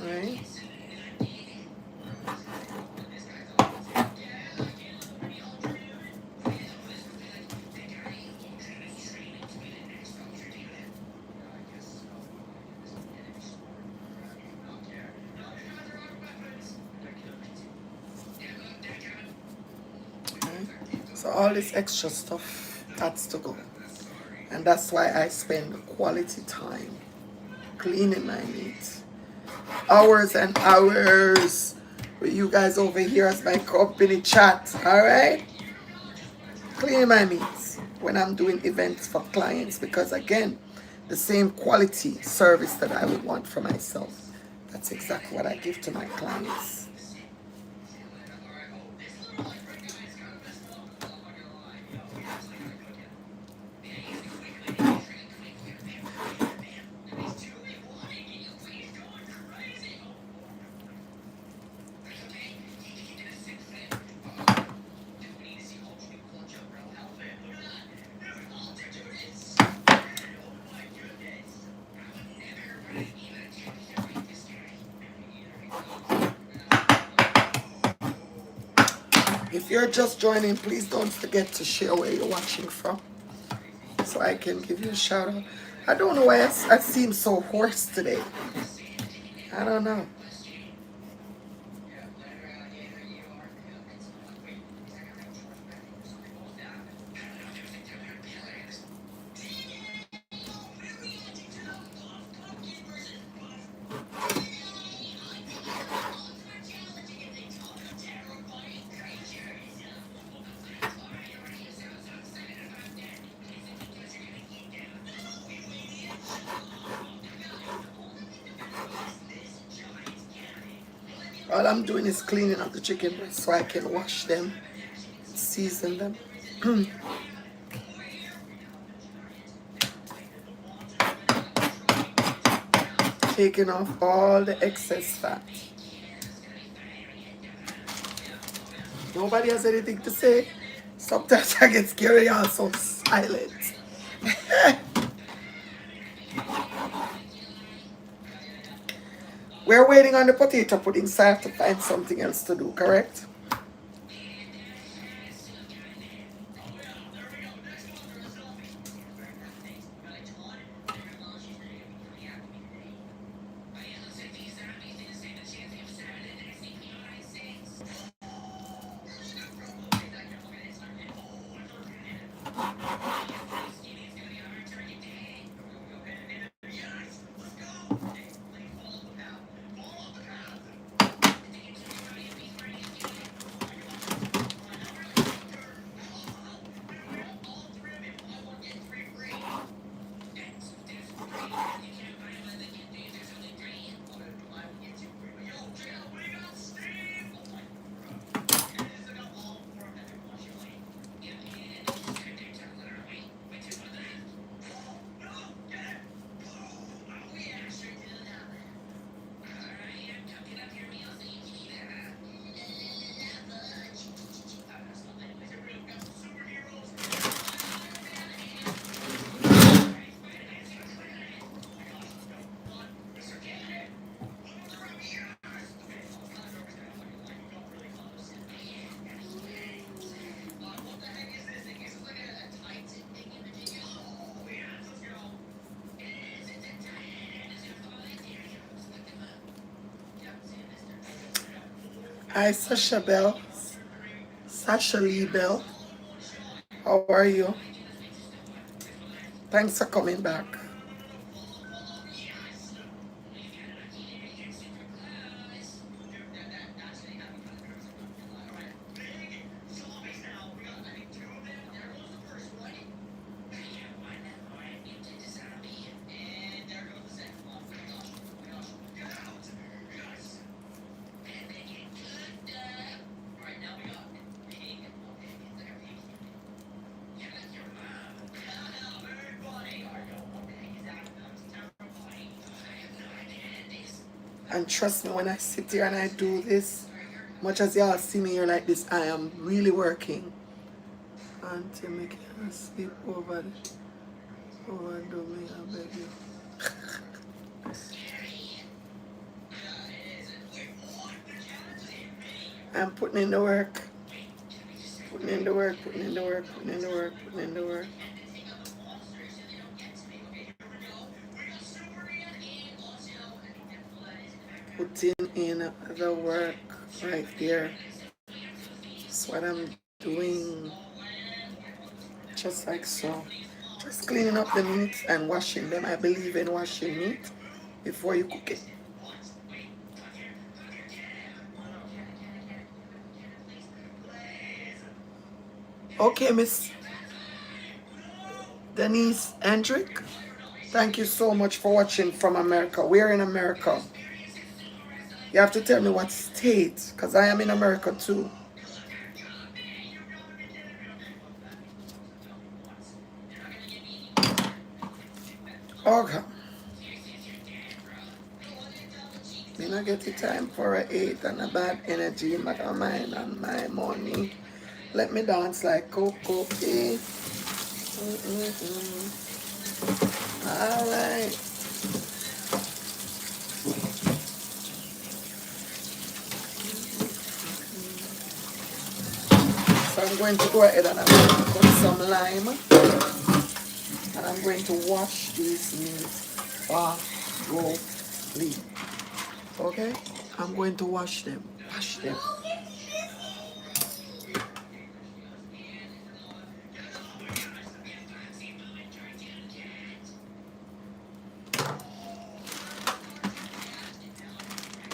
Alright. So all this extra stuff has to go. And that's why I spend quality time cleaning my meat. Hours and hours with you guys over here as my company chat. Alright? Cleaning my meat when I'm doing events for clients, because again, the same quality service that I would want for myself, that's exactly what I give to my clients. If you're just joining, please don't forget to share where you're watching from, so I can give you a shout out. I don't know why I seem so hoarse today. I don't know. All I'm doing is cleaning up the chicken breast so I can wash them, season them. Taking off all the excess fat. Nobody has anything to say. Sometimes I get scary, I'm so silent. We're waiting on the potato pudding, so I have to find something else to do, correct? Hi, Sasha Bell. Sasha Lee Bell. How are you? Thanks for coming back. And trust me, when I sit here and I do this, much as y'all see me here like this, I am really working until me can sleep overdo me, I beg you. I'm putting in the work, putting in the work, putting in the work, putting in the work, putting in the work. Putting in the work right there. That's what I'm doing. Just like so. Just cleaning up the meat and washing them. I believe in washing meat before you cook it. Okay, Miss Denise Hendrick, thank you so much for watching from America. We're in America. You have to tell me what state, because I am in America too. Okay. Me not get the time for a 8 and a bad energy in my mind and my money. Let me dance like Coco. Alright. So I'm going to go ahead and I'm going to put some lime. And I'm going to wash these meat thoroughly. Okay? I'm going to wash them. Wash them.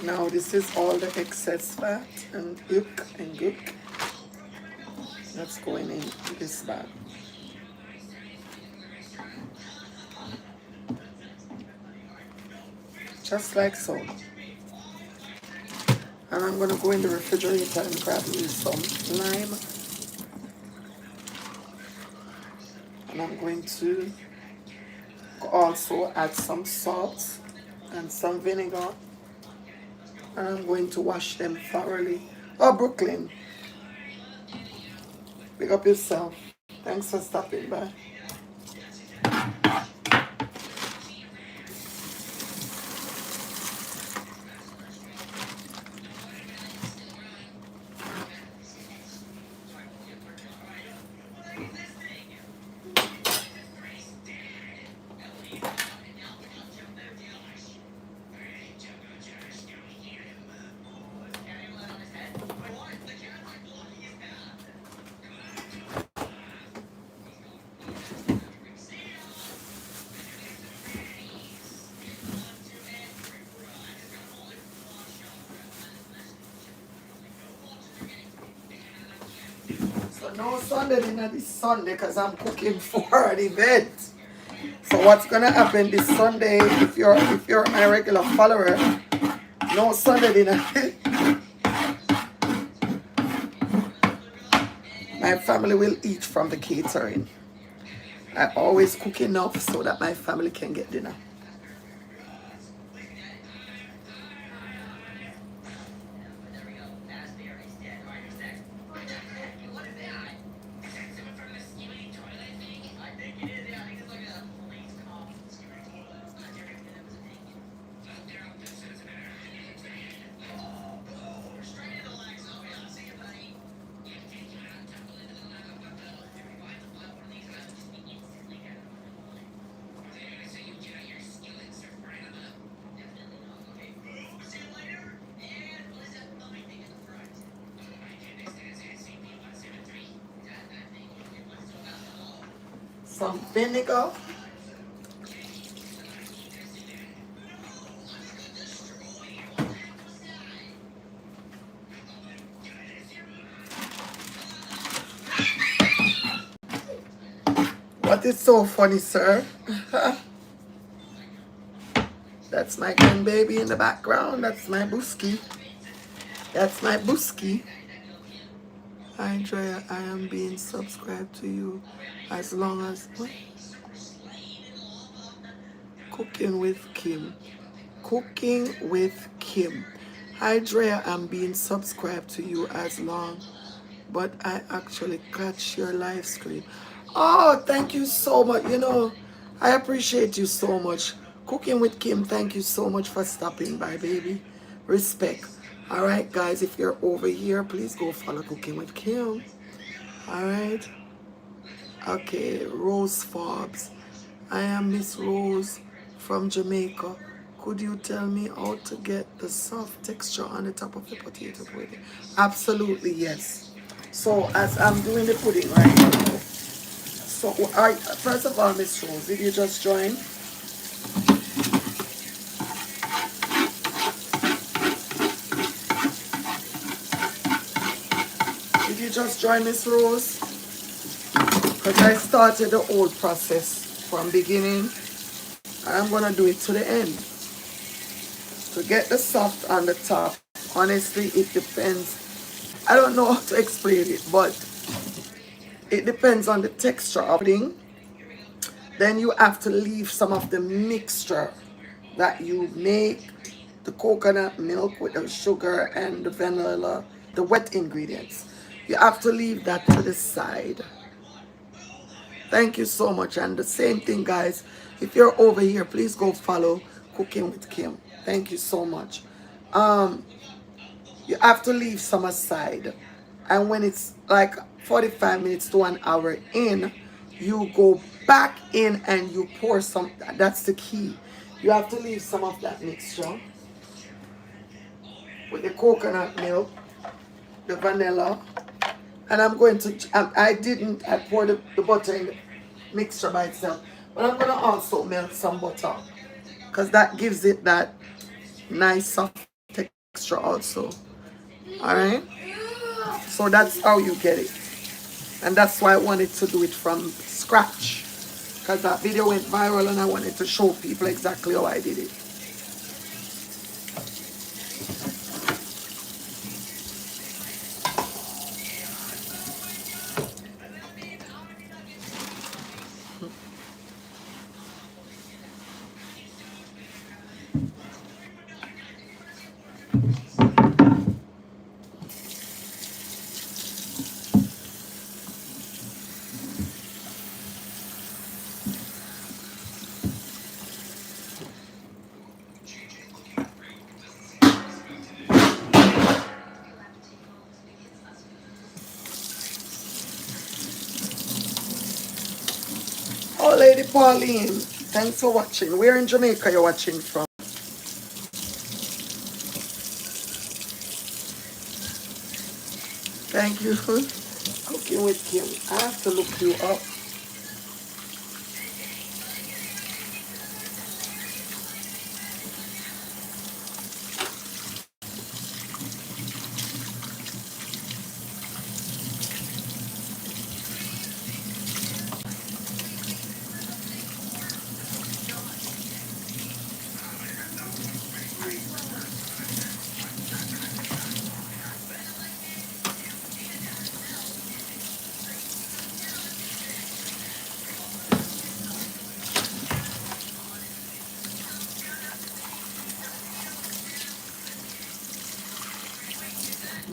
Now this is all the excess fat and yolk and gook that's going in this bag. Just like so. And I'm gonna go in the refrigerator and grab me some lime. And I'm going to also add some salt and some vinegar. And I'm going to wash them thoroughly. Oh, Brooklyn, pick up yourself. Thanks for stopping by. No Sunday dinner this Sunday because I'm cooking for an event. So what's gonna happen this Sunday if you're my regular follower? No Sunday dinner. My family will eat from the catering. I always cook enough so that my family can get dinner. Some vinegar. What is so funny, sir? That's my grandbaby in the background. That's my Booski. That's my Booski. Hi, Drea. I am being subscribed to you as long as... What? Cooking with Kim. Cooking with Kim. Hi, Drea. I'm being subscribed to you as long, but I actually catch your live stream. Oh, thank you so much. You know, I appreciate you so much. Cooking with Kim, thank you so much for stopping by, baby. Respect. All right, guys, if you're over here, please go follow Cooking with Kim. All right. Okay, Rose Forbes. I am Miss Rose from Jamaica. Could you tell me how to get the soft texture on the top of the potato pudding? Absolutely, yes. So as I'm doing the pudding right now, so first of all, Miss Rose, did you just join? Did you just join, Miss Rose? Because I started the whole process from beginning. I'm gonna do it to the end. To get the soft on the top, honestly, it depends. I don't know how to explain it, but it depends on the texture of the pudding. Then you have to leave some of the mixture that you make, the coconut milk with the sugar and the vanilla, the wet ingredients. You have to leave that to the side. Thank you so much. And the same thing, guys, if you're over here, please go follow Cooking with Kim. Thank you so much. You have to leave some aside. And when it's like 45 minutes to an hour in, you go back in and you pour some. That's the key. You have to leave some of that mixture with the coconut milk, the vanilla. And I'm going to, I poured the butter in the mixture by itself. But I'm going to also melt some butter, because that gives it that nice soft texture also. Alright? So that's how you get it. And that's why I wanted to do it from scratch. Because that video went viral and I wanted to show people exactly how I did it. Oh, Lady Pauline, thanks for watching. Where in Jamaica you're watching from? Thank you. Cooking with Kim. I have to look you up.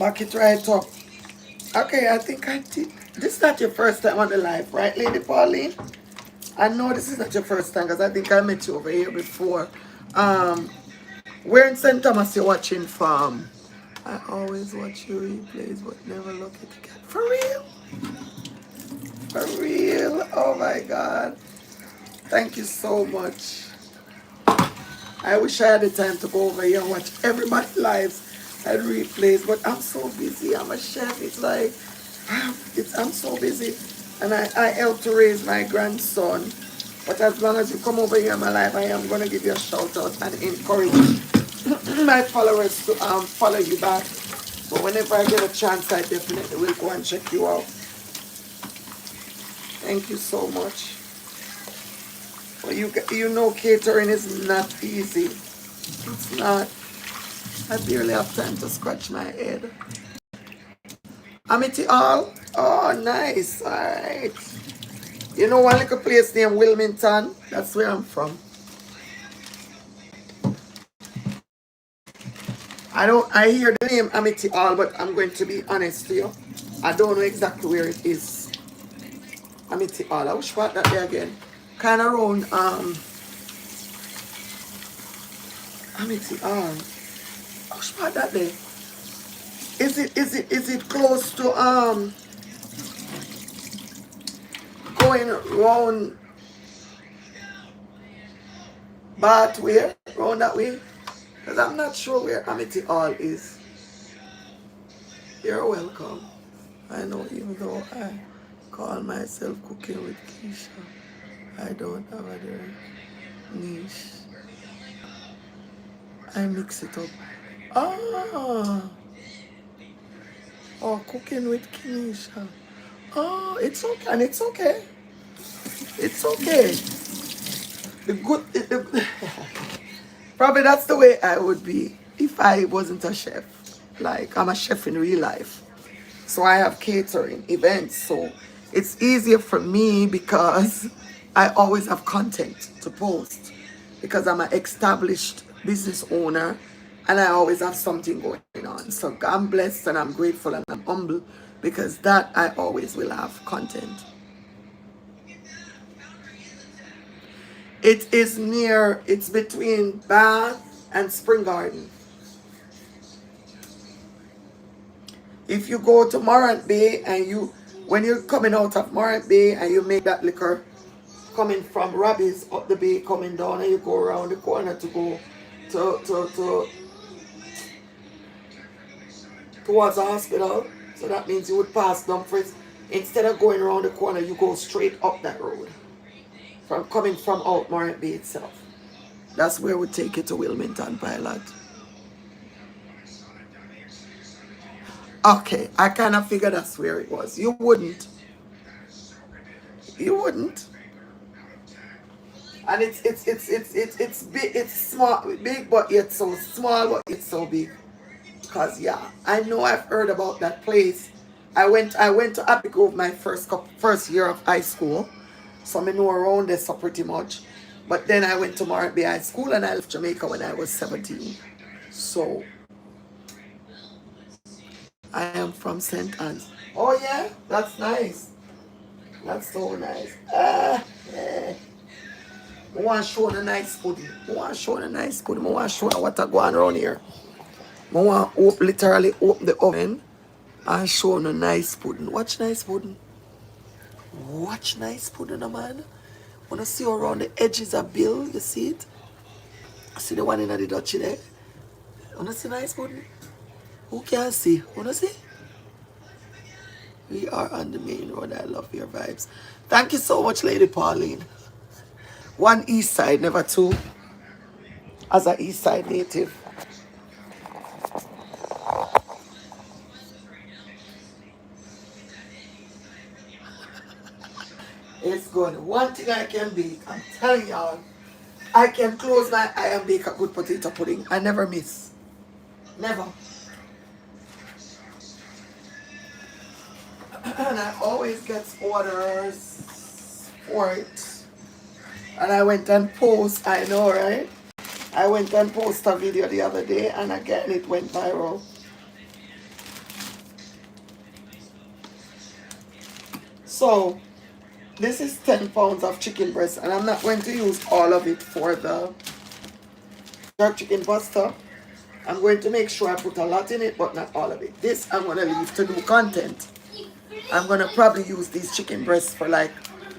Back it right up. Okay, I think I did. This is not your first time on the live, right, Lady Pauline? I know this is not your first time because I think I met you over here before. Um, where in St. Thomas you're watching from? I always watch your replays but never look at the cat. For real? For real? Oh my God. Thank you so much. I wish I had the time to go over here and watch everybody's lives and replays, but I'm so busy. I'm a chef. It's like, I'm so busy. And I help to raise my grandson. But as long as you come over here in my life, I am going to give you a shout out and encourage my followers to follow you back. But whenever I get a chance, I definitely will go and check you out. Thank you so much. Well, you know catering is not easy. It's not. I barely have time to scratch my head. Amity Hall? Oh, nice. All right. You know one little place named Wilmington? That's where I'm from. I hear the name Amity Hall, but I'm going to be honest to you. I don't know exactly where it is. Amity Hall. I wish part that there again. Kind of around Amity Hall. I wish part that there. Is it close to going round Bath way? Round that way? Because I'm not sure where Amity Hall is. You're welcome. I know even though I call myself Cooking with Keisha, I don't have a direct niche. I mix it up. Ah, oh, Cooking with Keisha. Oh, it's okay, and it's okay. It's okay. Probably that's the way I would be if I wasn't a chef. Like, I'm a chef in real life. So I have catering events. So it's easier for me because I always have content to post because I'm an established business owner and I always have something going on. So I'm blessed and I'm grateful and I'm humble because that I always will have content. It is near, it's between Bath and Spring Garden. If you go to Morant Bay and when you're coming out of Morant Bay and you make that liquor coming from Robbie's up the bay, coming down, and you go around the corner to go towards the hospital. So that means you would pass Dumfries. Instead of going around the corner, you go straight up that road. Coming from out Morant Bay itself. That's where we take it to Wilmington Pilot. Okay, I kind of figured that's where it was. You wouldn't. You wouldn't. And it's big, it's small, big, but yet so small, but it's so big. Cause yeah, I know I've heard about that place. I went to Happy Grove my first year of high school, so I know around there so pretty much. But then I went to Morant Bay High School and I left Jamaica when I was 17. So I am from St. Anne's. Oh yeah, that's nice. That's so nice. I want to show the nice pudding. I want to show the nice pudding. I want to show what I going around here. I want to literally open the oven and show the nice pudding. Watch nice pudding. Watch nice pudding, man. Want to see around the edges of Bill? You see it? See the one in the Dutchie there? Want to see nice pudding? Who can see? Want to see? We are on the main road. I love your vibes. Thank you so much, Lady Pauline. One east side, never two. As an east side native. It's good. One thing I can bake, I'm telling y'all, I can close my eye and bake a good potato pudding. I never miss. Never. And I always get orders for it. And I went and post, I know, right? I went and posted a video the other day and again it went viral. So this is 10 pounds of chicken breast, and I'm not going to use all of it for the jerk chicken pasta. I'm going to make sure I put a lot in it, but not all of it. This I'm going to leave to do content. I'm going to probably use these chicken breasts for like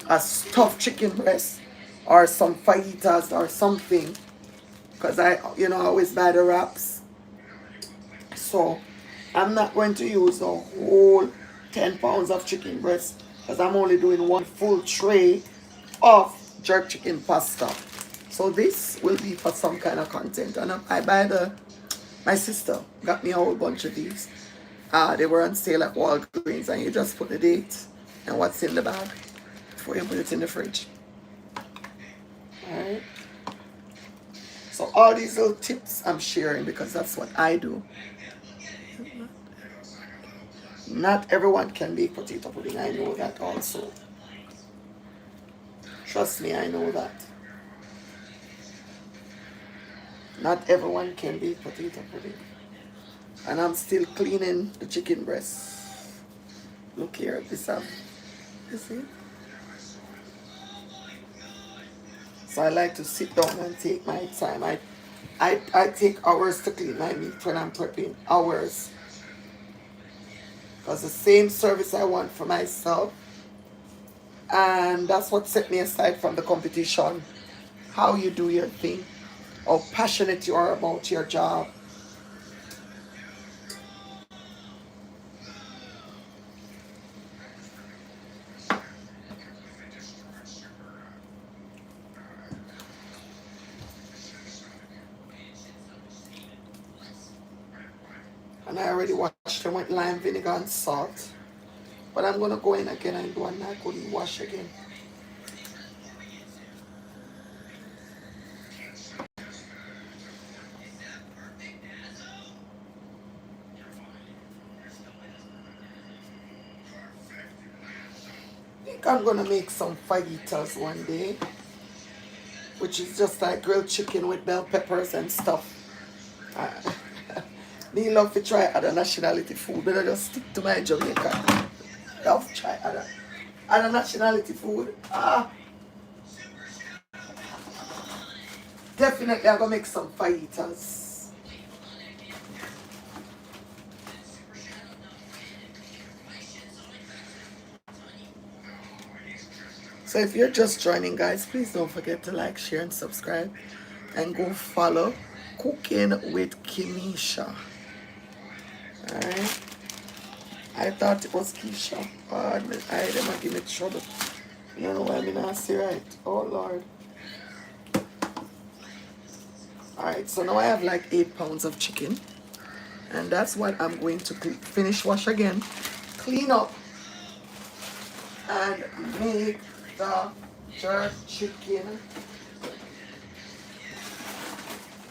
a stuffed chicken breast or some fajitas or something. Because I always buy the wraps. So I'm not going to use the whole 10 pounds of chicken breast because I'm only doing one full tray of jerk chicken pasta. So this will be for some kind of content. And my sister got me a whole bunch of these. They were on sale at Walgreens, and you just put the date and what's in the bag before you put it in the fridge. Alright. So all these little tips I'm sharing because that's what I do. Not everyone can make potato pudding. I know that also. Trust me, I know that. Not everyone can make potato pudding. And I'm still cleaning the chicken breast. Look here, you see? So I like to sit down and take my time. I take hours to clean my meat when I'm prepping. Hours. Because the same service I want for myself. And that's what set me aside from the competition. How you do your thing. How passionate you are about your job. And I already washed them with lime vinegar and salt. But I'm going to go in again and do a good wash again. I think I'm going to make some fajitas one day. Which is just like grilled chicken with bell peppers and stuff. Me love to try other nationality food, but I just stick to my Jamaican. Love to try other nationality food. Definitely I'm gonna make some fajitas. So if you're just joining, guys, please don't forget to like, share, and subscribe. And go follow Cooking with Kimisha. Alright. I thought it was Keisha. God, I didn't give me trouble. You don't know why I'm not say right. Oh Lord. Alright, so now I have like 8 pounds of chicken. And that's what I'm going to finish wash again. Clean up. And make the jerk chicken.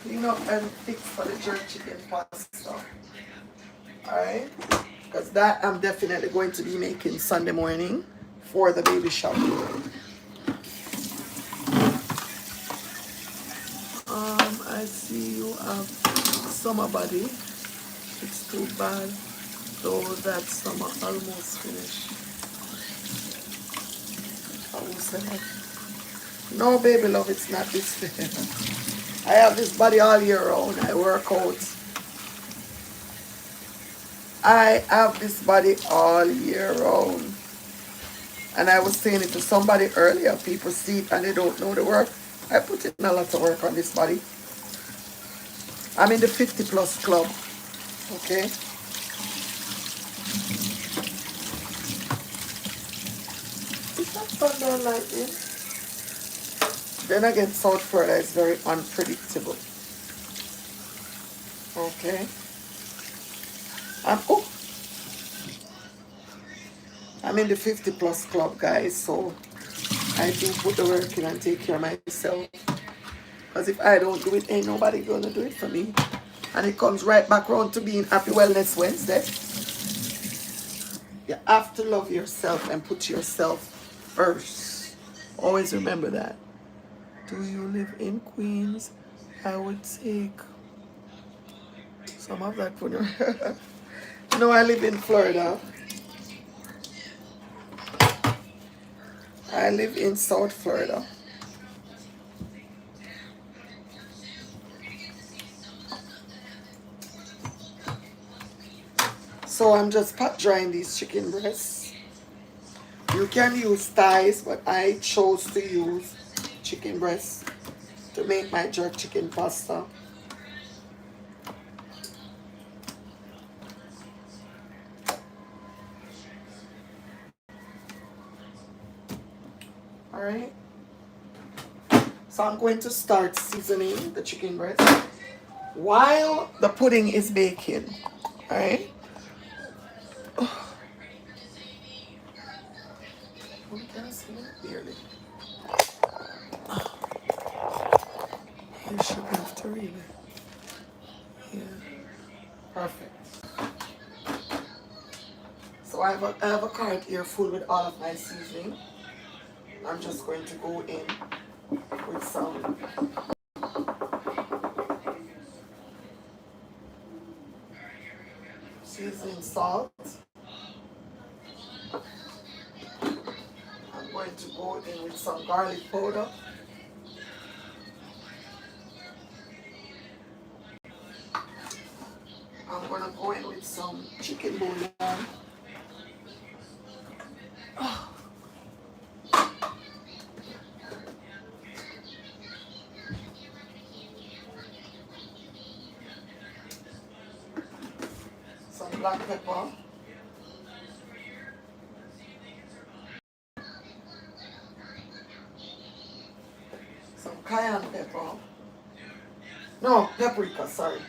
Clean up and fix for the jerk chicken pasta. Alright? Because that I'm definitely going to be making Sunday morning for the baby shower. I see you have summer body. It's too bad though that summer almost finished. I will say that. No, baby love, it's not this. I have this body all year round. I work out. I have this body all year round. And I was saying it to somebody earlier. People see it and they don't know the work. I put in a lot of work on this body. I'm in the 50 plus club. Okay? Is that thunder and lightning? Then again, South Florida is very unpredictable. Okay? I'm in the 50 plus club, guys, so I do put the work in and take care of myself. Because if I don't do it, ain't nobody gonna do it for me. And it comes right back around to being Happy Wellness Wednesday. You have to love yourself and put yourself first. Always remember that. Do you live in Queens? I would take some of that for you. No, I live in Florida. I live in South Florida. So I'm just pat drying these chicken breasts. You can use thighs, but I chose to use chicken breasts to make my jerk chicken pasta. Alright. So I'm going to start seasoning the chicken breast while the pudding is baking. Alright. Oh, can I see that? Barely. You should have to read it. Yeah. Perfect. So I have a cart here full with all of my seasoning. I'm just going to go in with some seasoning salt. I'm going to go in with some garlic powder. I'm going to go in with some chicken bouillon. Some black pepper. Some cayenne pepper. No, paprika, sorry.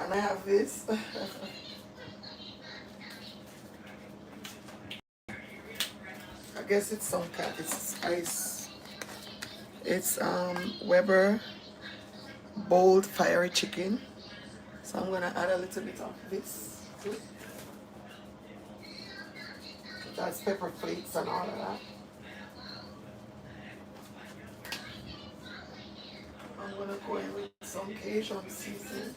And I have this. I guess it's some kind, it's ice. It's Weber bold fiery chicken. So I'm gonna add a little bit of this too. That's pepper flakes and all of that. I'm gonna go in with some Cajun seasoning.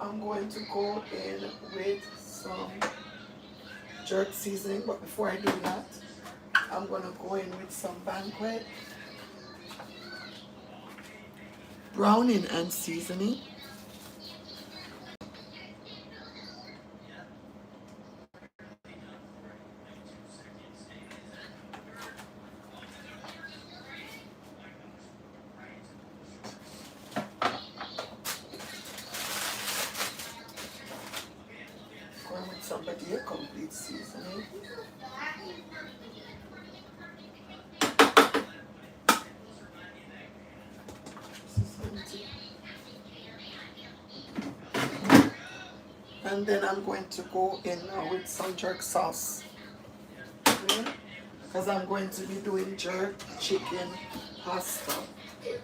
I'm going to go in with some jerk seasoning, but before I do that, I'm gonna go in with some banquet browning and seasoning. Going with somebody a complete seasoning. And then I'm going to go in now with some jerk sauce. Because I'm going to be doing jerk chicken pasta. Okay.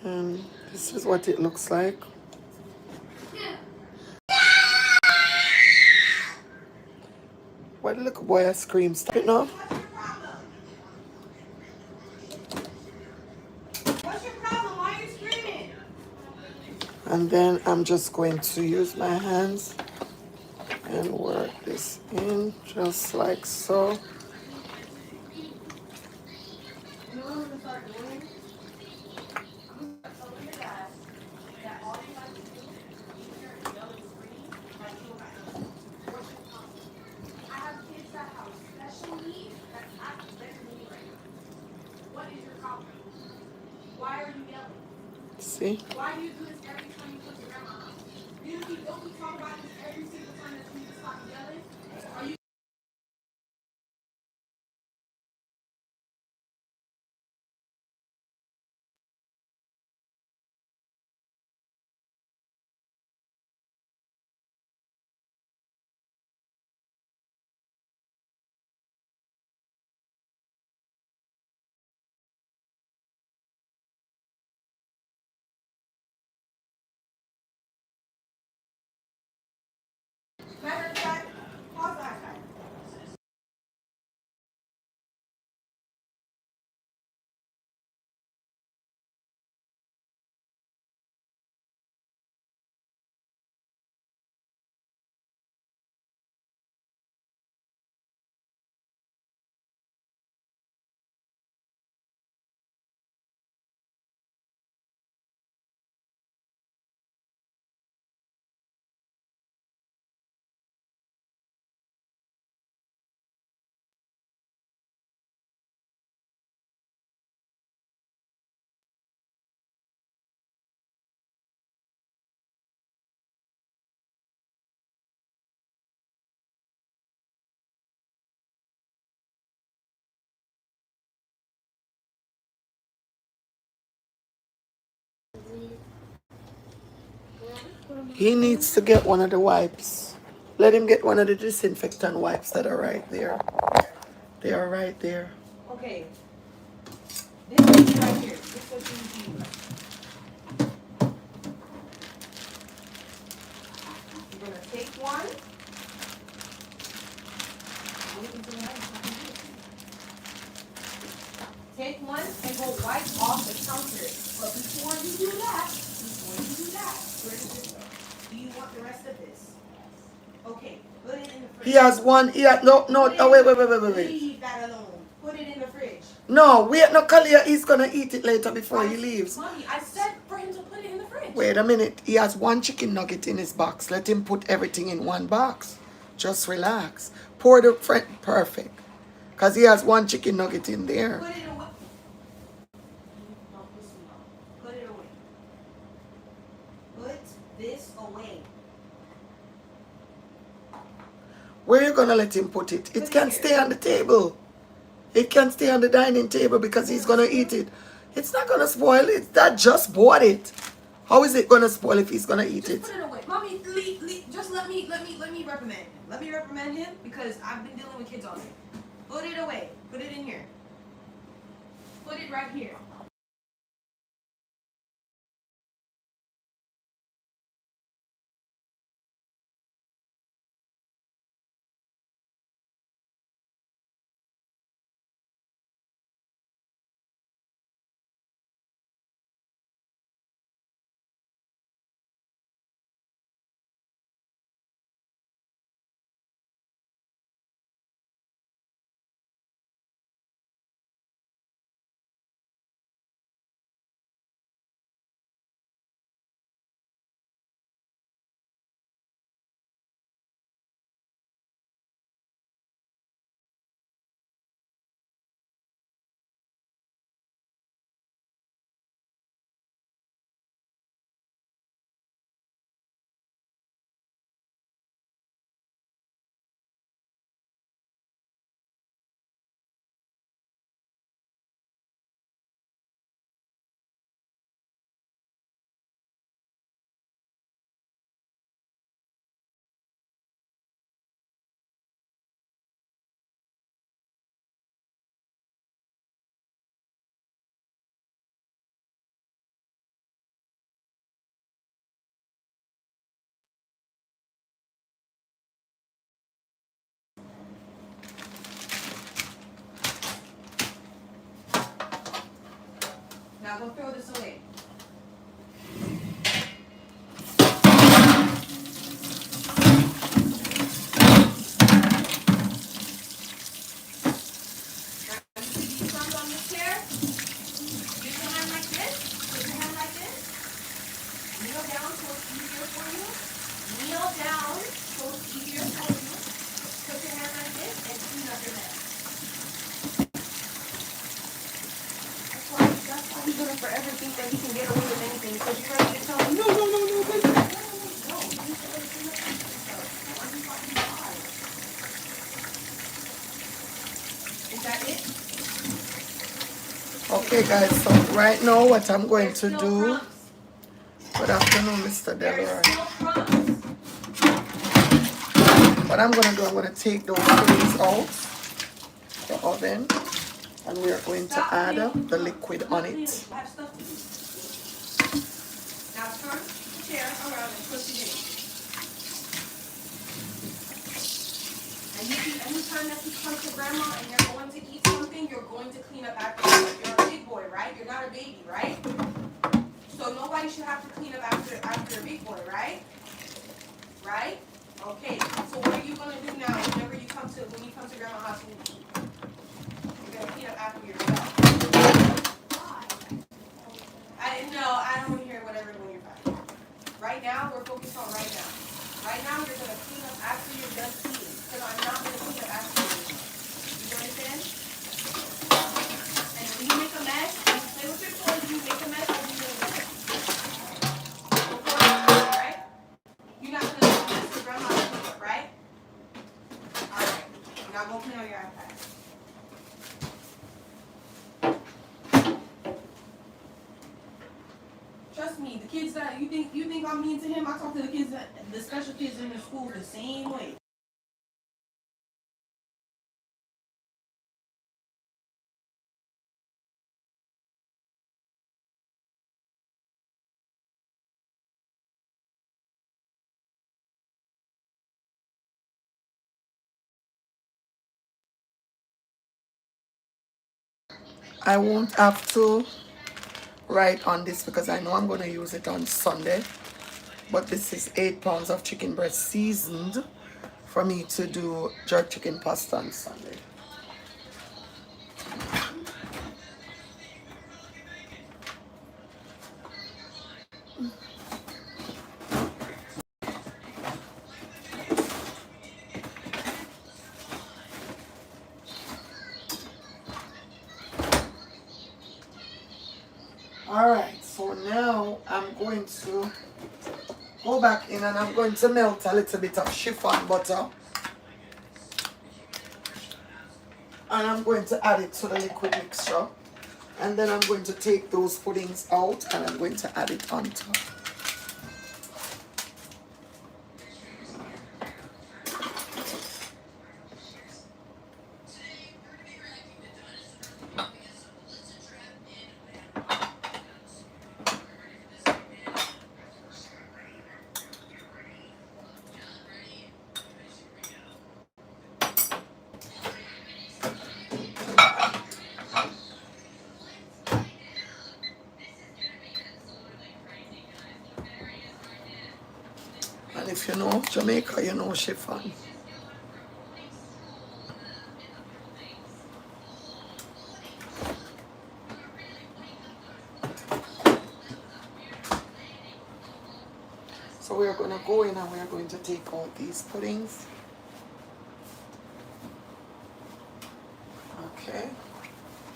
And this is what it looks like. Why the little boy has screamed? Stop it now. What's your problem? Why are you screaming? And then I'm just going to use my hands and work this in just like so. You know what I'm gonna start doing? So look at that. That all you have to do is hear a yellow scream, like you got what's your problem? I have kids that have special needs that's acting better than me right now. What is your problem? Why are you yelling? See? Why do you do this every time you come to grandma's house? Don't we talk about this every single time that you need to stop yelling? Are you He needs to get one of the wipes. Let him get one of the disinfectant wipes that are right there. They are right there. Okay. This is right here. This is what you need to use. You're gonna take one. Take one and go wipe off the counter. But before you do that, where does this go? Do you want the rest of this? Okay, put it in the fridge. He has one. No. Oh, wait. Leave that alone. Put it in the fridge. No, wait. No, Kalia. He's gonna eat it later before he leaves. Mommy, I said for him to put it in the fridge. Wait a minute. He has one chicken nugget in his box. Let him put everything in one box. Just relax. Pour the perfect. Because he has one chicken nugget in there. Put it away. No, put it away. Put this away. Where are you going to let him put it? It can stay on the table. It can stay on the dining table because he's going to eat it. It's not going to spoil it. That just bought it. How is it going to spoil if he's going to eat it? Just put it away. Mommy, just let me reprimand him. Let me reprimand him because I've been dealing with kids all day. Put it away. Put it in here. Put it right here. Now go throw this away. Forever think that he can get away with anything because you're ready to tell him, no, is that it? Okay, guys. So right now what I'm going to do. Good afternoon, Mr. Delroy. What I'm going to do, I'm going to take those things out the oven. And we are going to add the liquid on it. Now turn the chair around and push it in. And anytime that you come to grandma and you're going to eat something, you're going to clean up after yourself. You're a big boy, right? You're not a baby, right? So nobody should have to clean up after a big boy, right? Right? Okay. So what are you gonna do now when you come to grandma's house and eat? You're gonna clean up after yourself. I don't want to hear whatever when you're fine. Right now, we're focused on right now. Right now, you're gonna clean up after you're done eating. Because I'm not gonna clean up after you. You understand? And when you make a mess, when you play with your toys, you make a mess, I'll be doing that. Right? You're not gonna mess with grandma's cleanup, right? Alright. Now go play on your iPad. Trust me, the kids that you think I'm mean to him. I talk to the kids that the special kids in the school the same way. I won't have to write on this because I know I'm going to use it on Sunday. But this is 8 pounds of chicken breast seasoned for me to do jerk chicken pasta on Sunday. Alright, so now I'm going to go back in and I'm going to melt a little bit of chiffon butter. And I'm going to add it to the liquid mixture. And then I'm going to take those puddings out and I'm going to add it on top. And if you know Jamaica, you know chiffon. So we're going to go in and we're going to take out these puddings. Okay.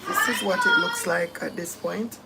This is what it looks like at this point.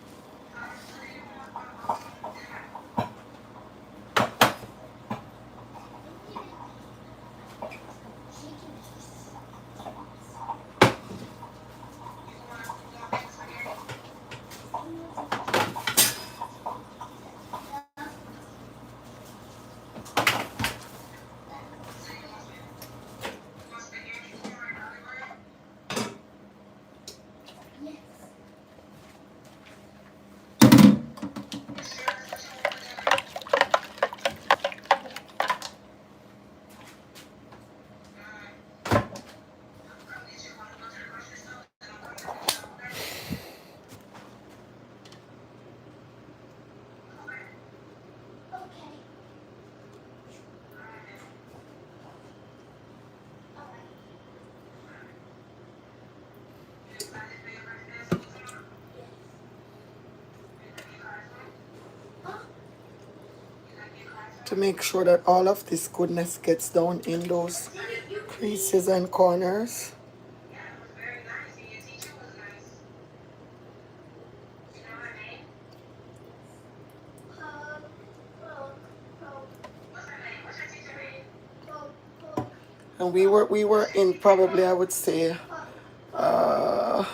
To make sure that all of this goodness gets down in those creases and corners. And we were in probably, I would say, about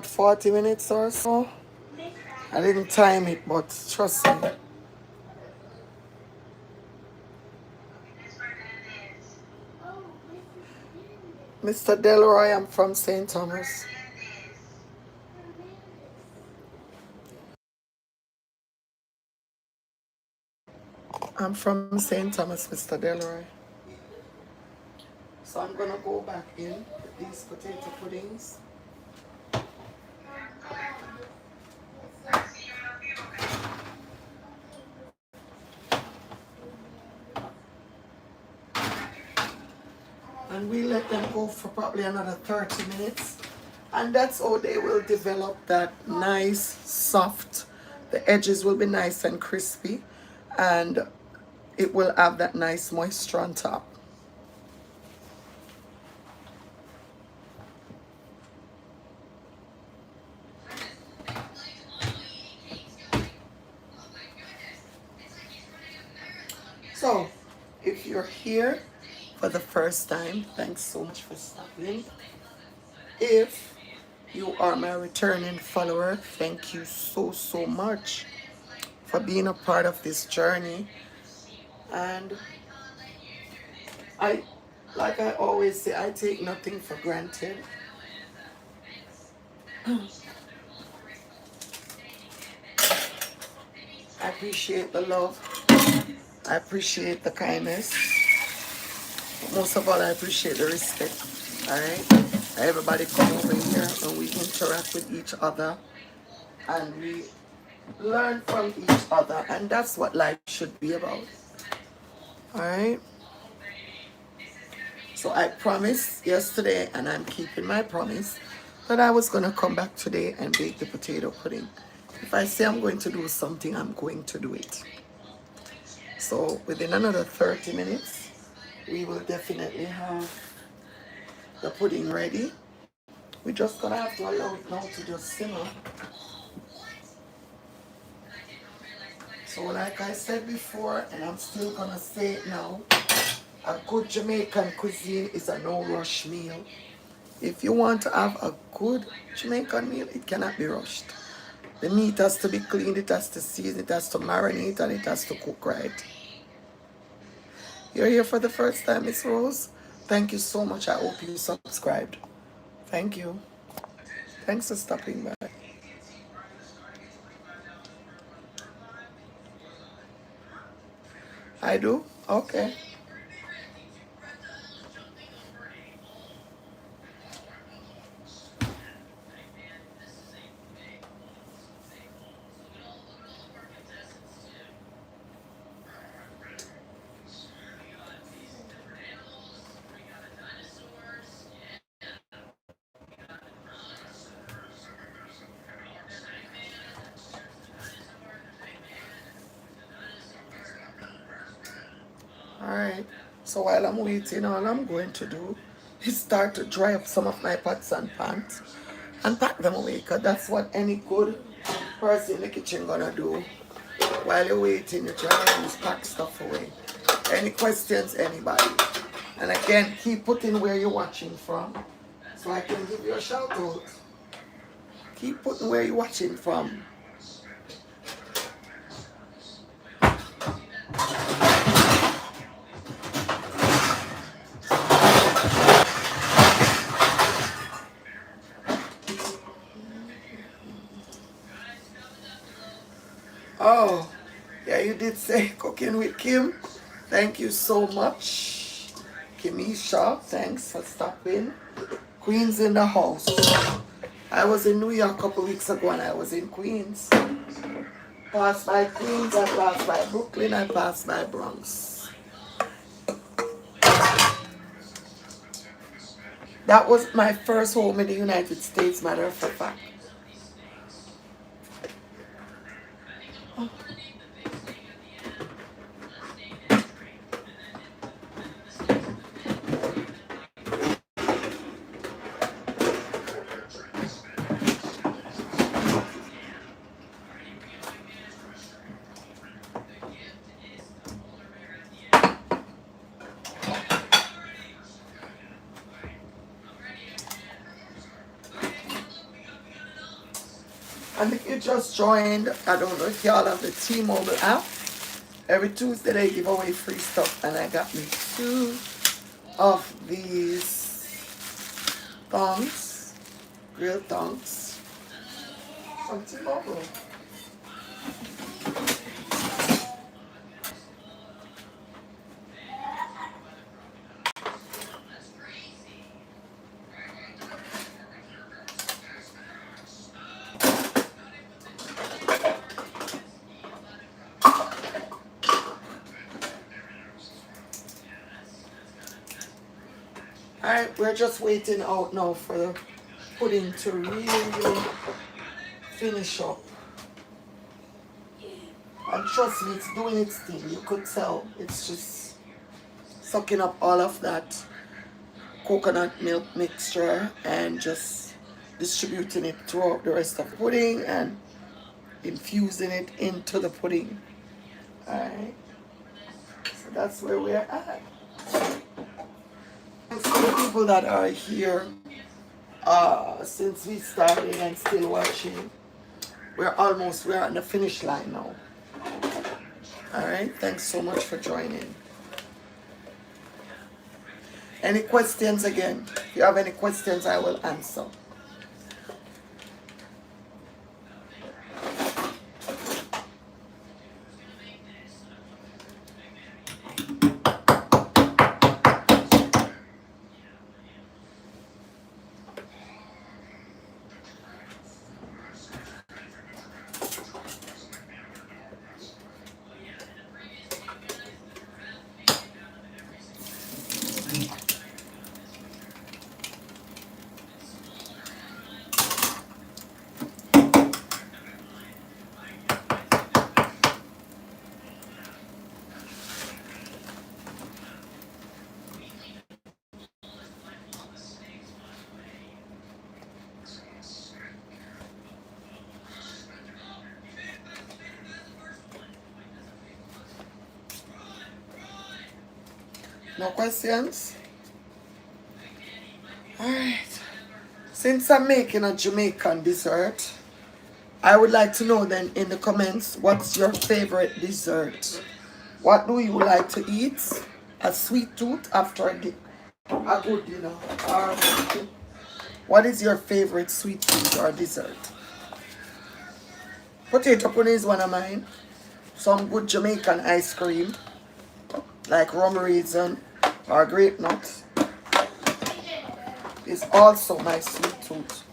40 minutes or so. I didn't time it, but trust me. Mr. Delroy, I'm from St. Thomas. I'm from St. Thomas, Mr. Delroy. So I'm going to go back in with these potato puddings. And we let them go for probably another 30 minutes. And that's how they will develop that nice, soft. The edges will be nice and crispy. And it will have that nice moisture on top. So, if you're here for the first time, thanks so much for stopping. If you are my returning follower, thank you so much. for being a part of this journey. And I, like I always say, I take nothing for granted. I appreciate the love. I appreciate the kindness. But most of all, I appreciate the respect. Alright? Everybody come over here and we interact with each other and we learn from each other, and that's what life should be about. Alright? So I promised yesterday, and I'm keeping my promise, that I was going to come back today and bake the potato pudding. If I say I'm going to do something, I'm going to do it. So within another 30 minutes, we will definitely have the pudding ready. We're just going to have to allow it now to just simmer. So like I said before, and I'm still going to say it now, a good Jamaican cuisine is a no-rush meal. If you want to have a good Jamaican meal, it cannot be rushed. The meat has to be cleaned, it has to season, it has to marinate, and it has to cook right. You're here for the first time, Miss Rose? Thank you so much. I hope you subscribed. Thank you. Thanks for stopping by. I do? Okay. Alright, so while I'm waiting, all I'm going to do is start to dry up some of my pots and pans and pack them away, because that's what any good person in the kitchen gonna do. While you're waiting, you try and pack stuff away. Any questions, anybody? And again, keep putting where you're watching from so I can give you a shout out. Keep putting where you're watching from. Oh, yeah, you did say cooking with Kim. Thank you so much. Kimisha, thanks for stopping. Queens in the house. I was in New York a couple weeks ago and I was in Queens. Passed by Queens, I passed by Brooklyn, I passed by Bronx. That was my first home in the United States, matter of fact. And if you just joined, I don't know if y'all have the T-Mobile app. Every Tuesday they give away free stuff, and I got me 2 of these thongs, grilled thongs from T-Mobile. Alright, we're just waiting out now for the pudding to really finish up. And trust me, it's doing its thing. You could tell it's just sucking up all of that coconut milk mixture and just distributing it throughout the rest of the pudding and infusing it into the pudding. Alright, so that's where we're at. Thanks to the people that are here since we started and still watching. We're on the finish line now. Alright, thanks so much for joining. Any questions again? If you have any questions, I will answer. No questions? Alright. Since I'm making a Jamaican dessert, I would like to know then in the comments, what's your favorite dessert? What do you like to eat? A sweet tooth after a good dinner? Or what is your favorite sweet tooth or dessert? Potato pudding is one of mine. Some good Jamaican ice cream, like rum raisin or grape nuts, is also my sweet tooth.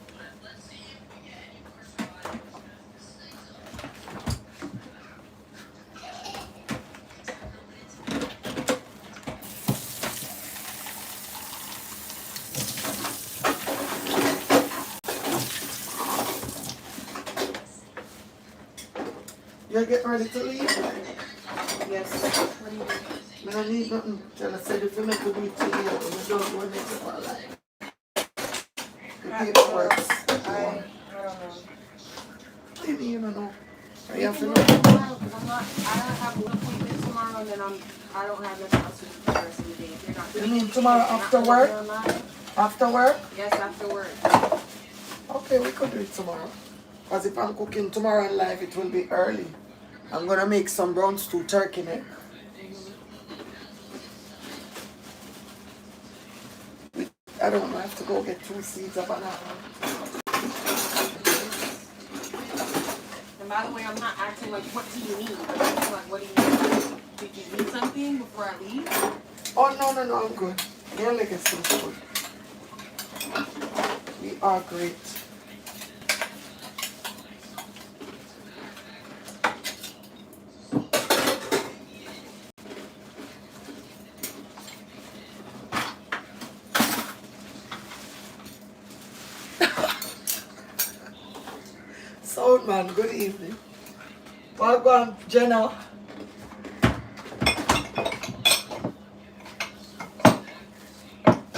You're getting ready to leave? Yes. What do you do? I don't need nothing. Tell us if you make a do it today, we don't do it next of our life. The paperwork. I don't know. What do you mean you don't know? Or you You have to can know? do it tomorrow, 'cause I don't have an appointment tomorrow, and then I don't have nothing else to do for the rest of the day. If you're not You mean tomorrow after work? After work? Yes, after work. Okay, we could do it tomorrow. Because if I'm cooking tomorrow in live, it will be early. I'm gonna make some brown stew turkey neck. I don't know, I have to go get 2 seeds of banana. And by the way, I'm not asking like, what do you need? I'm asking like, what do you need? Did you need something before I leave? Oh, no, I'm good. Your legacy is good. We are great. Sound man, good evening. Welcome, Jenna.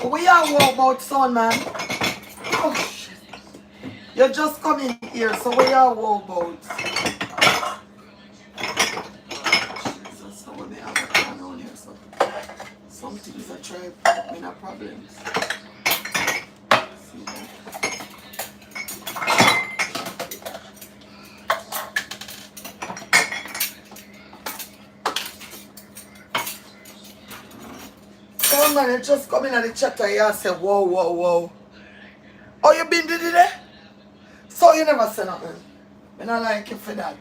We are what about sound man? Oh shit. You're just coming here, so we are what about? Jesus, so we have a plan on here, so some things are trying to put me in a problems. See that? Oh man, you just come in at the chat and you say, whoa. Oh, you been to today? So you never say nothing. I don't like you for that.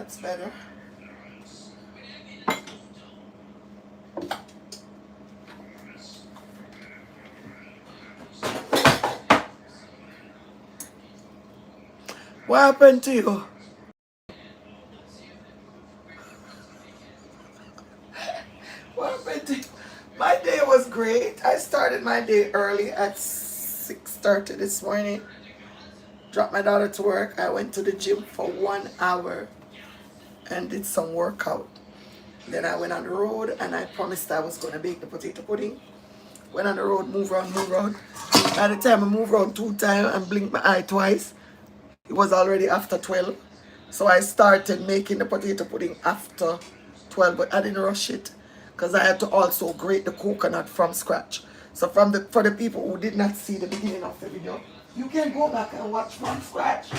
That's better. What happened to you? What happened to you? My day was great. I started my day early at 6:30 this morning. Dropped my daughter to work. I went to the gym for 1 hour and did some workout. Then I went on the road and I promised I was going to bake the potato pudding. Went on the road, move around, move around. By the time I moved around 2 times and blinked my eye twice, it was already after 12. So I started making the potato pudding after 12, but I didn't rush it because I had to also grate the coconut from scratch. So for the people who did not see the beginning of the video, you can go back and watch from scratch.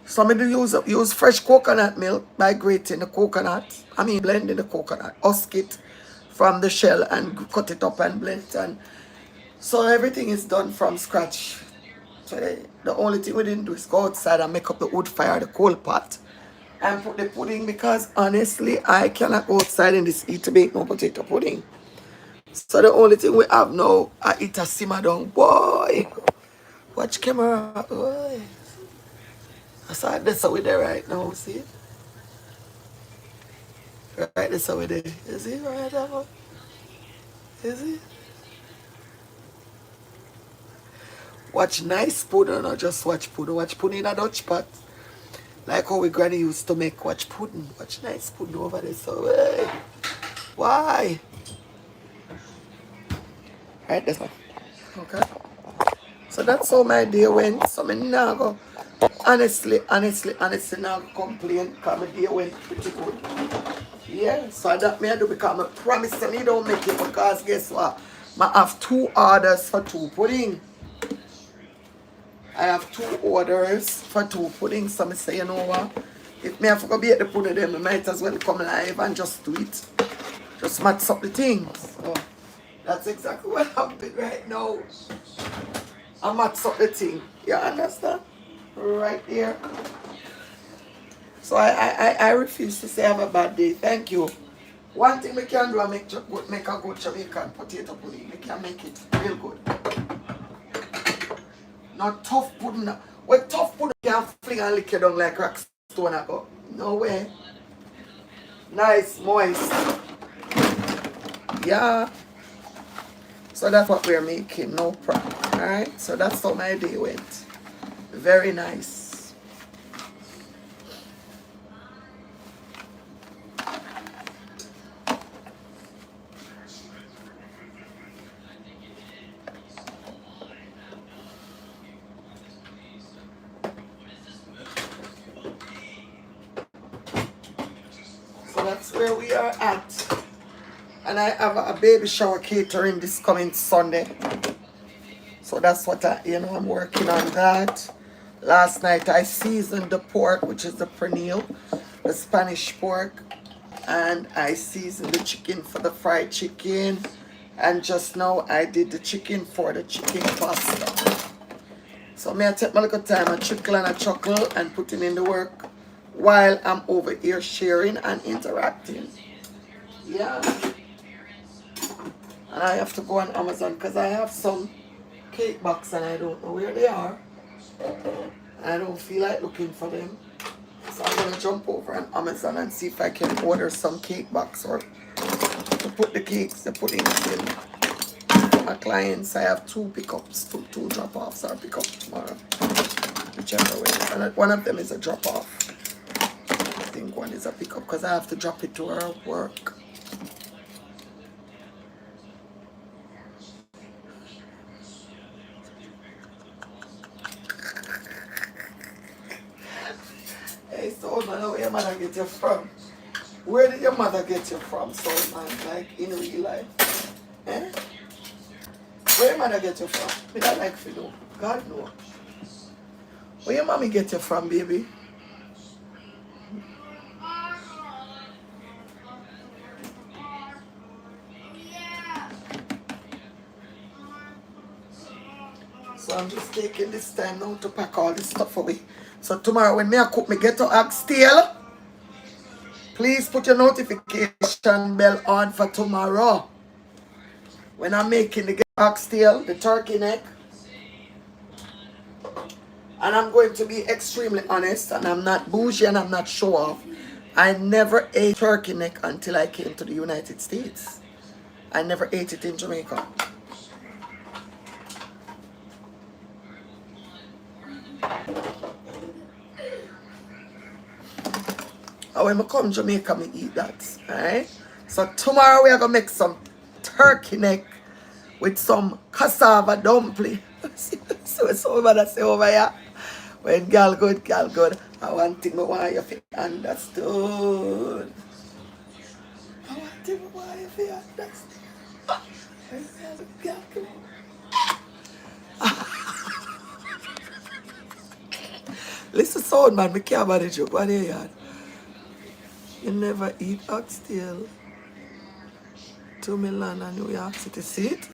So I'm going to use fresh coconut milk by grating the coconut. Blending the coconut, husk it from the shell and cut it up and blend it. And so everything is done from scratch. So the only thing we didn't do is go outside and make up the wood fire, the coal pot, and put the pudding because honestly, I cannot go outside in this heat to make no potato pudding. So the only thing we have now, I eat a simmer down. Boy, watch camera. Boy. So that's how we're there right now, see? Right, that's how we're there. You see? Right, that you see? Watch nice pudding, not just watch pudding. Watch pudding in a Dutch pot. Like how we granny used to make. Watch pudding. Watch nice pudding over there. So, hey. Why? Right, this one. Okay. So that's how my day went. So me now go. Honestly, now complain because my day went pretty good. Yeah, so that me I do because I promise me don't make it because guess what? I have 2 orders for 2 pudding. I have 2 orders for 2 pudding. So I say, you know what? If me have to go bake the pudding, then I might as well come live and just do it. Just match up the things. So that's exactly what happened right now. I match up the thing. You understand? Right there. So I refuse to say I have a bad day. Thank you. One thing we can do is make a good Jamaican potato pudding. We can make it real good. Not tough pudding. When tough pudding you can fling and lick it down like rock stone I go. No way. Nice, moist. Yeah. So that's what we're making, no problem. Alright, so that's how my day went. Very nice. So that's where we are at. And I have a baby shower catering this coming Sunday. So that's what I'm working on that. Last night I seasoned the pork, which is the pernil, the Spanish pork. And I seasoned the chicken for the fried chicken. And just now I did the chicken for the chicken pasta. So may I take my little time and trickle and a chuckle and putting in the work while I'm over here sharing and interacting. Yeah. And I have to go on Amazon because I have some cake box and I don't know where they are. I don't feel like looking for them. So I'm going to jump over on Amazon and see if I can order some cake box or to put the cakes, the puddings in. For my clients, I have 2 pickups, two drop-offs or pickups tomorrow. Whichever way. And one of them is a drop-off. I think one is a pickup because I have to drop it to her work. Hey, Soul Man, where your mother get you from? Where did your mother get you from, Soul Man? Like in real life? Eh? Where your mother get you from? Me don't like to know. God know. Where your mommy get you from, baby? So I'm just taking this time now to pack all this stuff away So tomorrow when me I cook me ghetto oxtail, please put your notification bell on for tomorrow. When I'm making the ghetto oxtail, the turkey neck. And I'm going to be extremely honest, and I'm not bougie and I'm not show off. I never ate turkey neck until I came to the United States. I never ate it in Jamaica. And when I come to Jamaica, I eat that. Alright? So tomorrow we are going to make some turkey neck with some cassava dumpling. So it's over that say over here. When girl good, girl good. I want thing I want you to understood. I want thing I want you to understand. Girl good. Listen sound man, me can't manage you. What are you? You never eat oxtail to Milan and New York City. See it?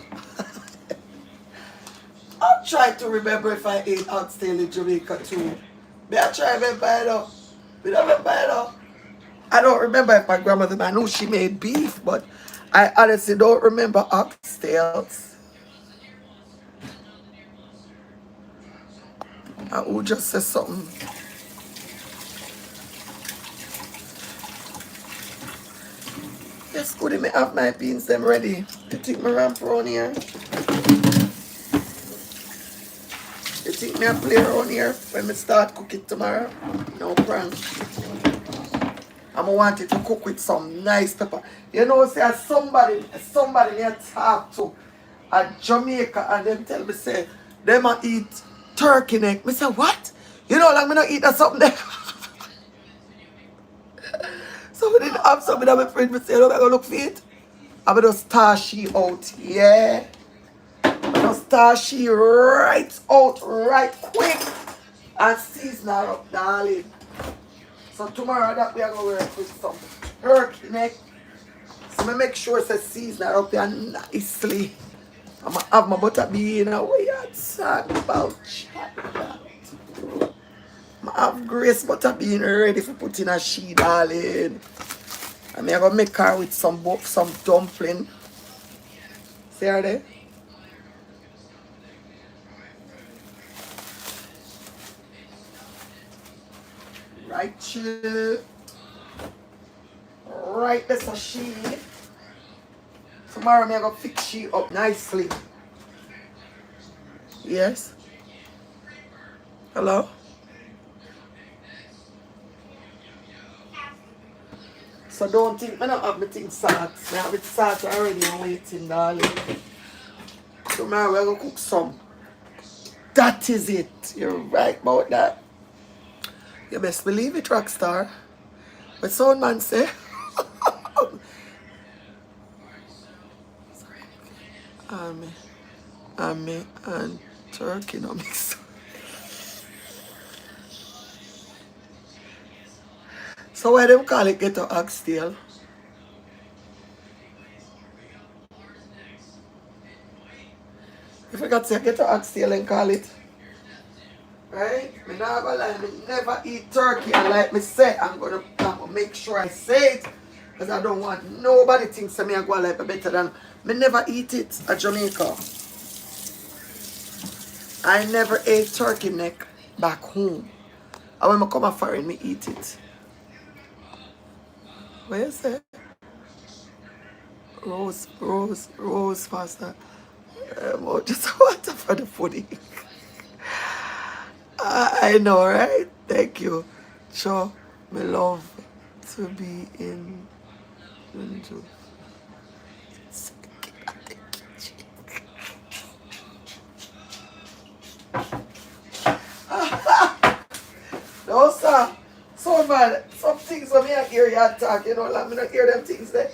I'm trying to remember if I ate oxtail in Jamaica too. May I try to remember it up? Me don't remember it up. I don't remember if my grandmother, I know she made beef, but I honestly don't remember oxtails. I would just say something. Yes, good, me have my beans them ready. You think my ramp around here? You think me I play around here when we start cooking tomorrow? No prank. I'm gonna want it to cook with some nice pepper. You know, say somebody me I talk to at Jamaica and them tell me say them a eat turkey neck. Me say what? You know like me not eat that something there. So we didn't have something that my friend me say, no, I gonna look for it. I'm gonna just toss she out, yeah. I'm gonna toss she right out, right quick. And season her up, darling. So tomorrow that we are gonna work with some turkey neck. So I make sure it's season her up there nicely. I'm gonna have my butter bean. What you talking about? Chat about. I'm gonna have Grace butter bean ready for putting a she, darling. And I'm gonna make her with some dumpling. See her there? Right chill. Right, that's a she. Tomorrow I'm gonna fix she up nicely. Yes? Hello? So don't think I don't have my thing salt. I have it salt already and waiting, darling. Tomorrow we're gonna cook some. That is it. You're right about that. You best believe it, Rockstar. What sound man say? Ame and turkey no mix. So why them call it ghetto oxtail? If I got to say ghetto oxtail and call it. Right? Me not gonna lie, me never eat turkey and like me say, I'm gonna make sure I say it. Because I don't want nobody thinks that me I go like me better than me never eat it at Jamaica. I never ate turkey neck back home. And when I come a foreign, me eat it. What you say? Rose pasta. Just water for the pudding. I know, right? Thank you. Sure, me love to be in Lunju. No, sir. So, man, some things when me I hear you talk, you know, like me not hear them things there.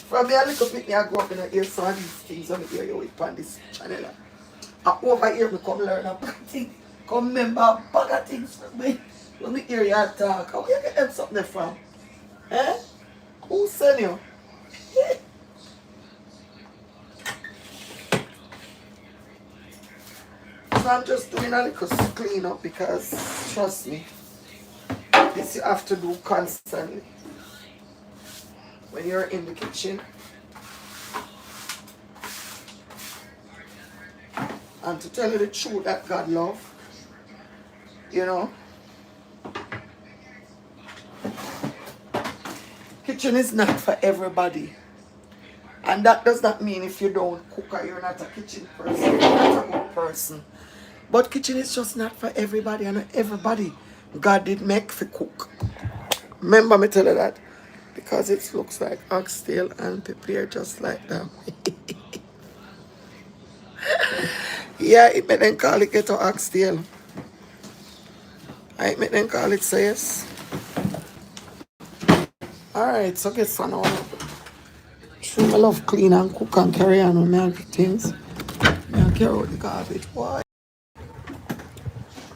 From me a little bit, me I grew up in a ear, so these things when me hear you with on this channel. I over here, me come learn a bag of things. Come remember a bag of things from me. When me hear you talk, how you get them something there from? Eh? Who sent you? So I'm just doing a little clean up because, trust me, this you have to do constantly when you're in the kitchen. And to tell you the truth that God loves, you know, kitchen is not for everybody. And that does not mean if you don't cook or you're not a kitchen person, you're not a good person. But kitchen is just not for everybody, and not everybody God did make for cook. Remember me tell you that? Because it looks like oxtail and prepared just like that. Yeah, it made them call it ghetto oxtail. I make them call it so yes. Alright, so guess what now? True, I love clean and cook and carry on with my things. I carry out the garbage. Why?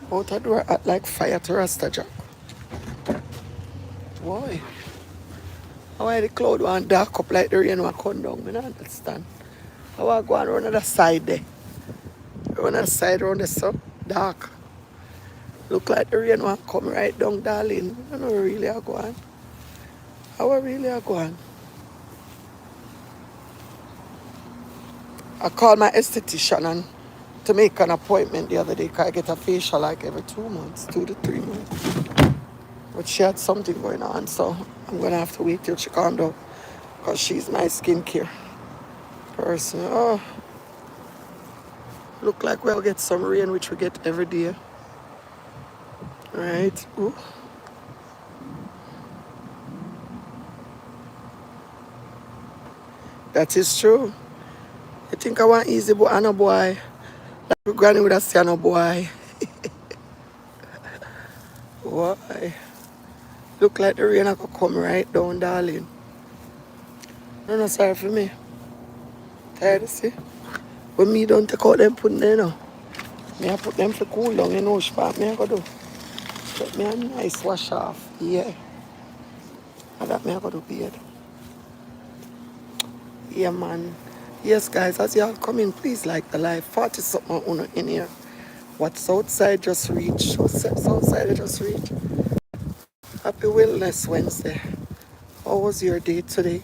Out the door act like fire to Rasta Jack. Why? Why the cloud want dark up like the rain want come down? I don't understand. I want to go on the side there. Run the side around there so dark. Look like the rain want come right down, darling. I don't know really I go on. How I really I go on? I called my esthetician and to make an appointment the other day because I get a facial like every 2 months, 2 to 3 months. But she had something going on, so I'm going to have to wait till she calms down because she's my skincare person. Oh, look like we'll get some rain, which we get every day. Right? Ooh. That is true. I think I want easy, but I no boy. Like my granny would have said, no boy. Why? Look like the rain could come right down, darling. No, no, sorry for me. Tired to see? When me don't take out them pudding there now. Me I put them for cool down, you know, what me I go do. Get me a nice wash off, yeah. And that me I go do beard. Yeah, man. Yes, guys, as y'all come in, please like the live. 40 something on in here. What's outside just reach? What's outside just reach? Happy Wellness Wednesday. How was your day today?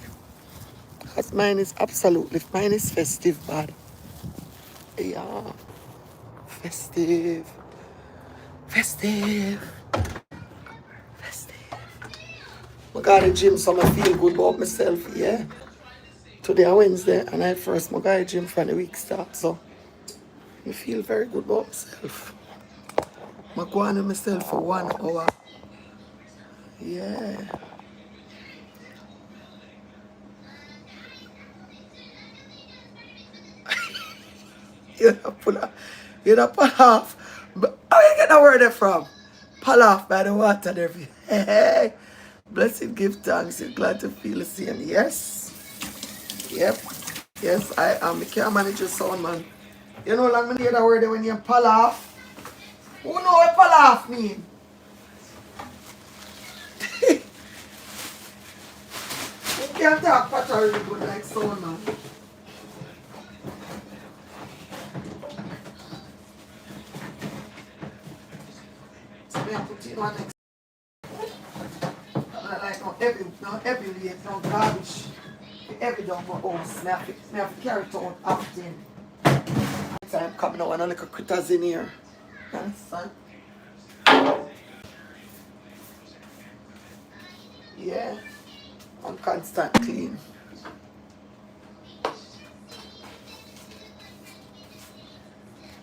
Because mine is festive, bad. Yeah. Festive. Festive. Festive. I got to the gym, so I feel good about myself, yeah. Today is Wednesday, and I first got to the gym from the week start, so I feel very good about myself. I go on with myself for 1 hour. Yeah. You don't pull off. You don't pull off. But how you get that word there from? Pull off by the water there. Hey. Blessed, give thanks. You're glad to feel the same. Yes. Yep. Yes, I am. I can't manage your sound, man. You know, like, I hear that word there when you pull off. Who know what pull off mean? You can't talk patter really good like sound, man. So I put in one next. Like no every week, no garbage. Every dog my house. I have to carry it out often. Time coming out and a little critters in here. Understand? Yeah. I'm constant clean.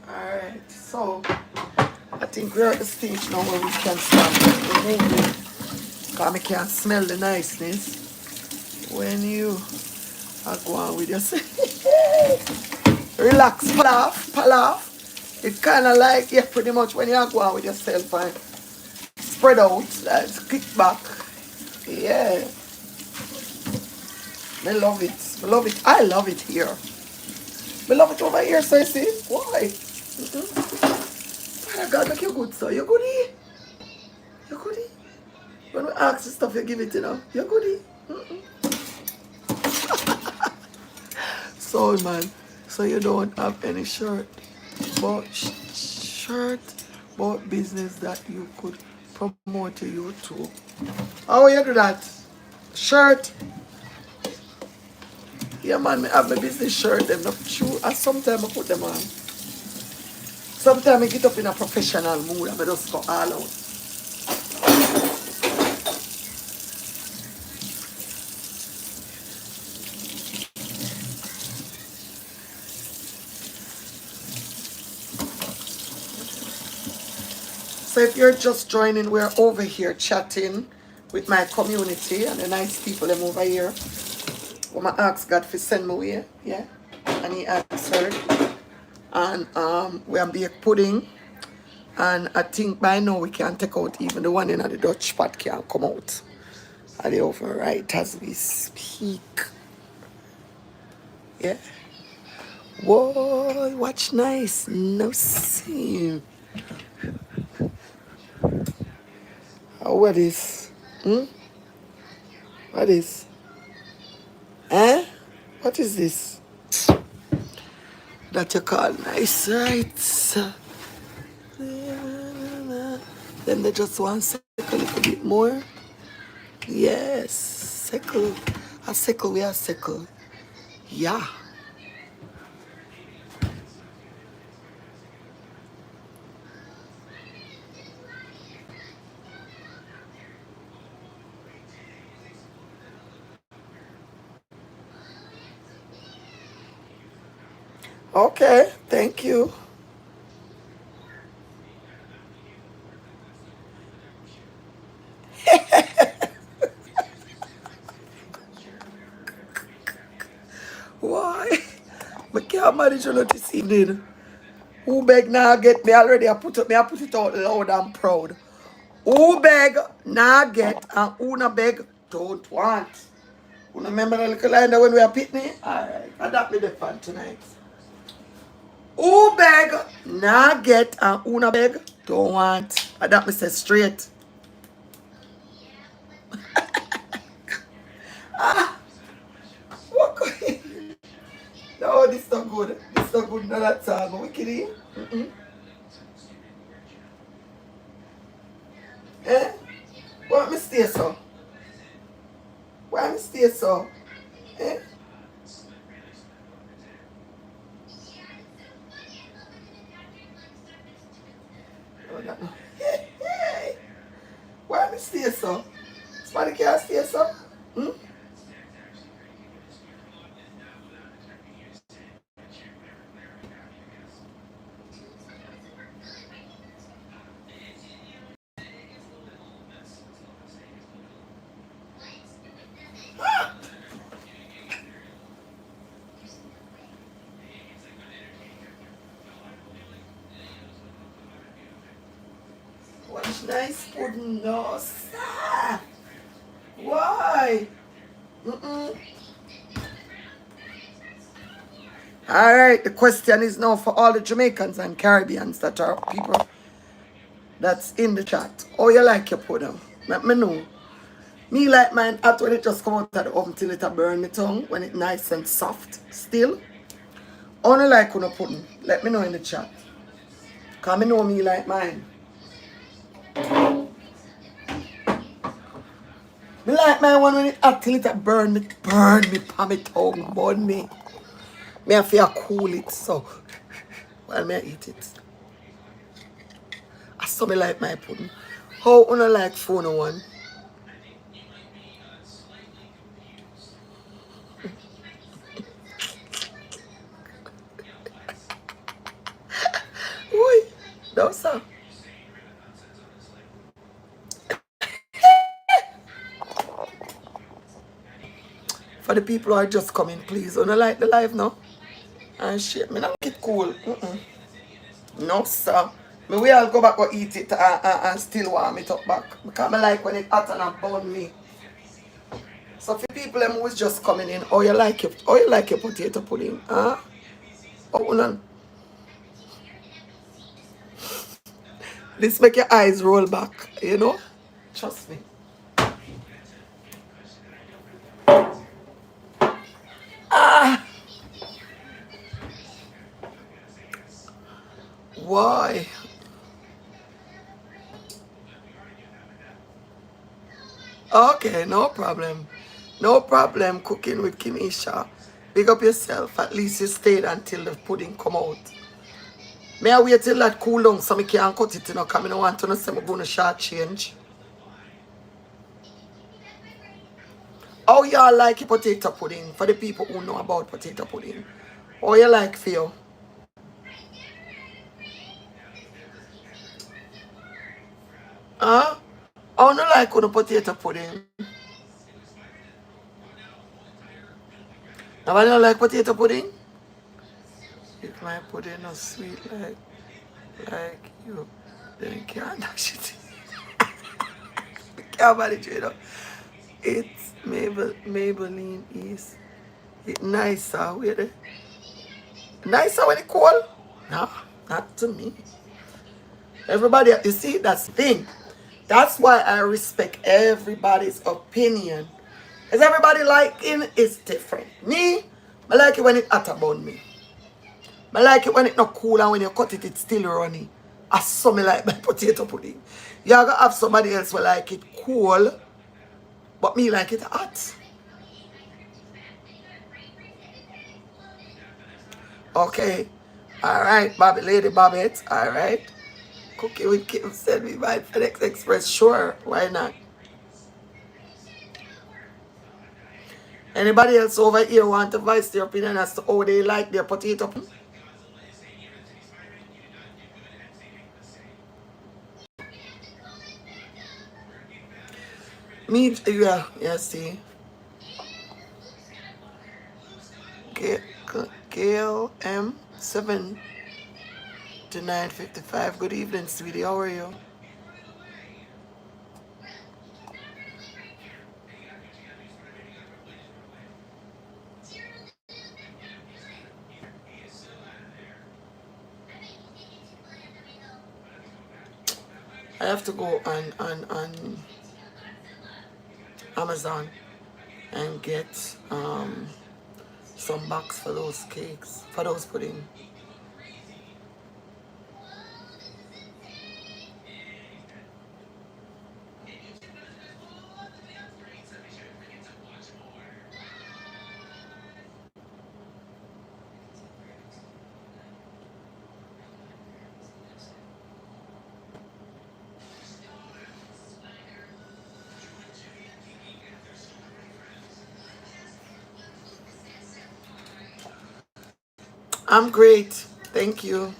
Alright, so I think we're at the stage now where we can start removing. Because I can't smell the niceness when you are going with yourself. Relax, pal off. It's kind of like, yeah, pretty much when you are going with yourself and spread out, like kick back. Yeah. I love it. I love it. I love it here. I love it over here, so you see? Why? Oh God, make you good, so you goodie. You goodie. When we ask you stuff, you give it, you know. You goodie. So, man, so you don't have any shirt. But, shirt about business that you could promote to YouTube. How you do that? Shirt. Yeah man, I have my business shirt, them not true. And sometimes I put them on. Sometimes I get up in a professional mood and I just go all out. So if you're just joining, we're over here chatting with my community and the nice people them over here. I'm gonna ask God to send me away, yeah. And he answered. And we are bake pudding. And I think by now we can take out even the one in the Dutch pot can come out. Are they over right as we speak? Yeah. Whoa, watch nice. No see. What is? What is? Eh? What is this? That you call nice, right? Then they just want to circle a little bit more. Yes, circle. A circle, we are circle. Yeah. Okay, thank you. Why? I can't manage you this evening. Who beg now get me already? I put it out loud and proud. Who beg now get and who not beg don't want. You remember the little line that when we are pitney? Alright, adapt me the fun tonight. Who beg now get and who not beg don't want. Adapt me say straight. What going? No, this not good. This not good. No, that's all. But we kidding? Eh? Why me stay so? Why me stay so? Eh? Oh, that no. Hey. Why me stay so? Somebody can't stay so? Hmm? Watch nice pudding, no, sir. Why? All right, the question is now for all the Jamaicans and Caribbeans that are people that's in the chat. Oh, you like your pudding? Let me know. Me like mine hot when it just come out of the oven till it a burn my tongue, when it nice and soft still. Only like when pudding. Let me know in the chat. Cause me know me like mine. Me like mine one when it hot till it a burn me pa my tongue, burn me. Me have to cool it so while me eat it. I saw me like my pudding. How you like phone one? Oi, no sir. For the people who are just coming, please, you like the live now? And shit, me not make it cool. No sir. Me we all go back and eat it and still warm it up back. Because I like when it hot and burn me. So for people who is just coming in, oh you like your potato pudding? Huh? Oh no. This make your eyes roll back, you know? Trust me. Why? Okay, no problem. No problem cooking with Kimisha. Big up yourself. At least you stayed until the pudding come out. May I wait till that cool down so I can cut it, you know, because I don't want to say I'm going to short change. How y'all like your potato pudding for the people who know about potato pudding? How you like for you? Huh? How you like on the potato pudding? Nobody don't like potato pudding? If my pudding not sweet like you, then you can't dash it. Can't manage it, you know. It's Maybelline is it nicer with it. Nicer when it cold? No, not to me. Everybody, you see, that's the thing. That's why I respect everybody's opinion. Because everybody liking is different. Me, I like it when it hot about me. I like it when it not cool and when you cut it, it's still runny. I saw me like my potato pudding. You're gonna have somebody else will like it cool, but me like it hot. Okay. Alright, Bobby, Lady Bobbette. Alright. Cookie with Kim send me by FedEx Express. Sure, why not? Anybody else over here want to voice their opinion as to how they like their potato? Me, yeah, see. Gail M 7 to 9:55. Good evening, sweetie. How are you? I have to go on Amazon and get some box for those cakes, for those pudding. I'm great. Thank you.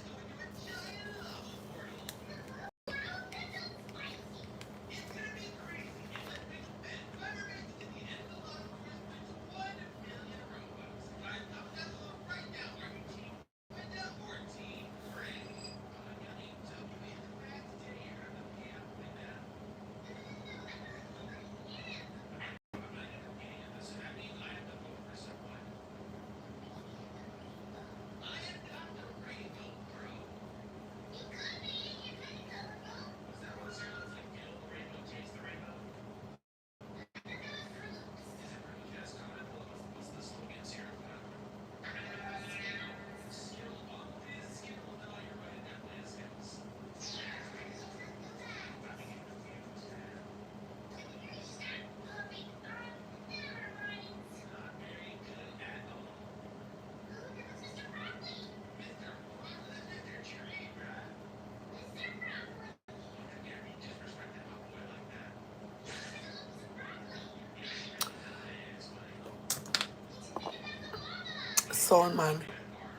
Sound man.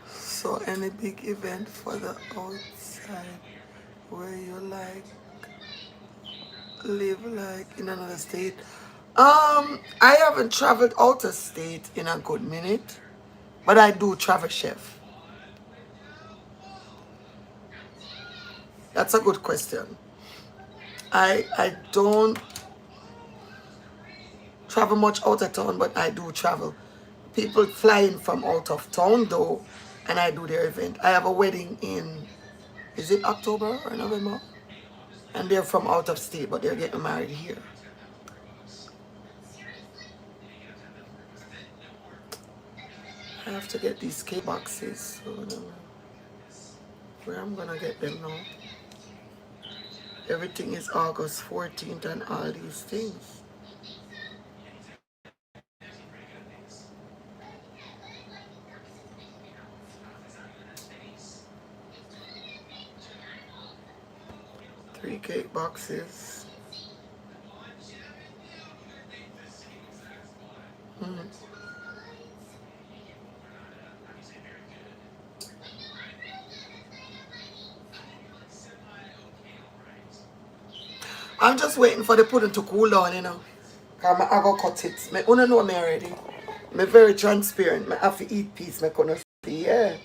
So any big event for the outside where you like live like in another state? I haven't traveled out of state in a good minute, but I do travel chef. That's a good question. I don't travel much out of town, but I do travel. People fly in from out of town though, and I do their event. I have a wedding in, is it October or November? And they're from out of state, but they're getting married here. I have to get these cake boxes. So I don't know where I'm gonna get them now. Everything is August 14th and all these things. cake boxes. Mm. I'm just waiting for the pudding to cool down, you know. Cause I go cut it. Me wanna know me already. Me very transparent. Me have to eat peace. Me gonna see. Yeah.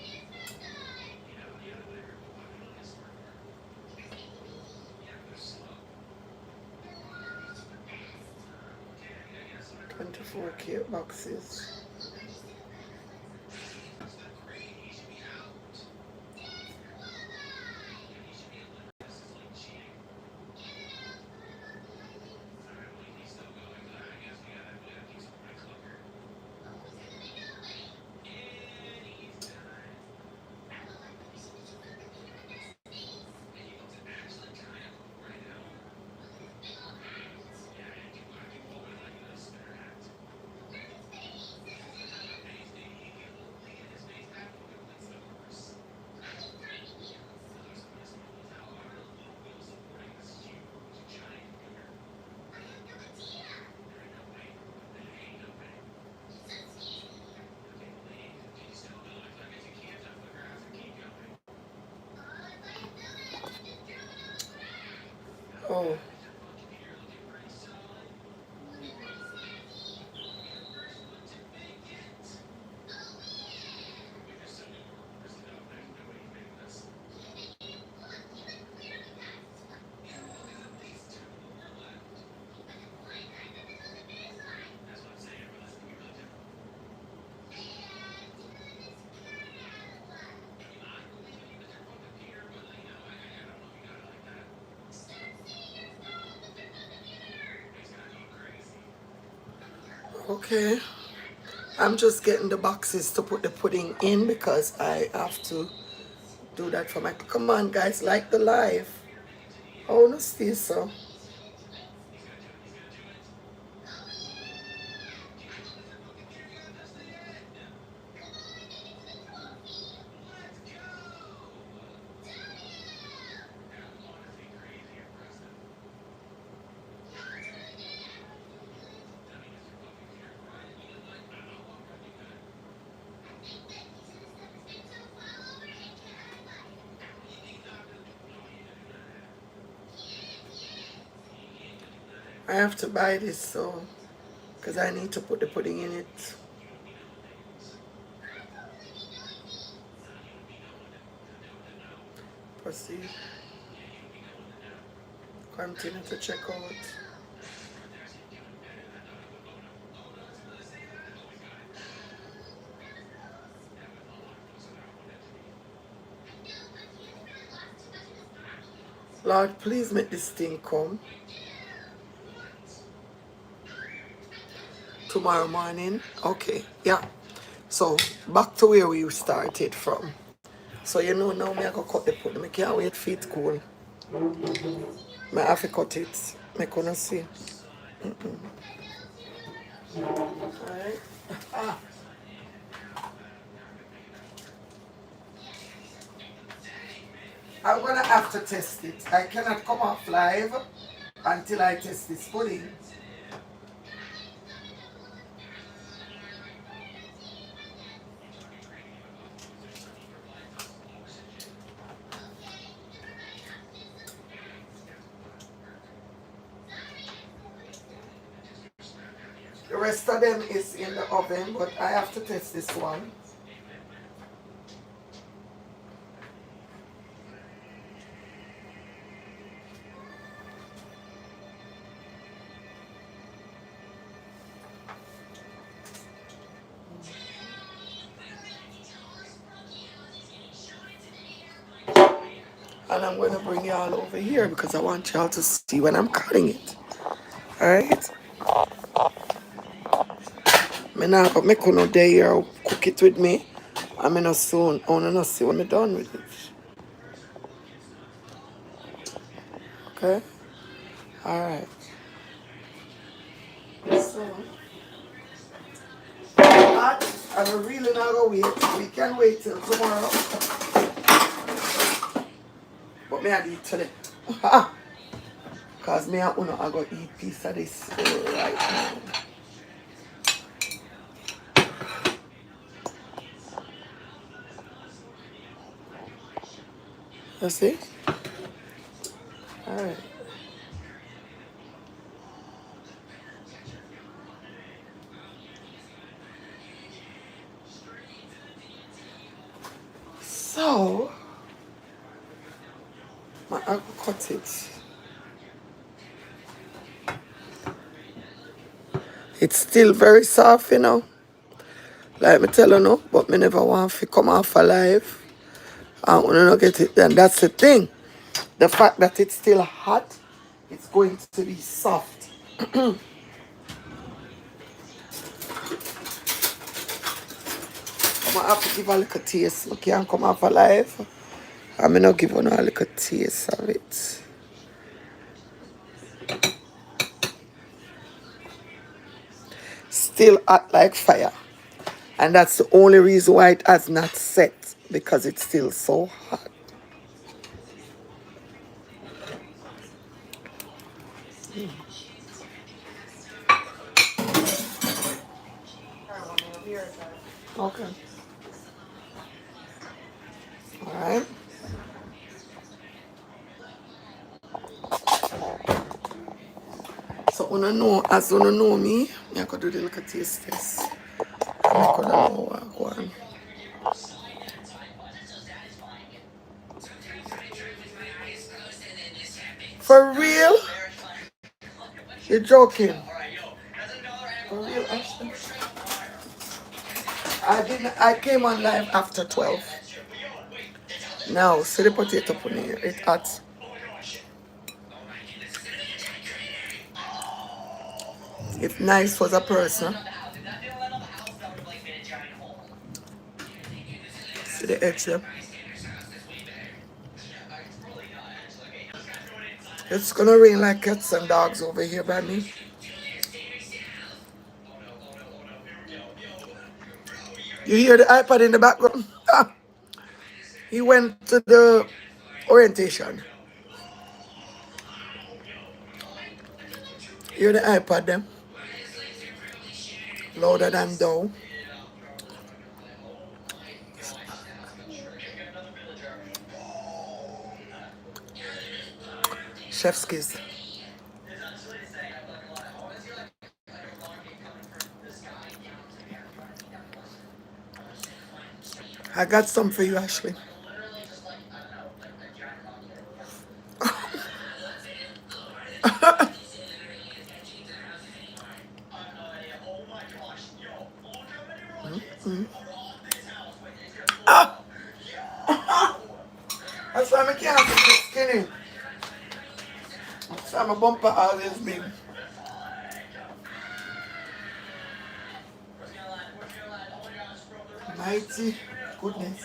24 cake boxes. Oh. Okay. I'm just getting the boxes to put the pudding in because I have to do that for my. Come on, guys, like the live. Oh, no, stay so. I have to buy this so because I need to put the pudding in it. Proceed. Continue to check out. Lord, please make this thing come tomorrow morning. Okay, yeah. So back to where we started from. So you know now me I go cut the pudding. I can't wait for it cool. I have to cut it. I couldn't see. Alright. I'm gonna have to test it. I cannot come off live until I test this pudding. The rest of them is in the oven, but I have to test this one. And I'm going to bring y'all over here because I want y'all to see when I'm cutting it. Alright? I'm not going to make no day here cook it with me. I'm going to soon. I want to see when I'm done with it. Okay? Alright. So, I'm really not going to wait. We can wait till tomorrow. But me I do it today. Cause me and Uno I go eat piece of this right now. You see? Alright. So I go cut it. It's still very soft, you know. Like me tell you no, but me never want to come off alive. And when you not get it then that's the thing. The fact that it's still hot, it's going to be soft. I'm gonna have to give a little taste. I can't come off alive. I'm not giving a little taste of it. Still hot like fire. And that's the only reason why it has not set. Because it's still so hot. Okay. Alright. So you know, as you know me, I could do the little taste test. I could know what go on. For real? You're joking? For real, Ashton? I came on live after 12. Now, see the potato put in here. It's hot. If Nice was a person, see the edge there. It's gonna rain like cats and dogs over here by me. You hear the iPad in the background? He went to the orientation. Hear the iPad them? Louder than thou. Chef's kiss. I got some for you, Ashley. That's why I can't get skinny. That's why my bumper always big. Mighty goodness.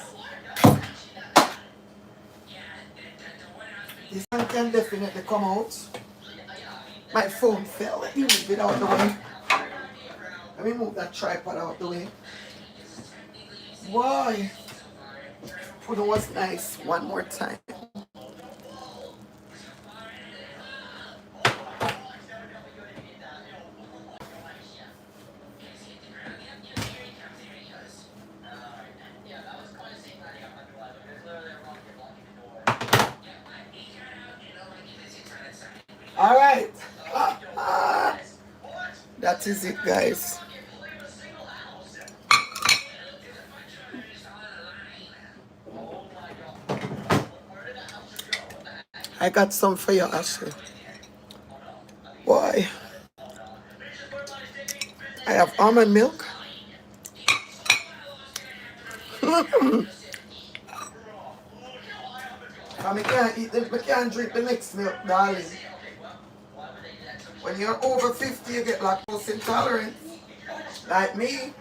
This one can definitely come out. My phone fell. Let me move it out the way. Let me move that tripod out the way. Why? Put it was nice one more time. All right. That is it, guys. I got some for you, Ashley. Boy. I have almond milk. I can't drink the next milk, darling. When you're over 50, you get lactose intolerant. Like me.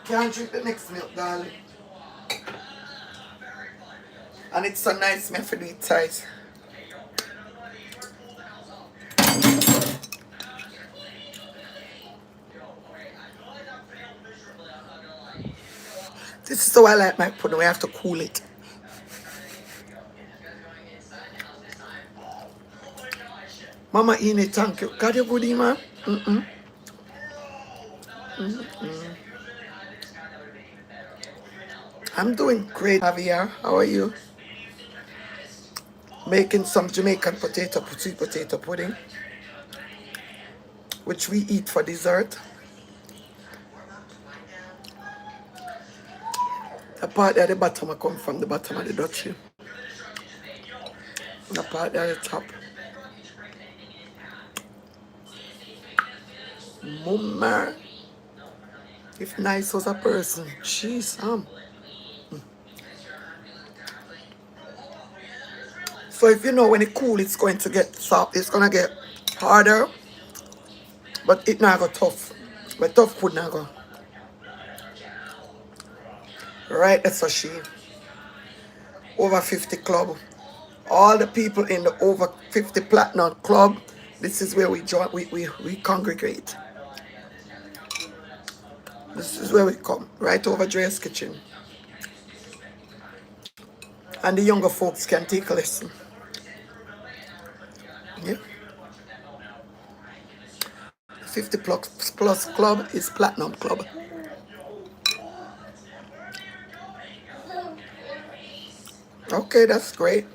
Can't drink the next milk, darling. And it's so nice, me for do it tight. This is how I like my pudding. We have to cool it. Mama Ine, thank you. God, you good, man? I'm doing great, Javier. How are you? Making some Jamaican sweet potato pudding, which we eat for dessert. The part at the bottom I come from the bottom of the duchy. The part at the top. Mumma. If nice was a person. Jeez, So if you know when it cool, it's going to get soft. It's going to get harder, but it not go tough. But tough food not go. Right, that's what she. Over 50 club. All the people in the over 50 platinum club, this is where we join, we congregate. This is where we come, right over Drea's kitchen. And the younger folks can take a lesson. Yeah. 50 plus club is platinum club. Okay, that's great.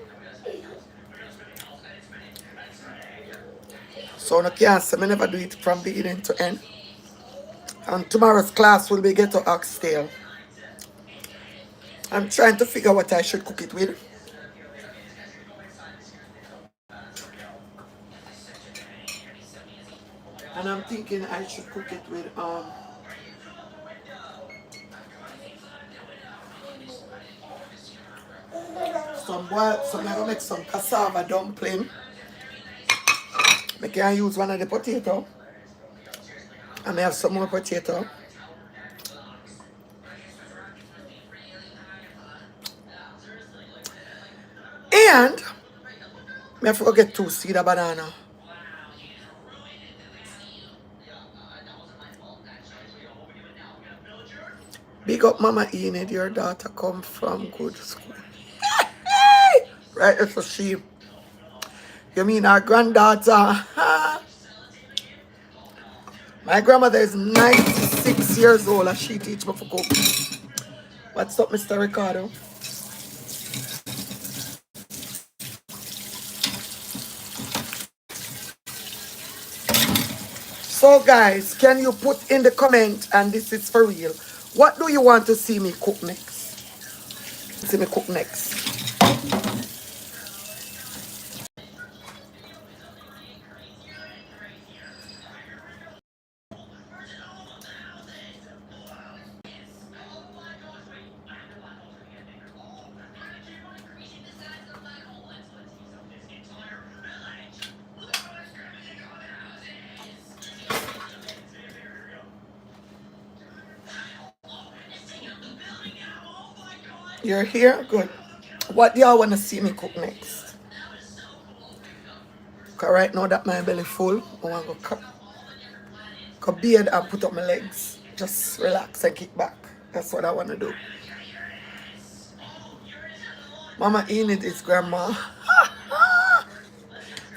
So no can't say I never do it from beginning to end. And tomorrow's class will be ghetto oxtail. I'm trying to figure what I should cook it with. And I'm thinking I should cook it with some boiled, so I'm gonna make some cassava dumpling. I can use one of the potato. And I have some more potato. And I have to go get 2 seed of banana. Big up Mama Enid, your daughter come from good school. Right, that's what she. You mean our granddaughter? My grandmother is 96 years old and she teach me for cook. What's up, Mr. Ricardo? So guys, can you put in the comment, and this is for real, what do you want to see me cook next? See me cook next. You're here? Good. What do y'all want to see me cook next? Because right now that my belly full, I want to go beard and put up my legs. Just relax and kick back. That's what I want to do. Mama Enid is grandma.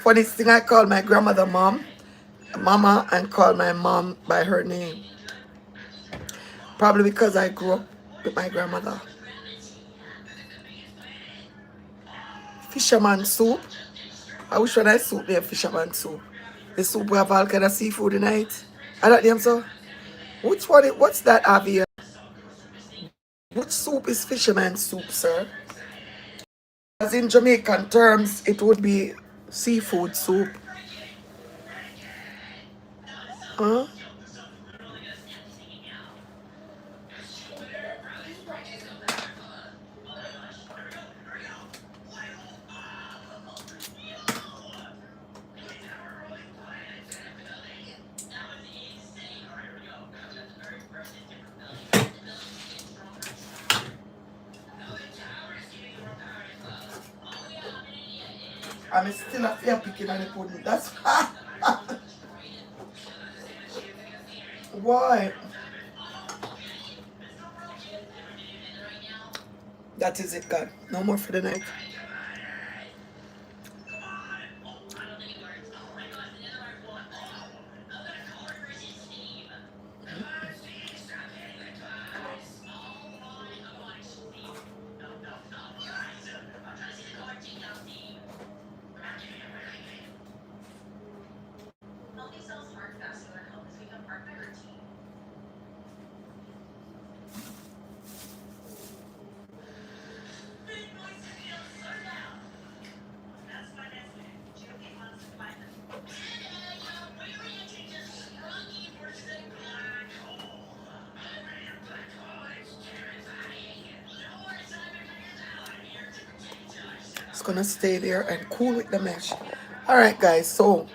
For this thing, I call my grandmother Mama, and call my mom by her name. Probably because I grew up with my grandmother. Fisherman soup. I wish when I soup there, fisherman soup. The soup we have all kind of seafood in it. I don't know, so. What's that, Avia? Which soup is fisherman soup, sir? As in Jamaican terms, it would be seafood soup. Huh? I'm still a fair picking on the pudding. That's why. That is it, God. No more for the night. gonna stay there and cool with the mesh. Alright guys, so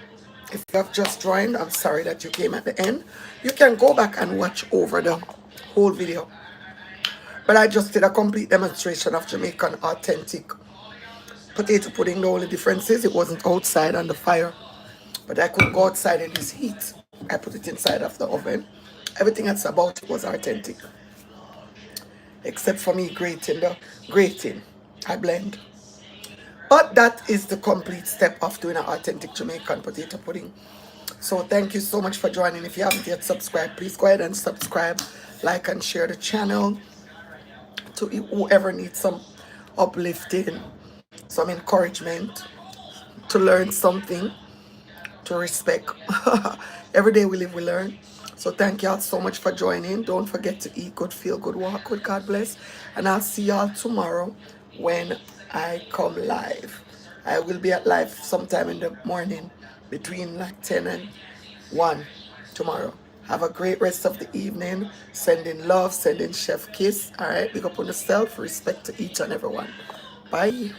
if you have just joined, I'm sorry that you came at the end. You can go back and watch over the whole video. But I just did a complete demonstration of Jamaican authentic potato pudding. The only difference is it wasn't outside on the fire. But I could go outside in this heat. I put it inside of the oven. Everything else about it was authentic. Except for me grating. I blend. But that is the complete step of doing an authentic Jamaican potato pudding. So thank you so much for joining. If you haven't yet subscribed, please go ahead and subscribe, like and share the channel to whoever needs some uplifting, some encouragement, to learn something, to respect. Every day we live, we learn. So thank y'all so much for joining. Don't forget to eat good, feel good, walk good. God bless. And I'll see y'all tomorrow when I come live. I will be at live sometime in the morning between like 10 and 1 tomorrow. Have a great rest of the evening. Sending love, sending chef kiss. All right, big up on yourself. Respect to each and everyone. Bye.